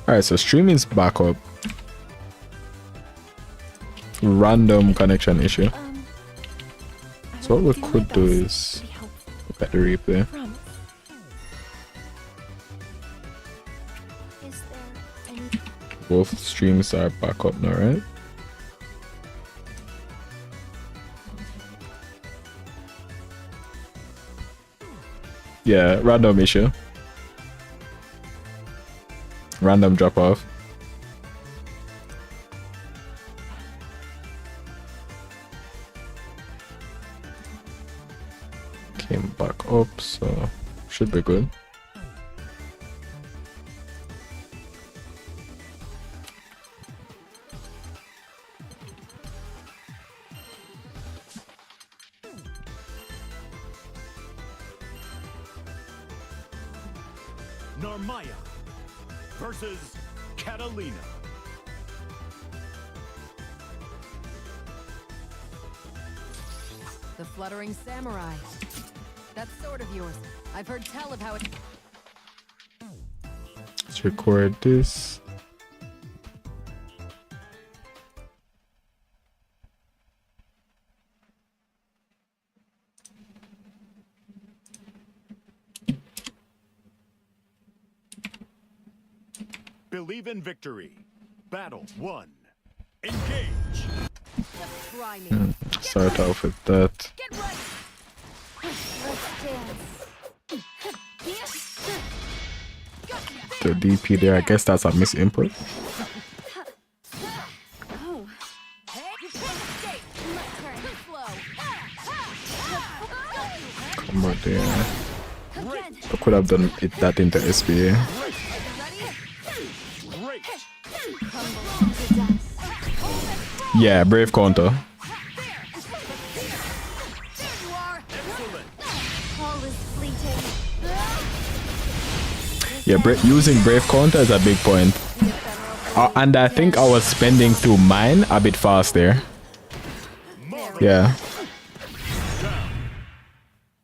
Alright, so streaming's back up. Random connection issue. So what we could do is better replay. Is there any Both streams are back up now, right? Yeah, random issue. Random drop off. Came back up, so should be good. Narmaya versus Catalina. The fluttering samurai. That sword of yours. I've heard tell of how it. Let's record this. Believe in victory. Battle 1. Engage. Just try me. Start off with that. Get right. let's dance. The DP there, I guess that's a misinput. Oh. Hey, you can't escape. My turn. Flow. Combo there. Again. I could have done it that into SBA. Yeah, brave counter. All is fleeting. Yeah, using brave counter is a big point. And I think I was spending through mine a bit fast there. Yeah.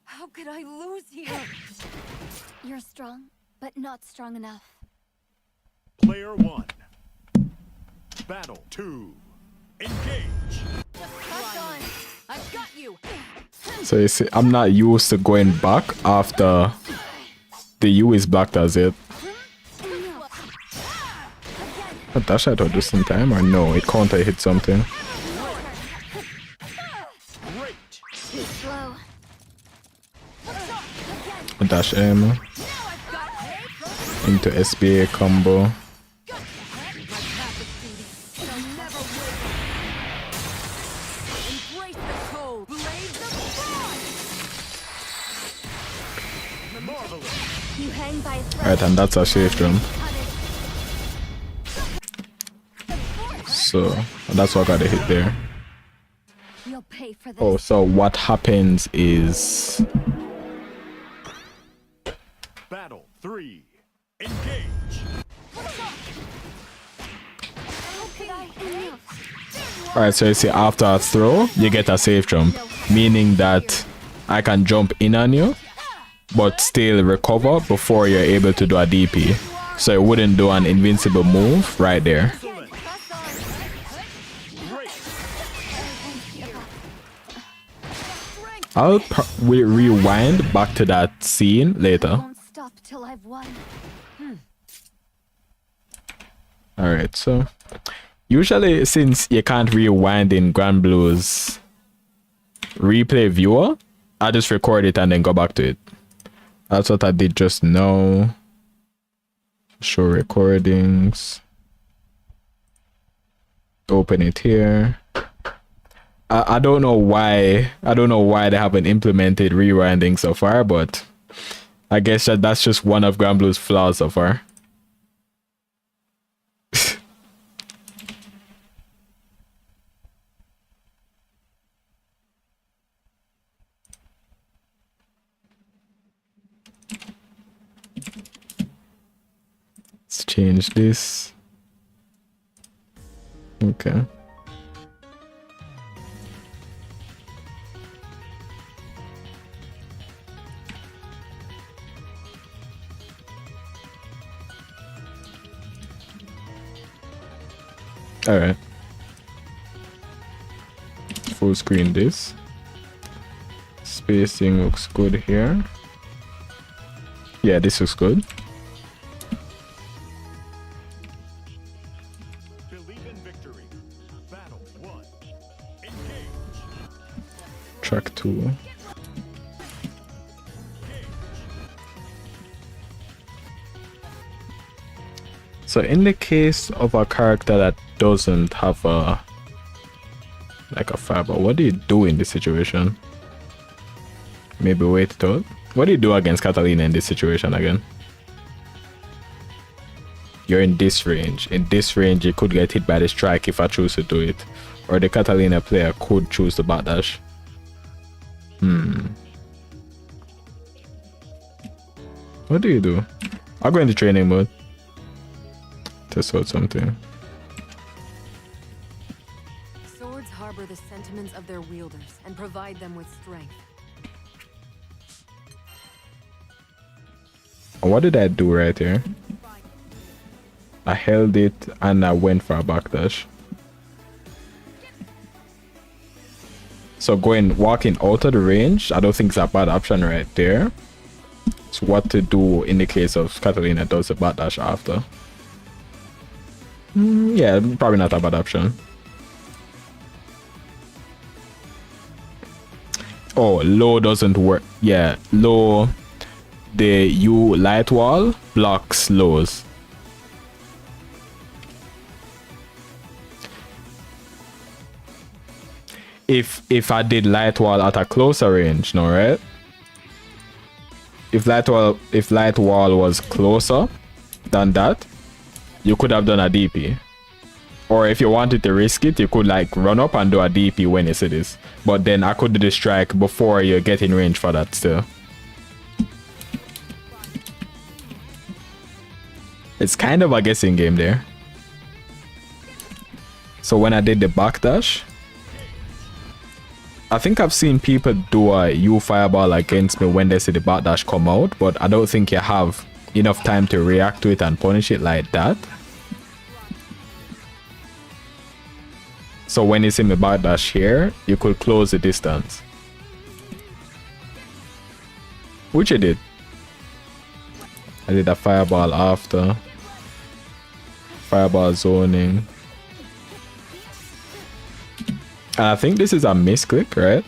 How could I lose here? You're strong, but not strong enough. Player 1. Battle 2. Engage. I've got you. So you see, I'm not used to going back after the U is blocked as it. But dash out of this in time or no? It counter hit something. Too slow. Dash M into SBA combo. Embrace the cold. Blaze the Marvelous. You hang by a thread. Right, and that's a safe drum. So that's what I got a hit there. You'll pay for this. Oh, so what happens is Battle 3. Engage. alright, so you see after a throw, you get a safe jump. Meaning that I can jump in on you, but still recover before you're able to do a DP. So it wouldn't do an invincible move right there. I'll rewind back to that scene later. Won't stop till I've won. Alright, so usually since you can't rewind in granblue's replay viewer, I just record it and then go back to it. That's what I did just now. Show recordings. Open it here. I don't know why they haven't implemented rewinding so far, but I guess that's just one of granblue's flaws so far. Let's change this. Okay. All right. Full screen this. Spacing looks good here. Yeah, this looks good. Believe in victory. Battle 1. Engage. Track 2. So in the case of a character that doesn't have a fiber, what do you do in this situation? Maybe wait it out. What do you do against Catalina in this situation again? You're in this range. In this range, you could get hit by the strike if I choose to do it. Or the Catalina player could choose to backdash. What do you do? I'll go into training mode. Test out something. Swords harbor the sentiments of their wielders and provide them with strength. What did I do right here? I held it and I went for a backdash. So walking out of the range, I don't think it's a bad option right there. It's what to do in the case of Catalina does a backdash after. Yeah, probably not a bad option. Oh, low doesn't work. Yeah, low the U light wall blocks lows. If I did light wall at a closer range, no, right? If light wall was closer than that, you could have done a DP. Or if you wanted to risk it, you could like run up and do a DP when you see this. But then I could do the strike before you get in range for that still. It's kind of a guessing game there. So when I did the backdash, I think I've seen people do a U fireball against me when they see the backdash come out, but I don't think you have enough time to react to it and punish it like that. So when you see me backdash here, you could close the distance. Which I did. I did a fireball after. Fireball zoning. And I think this is a misclick, right?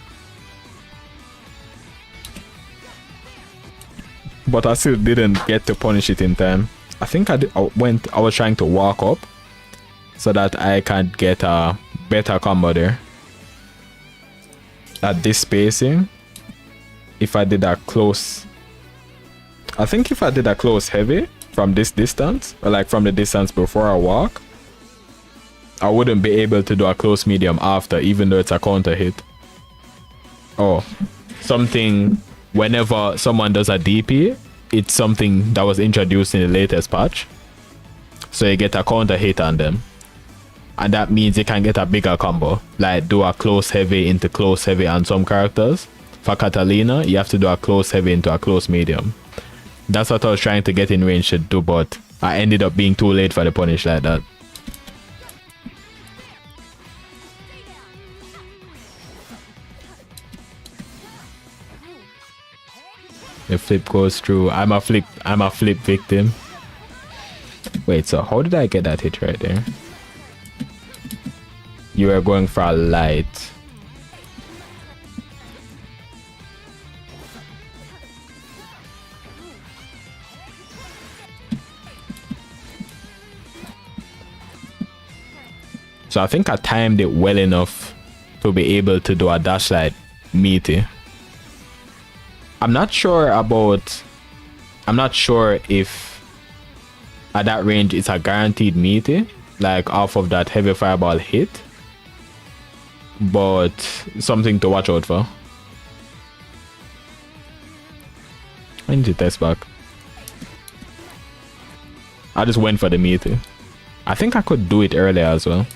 But I still didn't get to punish it in time. I think I was trying to walk up so that I can get a better combo there. At this spacing, if I did a close, I think if I did a close heavy from this distance, or like from the distance before I walk, I wouldn't be able to do a close medium after, even though it's a counter hit. Oh, something, whenever someone does a DP, it's something that was introduced in the latest patch. So you get a counter hit on them. And that means you can get a bigger combo. Like do a close heavy into close heavy on some characters. For Catalina, you have to do a close heavy into a close medium. That's what I was trying to get in range to do, but I ended up being too late for the punish like that. The flip goes through. I'm a flip victim. Wait, so how did I get that hit right there? You were going for a light. So I think I timed it well enough to be able to do a dash light meaty. I'm not sure if at that range it's a guaranteed meaty, like off of that heavy fireball hit, but something to watch out for. I need to test back. I just went for the meaty. I think I could do it earlier as well.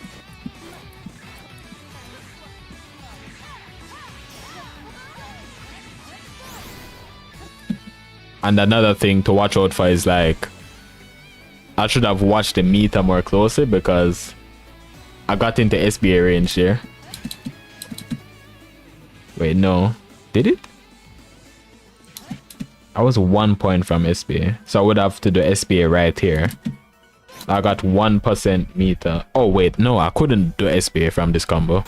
And another thing to watch out for is like, I should have watched the meter more closely because I got into SBA range there. Wait, no. Did it? I was 1 point from SBA. So I would have to do SBA right here. I got 1% meter. Oh wait, no, I couldn't do SBA from this combo.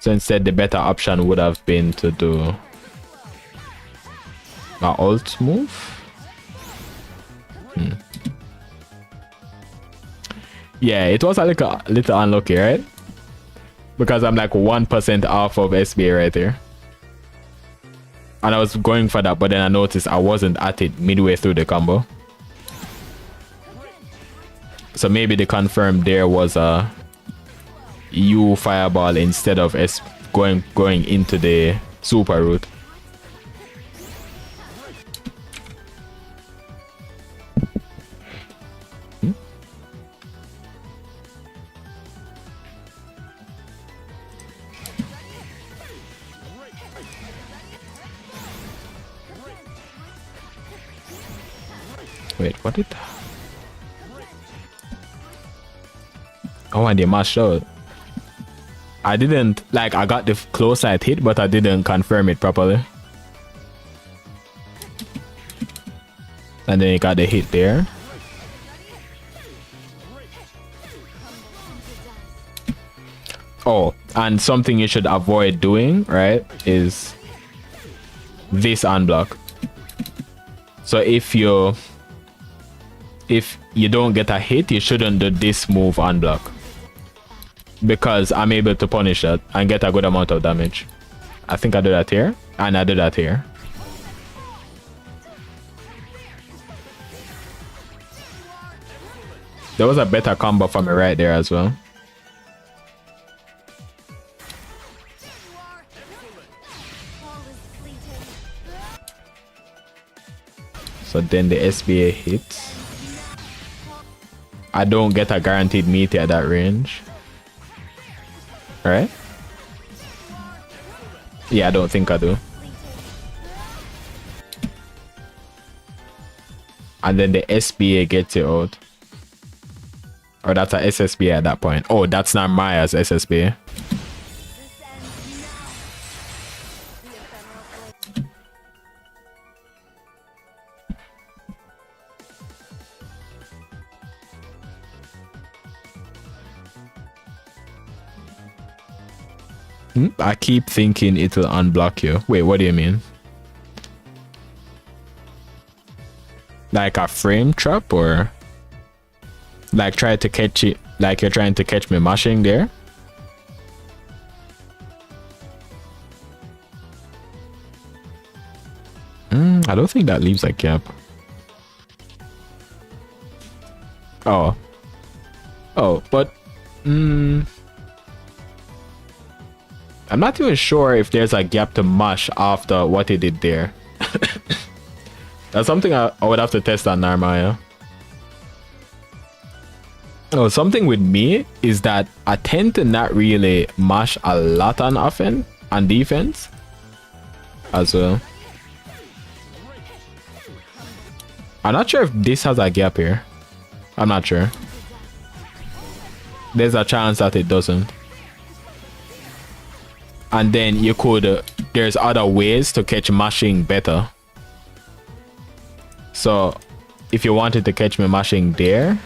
So instead the better option would have been to do my ult move. Yeah, it was a little unlucky, right? Because I'm like 1% off of SBA right there. And I was going for that, but then I noticed I wasn't at it midway through the combo. So maybe the confirm there was a U fireball instead of going into the super route. Wait, what did... Oh, and they mashed out. I didn't... Like, I got the close side hit, but I didn't confirm it properly. And then you got the hit there. Oh, and something you should avoid doing, right, is this unblock. So if you don't get a hit, you shouldn't do this move on block, because I'm able to punish that and get a good amount of damage. I think I do that here, and I do that here. There was a better combo for me right there as well. So then the SBA hits. I don't get a guaranteed meter at that range. Right? Yeah, I don't think I do. And then the SBA gets it out. Or that's a SSB at that point. Oh, that's not Maya's SSB. I keep thinking it'll unblock you. Wait, what do you mean? Like a frame trap, or like try to catch it, like you're trying to catch me mashing there? I don't think that leaves a gap. Oh, but I'm not even sure if there's a gap to mash after what he did there. That's something I would have to test on Narmaya. Oh, something with me is that I tend to not really mash a lot on offense and defense as well. I'm not sure if this has a gap here. I'm not sure. There's a chance that it doesn't. And then you could, there's other ways to catch mashing better. So if you wanted to catch me mashing there,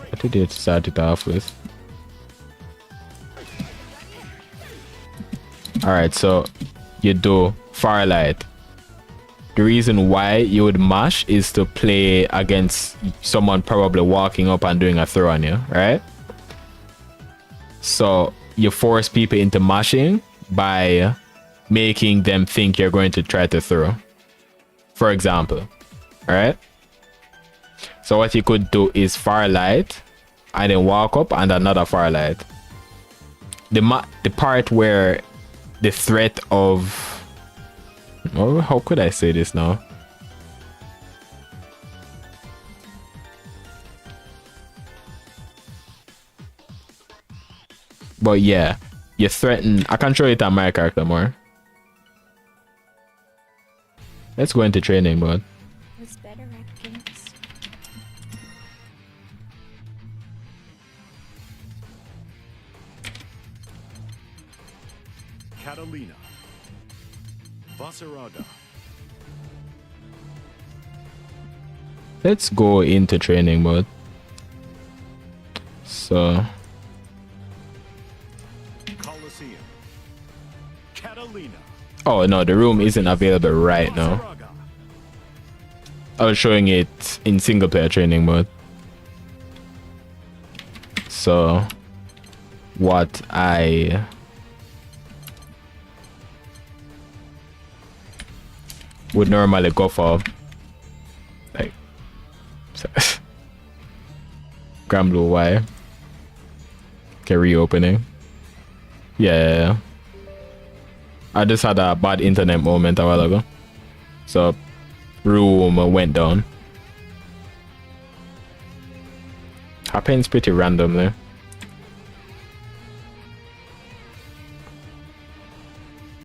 what did it start it off with? Alright, so you do Firelight. The reason why you would mash is to play against someone probably walking up and doing a throw on you, right? So you force people into mashing by making them think you're going to try to throw, for example, right? So what you could do is Firelight and then walk up and another Firelight. The part where the threat of, oh, how could I say this now? But yeah, you threaten. I can show it on my character more. Let's go into training mode. Was better at games. Catalina. Vasaraga. Let's go into training mode. So Coliseum. Catalina. oh no, the room isn't available right now. Vasaraga. I was showing it in single player training mode. So what I would normally go for, like, granblue Y. Okay, reopening. Yeah, I just had a bad internet moment a while ago, so room went down. Happens pretty randomly.